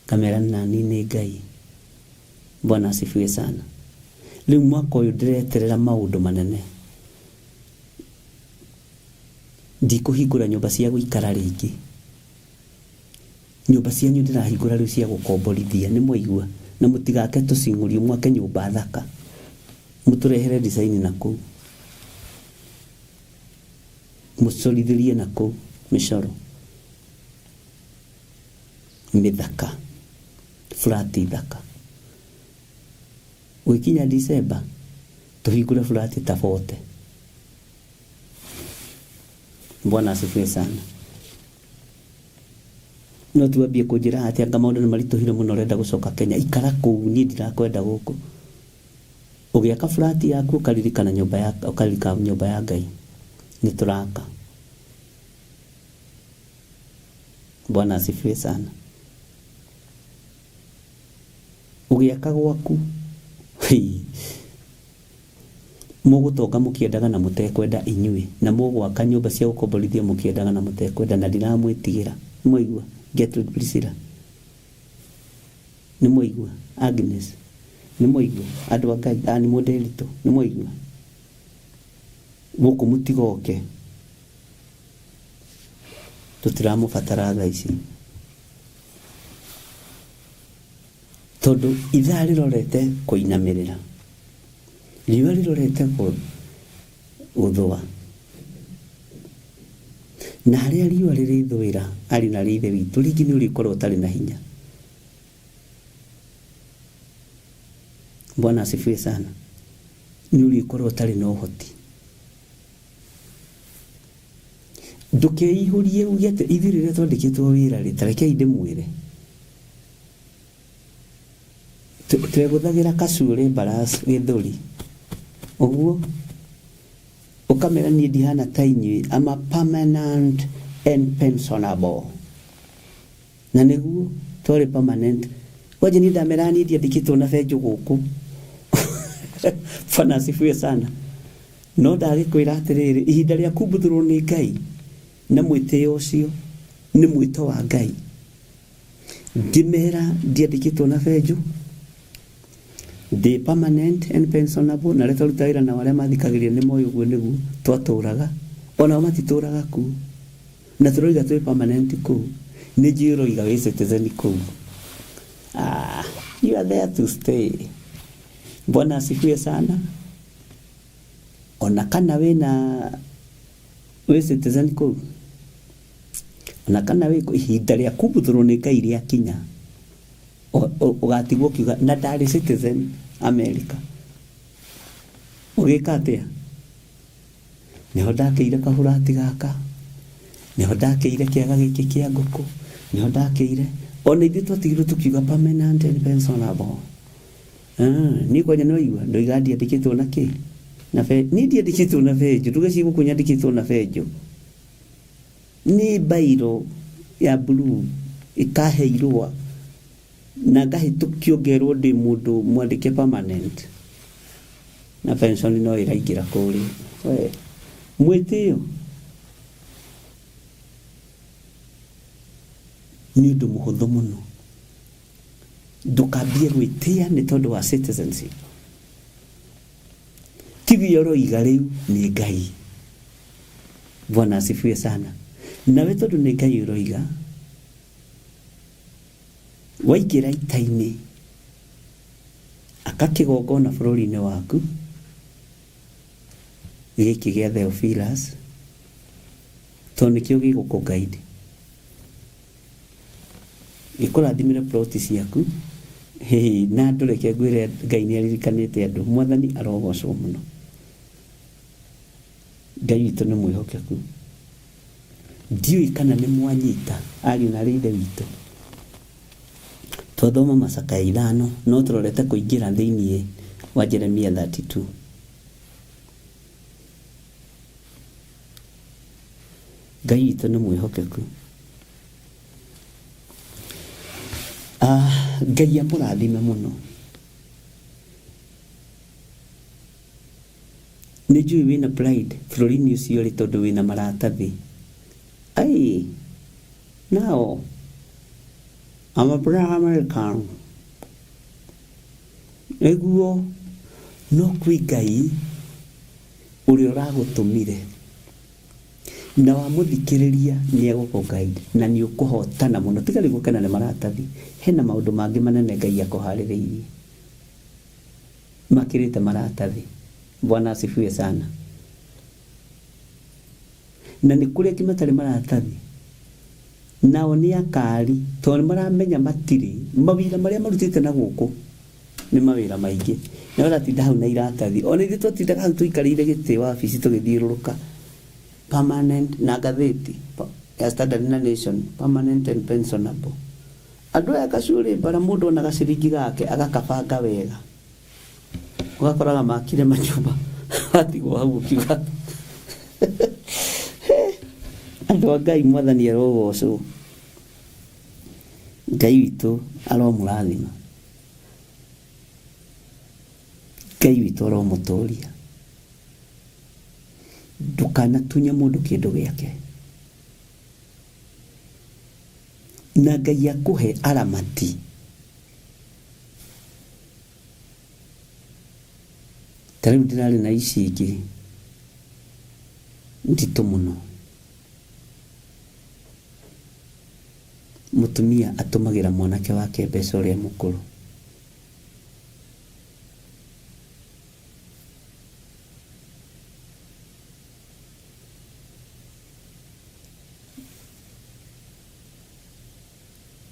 kamera nani nĩ Ngai. Bwana asifiwe sana. Rĩu mwaka ũyũ ndĩreterera maũndũ manene. Ndikũhingũra nyũmba cia gũikara rĩngĩ. Nyũmba cianyu ndĩrahingũra rĩu cia gũkomborithia, nĩ mwaigua, na mũtigake tũcing'ũrio mwake nyũmba thaka mũtũrehere design na kũu mũcorithĩrie na kũu mĩcoro mĩthaka flat thaka. Gũkinya December tuhingũre flat ta 40. Bwana asifiwe sana. No tuambie kũnjĩra atĩ anga maũndũ nĩ maritũhire mũno ũrenda gũcoka Kenya, ikara kũu, niĩ ndirakwenda gũkũ. Ũgĩaka flat yaku ũkaririkana nyũmba ya Ngai nĩ tũraka. Bwana asifiwe sana. Ũgĩaka gwaku mũgũtonga mũkĩendaga na mũtekwenda inyuĩ, na mũgwaka nyũmba cia gũkomborithia mũkĩendaga na mũtekwenda, na ndiramwĩtigĩra. Mwaigua Gertrude Priscilla, nĩ mwaigua Agnes, nĩ mwaigua andũ a Ngai, nĩ mũnderitũ, nĩ mwaigua gũkũ mũtigoke, tũtiramũbatara thaa ici tondũ ithaa rĩrorete kũinamĩrĩra, riũa rĩrorete gũthũa, na harĩa riũa rĩrĩthũĩra arĩ na Ithe witũ rĩngĩ nĩ ũrĩkorwo ũtarĩ na hinya. Bwana asifiwe sana. Nĩ ũrĩkorwo ũtarĩ na ũhoti. Ndũkeihũrie uge atĩ ithuĩ rĩrĩa twandĩkĩtwo wĩra rĩ, tarekei ndĩmwĩre twegũthagĩra kacure mbaras gĩthũri ũguo ũkamera niĩ ndihana ta inyuĩ, ama permanent and pensionable, na nĩguo twarĩ permanent. Waje niĩ ndamera niĩ ndiandĩkĩtwo na benjũ gũkũ. Bwana asifiwe sana. No ndagĩkwĩra atĩrĩrĩ, ihinda rĩa kumbuthũrwo nĩ Ngai na mwĩtĩo ũcio nĩ mwĩto wa Ngai. Ngĩmera ndiandĩkĩtwo na benjũ, ndĩ permanent and pensionable, na rĩtwa ruta wĩra na arĩa mathikagĩrĩria nĩ moĩ ũguo nĩguo twatũraga, ona matitũraga kũu, na tũroiga twĩ permanent kũu, nĩ njũĩ ũroiga wĩ citizen kũu. You are there to stay. Bwana asifiwe sana. Ona kana wĩna wĩ citizen kũu, ona kana wĩ ihinda rĩa kumbuthũrwo nĩ Ngai rĩakinya, ũgatigwo kiuga na ndarĩ citizen America. Ũgĩka atĩa? Nĩho ndakĩire kahurati gaka, nĩho ndakĩire kĩaga gĩkĩ kĩa ngũkũ, nĩho ndakĩire. Ona ithuĩ twatigirwo tukiuga permanent and pensionable. Niĩ kwanja nĩ waigua ndoiga ndiandĩkĩtwo na kĩ? Na niĩ ndiandĩkĩtwo na benjũ, ndũgecirie gũkũ nyandĩkĩtwo na benjũ. Nĩ bairo ya blue ĩkaheirwo na ngahĩtũkio ngerwo ndĩ mũndũ mwandĩke permanent, na pension no ĩraingĩra kũrĩa. Mwĩtĩo nĩ ũndũ mũhũthũ mũno. Ndũkambie gwĩtĩĩa nĩ tondũ wa citizenship. Tibi ũroiga rĩu nĩ Ngai. Bwana asifiwe sana. Nawe tondũ nĩ Ngai ũroiga, waingĩra ita-inĩ akakĩgongona bũrũri-inĩ waku gĩkĩ gĩa Theophilus tondũ nĩkĩo gĩgũkũ-guide gĩkũrathimĩre ploti ciaku na ndũreke ngwĩre Ngai nĩ aririkanĩte andũ. Mwathani arogocwo mũno. Ngai witũ nĩ mwĩhokeku. Ndiũĩ kana nĩ mwanyita ariũ na aarĩ a Ithe witũ. Twathoma Macakaya 5 no tũrorete kũingĩra thĩinĩ wa Jeremia 32. Ngai witũ nĩ mwĩhokeku. Ngai amũrathime mũno. Nĩ njũĩ wĩna pride bũrũri-inĩ ũcio rĩ tondũ wĩna maratathi. Ai, now I'm a black American. Eguo no kwĩ Ngai ũrĩa ũragũtũmire na wamũthikĩrĩria nĩ egũkũ-guide na nĩ ũkũhotana mũno. Tiga rĩu gũkena nĩ maratathi, hena maũndũ mangĩ manene Ngai akũharĩrĩirie makĩrĩte maratathi. Bwana asifiwe sana. Na nĩ kũrĩa angĩ matarĩ maratathi nao nĩ akari tondũ maramenya matirĩ mawĩra marĩa marutĩte na gũkũ nĩ mawĩra maingĩ. Na waratinda hau na iratathi, ona ithuĩ twatindaga hau tũikarĩire gĩtĩ wabici tũgĩthiũrũrũka permanent na ngathĩti ya Standard na Nation, permanent and pensionable. Andũ aya kacurĩ bara mũndũ ona gaciringi gake agakabanga wega, ũgakoraga makire manyũmba watigwo hau ũkiuga andũ a Ngai Mwathani arogocwo. Ngai witũ aromũrathima. Ngai witũ aromũtũria. Ndũkanatunye mũndũ kĩndũ gĩake. Na Ngai akũhe aramati. Tarĩu ndĩrarĩ na ici ingĩ nditũ mũno. Mũtumia atũmagĩra mwanake wake mbeca ũrĩa mũkũrũ.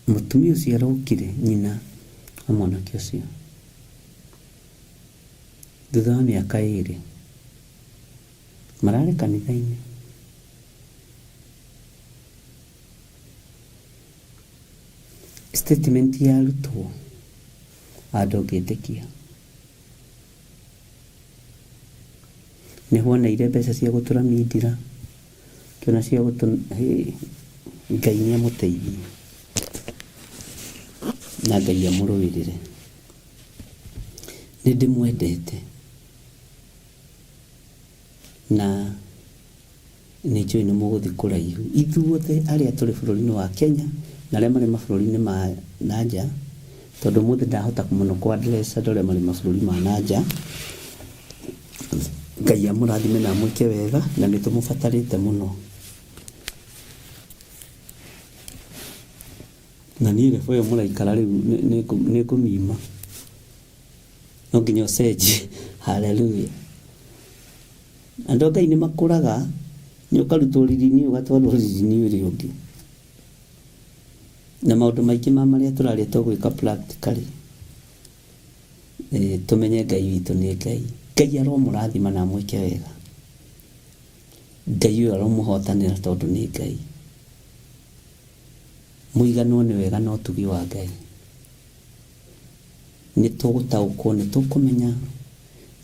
Mũtumia ũcio arokire nyina wa mwanake ũcio thutha wa mĩaka 2 mararĩ kanitha-inĩ. Statement ya arutwo andũ ngĩtĩkia nĩ woneire mbeca cia gũtũra mindira kĩona cia Ngai nĩ amũteithie na Ngai amũrũĩrĩre. Nĩ ndĩmwendete na nĩ njũĩ nĩ mũgũthiĩ kũraihu. Ithuothe arĩa tũrĩ bũrũri-inĩ wa Kenya na arĩa marĩ mabũrũri-inĩ ma nanja, tondũ mũthĩ ndahota mũno kwa address andũ arĩa marĩ mabũrũri ma nanja. Ngai amũrathime na amwĩke wega na nĩ tũmũbatarĩte mũno. Na niĩ rĩu ũyũ mũraikara rĩu nĩ ngũmima. No nginya ũcenjie. Haleluya. Andũ a Ngai nĩ makũraga, nĩ ũkarutwo riri-inĩ ũgatwarwo riri-inĩ ũrĩa ũngĩ. Na maũndũ maingĩ ma marĩa tũrarĩa tũgwĩka practically. Tũmenye Ngai witũ nĩ Ngai. Ngai aromũrathima na amwĩke wega. Ngai ũyũ aromũhotanĩra tondũ nĩ Ngai. Mũiganwo nĩ wega no tugi wa Ngai. Nĩ tũgũtaũkwo, nĩ tũkũmenya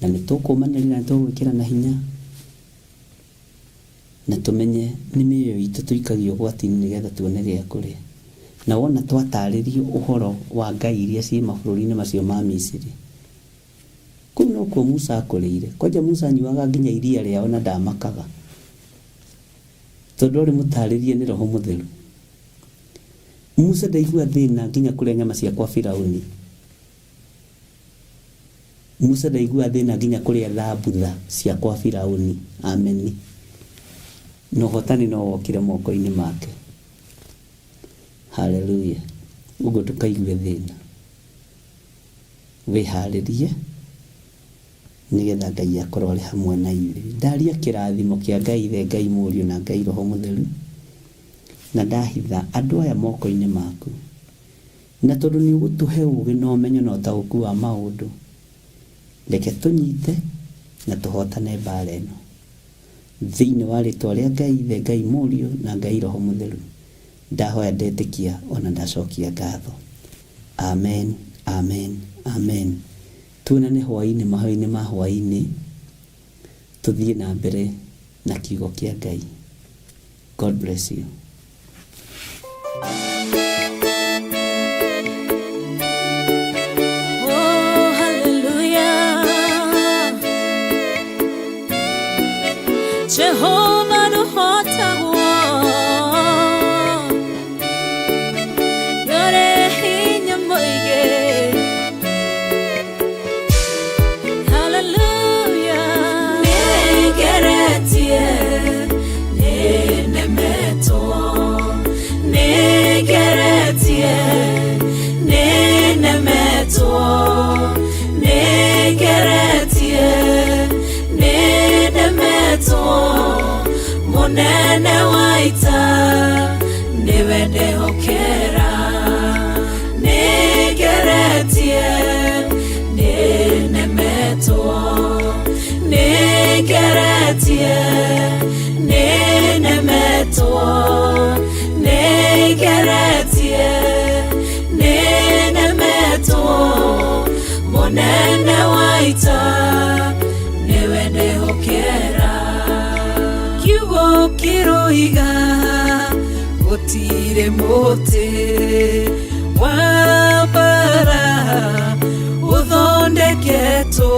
na nĩ tũkũmanĩrĩra, na tũgwĩkĩra na hinya na tũmenye nĩ mĩoyo itũ tũikagio ũgwati-inĩ nĩgetha tuone gĩa kũrĩa. Na wona twatarĩrio ũhoro wa Ngai iria ciĩ mabũrũri-inĩ macio ma Misiri, kũu no kuo Musa akũrĩire. Kwanja Musa anyuaga nginya iria rĩao na ndamakaga tondũ ũrĩ mũtarĩrie nĩ Roho Mũtheru. Musa ndaigua thĩna nginya kũrĩa nyama cia kwa Firaũni. Musa ndaigua thĩna nginya kũrĩa thambutha cia kwa Firaũni. Ameni. No hotani no wokire moko-inĩ make. Haleluya. ugo tukaigue thina wiharirie nigetha Ngai akorwo ari hamwe na ithuĩ. Ndaria kĩrathimo kĩa Ngai Ithe, Ngai Mũriũ na Ngai Roho Mũtheru, na ndahitha andũ aya moko-inĩ maku, na tondũ nĩ ũgũtũhe ũũgĩ na ũmenyo na ũtaũku wa maũndũ, reke tũnyite na tũhotane mbara ĩno thĩinĩ wa rĩtwa rĩa Ngai Ithe, Ngai Mũriũ na Ngai Roho Mũtheru. Ndahoya ndetĩkia ona ndacokia ngatho. Amen, amen, amen. Tuonane hwaĩ-inĩ, mahoya-inĩ ma hwaĩ-inĩ, tũthiĩ na mbere na kiugo kĩa Ngai. God bless you. Oh, hallelujah. Jehovah no hota Munene waita niwende hokera nigeretie ninemetwo nigeretie ninemetwo nigeretie ninemetwo munene waita niwende hokera kiugo kiroiga gutire muti wa bara uthondeketwo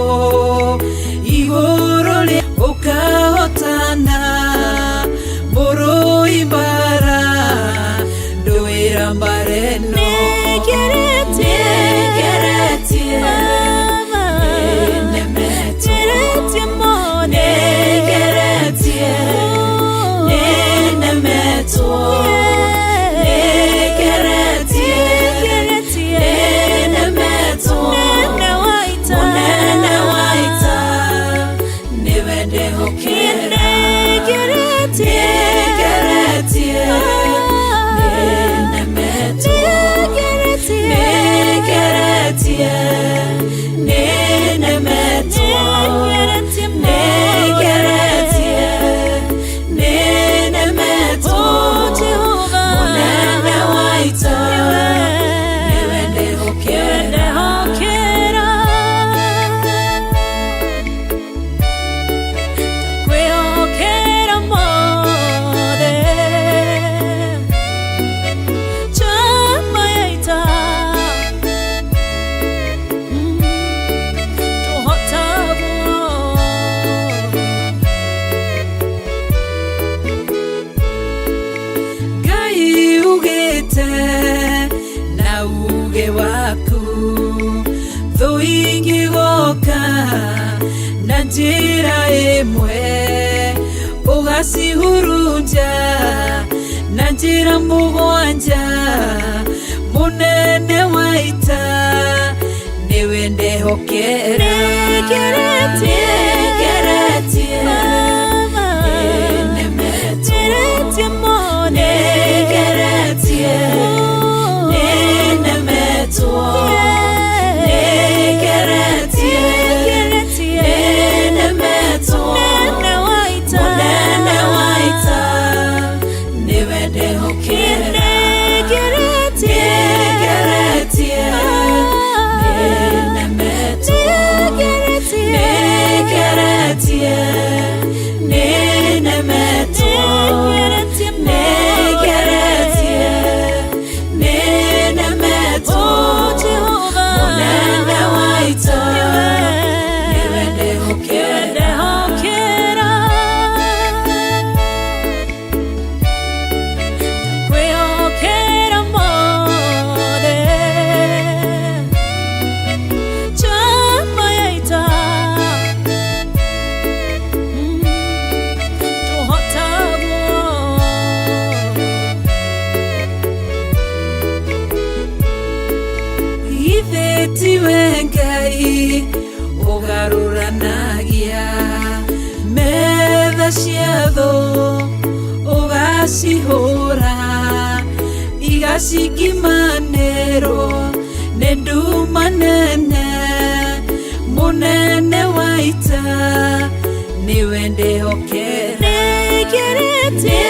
iguru ria ukahotana murui bara nduira mbareno nigeretie njira imwe ugacihurunja na njira mugwanja munene waita niwe ndehokera nigeretie ninemetie mone nigeretie ninemetwo Ciana ciatho ugacihura igacigimanĩrwo nĩ nduma nene mũnene wa ita nĩwe ndĩhokera nĩgeretie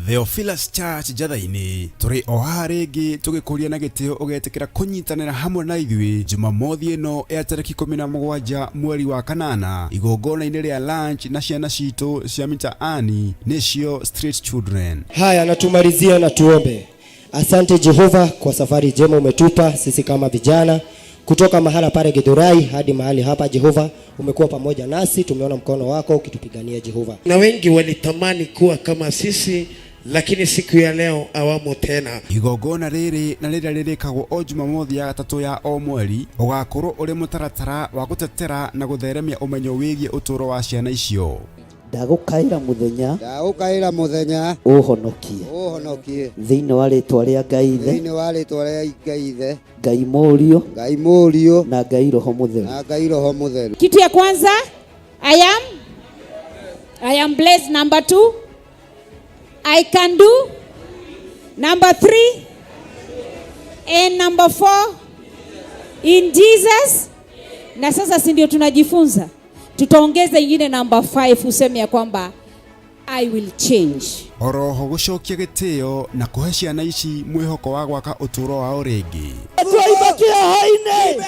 Theophilus Church Jathaini turi oha ringi tugikuria na gitio ugetikira kunyitanira hamwe na ithui Jumamothi ino ya tariki 17 mweri wa kanana igongona-ini ria lunch na ciana citu cia mitaani nicio Street Children. Haya, natumalizia na tuombe. Asante Jehova kwa safari njema umetupa sisi kama vijana kutoka mahala pale Githurai hadi mahali hapa. Jehova, umekuwa pamoja nasi, tumeona mkono wako ukitupigania Jehova. Na wengi walitamani kuwa kama sisi, lakini siku ya leo awamo tena. Igongona riri na rira ririkagwo o Jumamothi ya gatatu ya o mweri ugakorwo uri mutaratara wa gutetera na gutheremia umenyo wigie uturo wa ciana icio. Ndagukaira muthenya uhonokie thiini wa ritwa ria Ngai Ithe Ngai Murio na Ngai Roho Mutheru. Kitu ya kwanza, I am blessed. Number 2, I can do. Number 3, and number 4, in Jesus. Na sasa si ndio tunajifunza, tutaongeza ingine number 5 useme ya kwamba I will change. Oroho gucokia gitio na kuhe ciana ici mwihoko wa gwaka uturo wao ringi. Tuibakia haine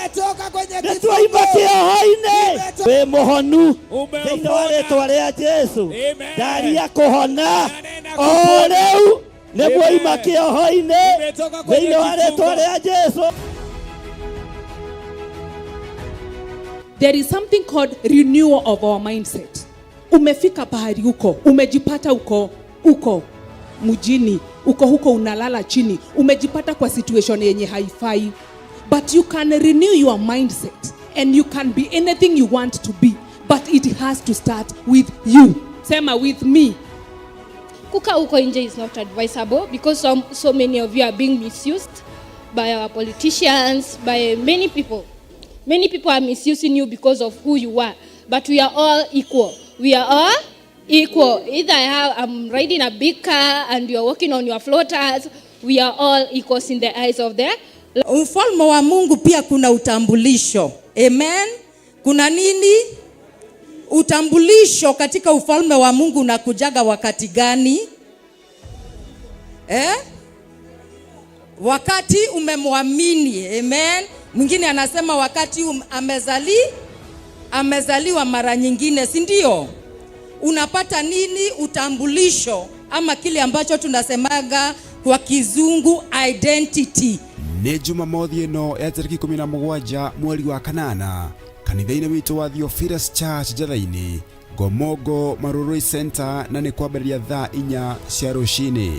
we muhonu thiini wa ritwa ria Jesu ndari ya kuhona o riu niguo imakia haine thiini wa ritwa ria Jesu. There is something called renewal of our mindset. Umefika pahali uko, umejipata uko mjini, uko huko unalala chini, umejipata kwa situation yenye haifai. But you can renew your mindset and you can be anything you want to be, but it has to start with you. Sema with me. Kuka uko nje is not advisable because so many of you are being misused by our politicians, by many people. Many people are misusing you because of who you are, but we are all equal. We are all equal. Either I'm riding a big car and you are walking on your floaters, we are all equals in the eyes of the Ufalme wa Mungu pia kuna utambulisho. Amen. Kuna nini? Utambulisho katika ufalme wa Mungu unakujaga wakati gani? wakati umemwamini. Amen. Mwingine anasema wakati amezaliwa mara nyingine, si ndio? Unapata nini? Utambulisho, ama kile ambacho tunasemaga kwa kizungu identity. Nĩ Jumamothi ĩno ya tariki 17 mweri wa kanana, kanitha-inĩ witũ wa Theophilus Church Njatha-inĩ, Ngomongo Marurui Center, na nĩ kwambĩrĩria thaa 4 cia rũcinĩ.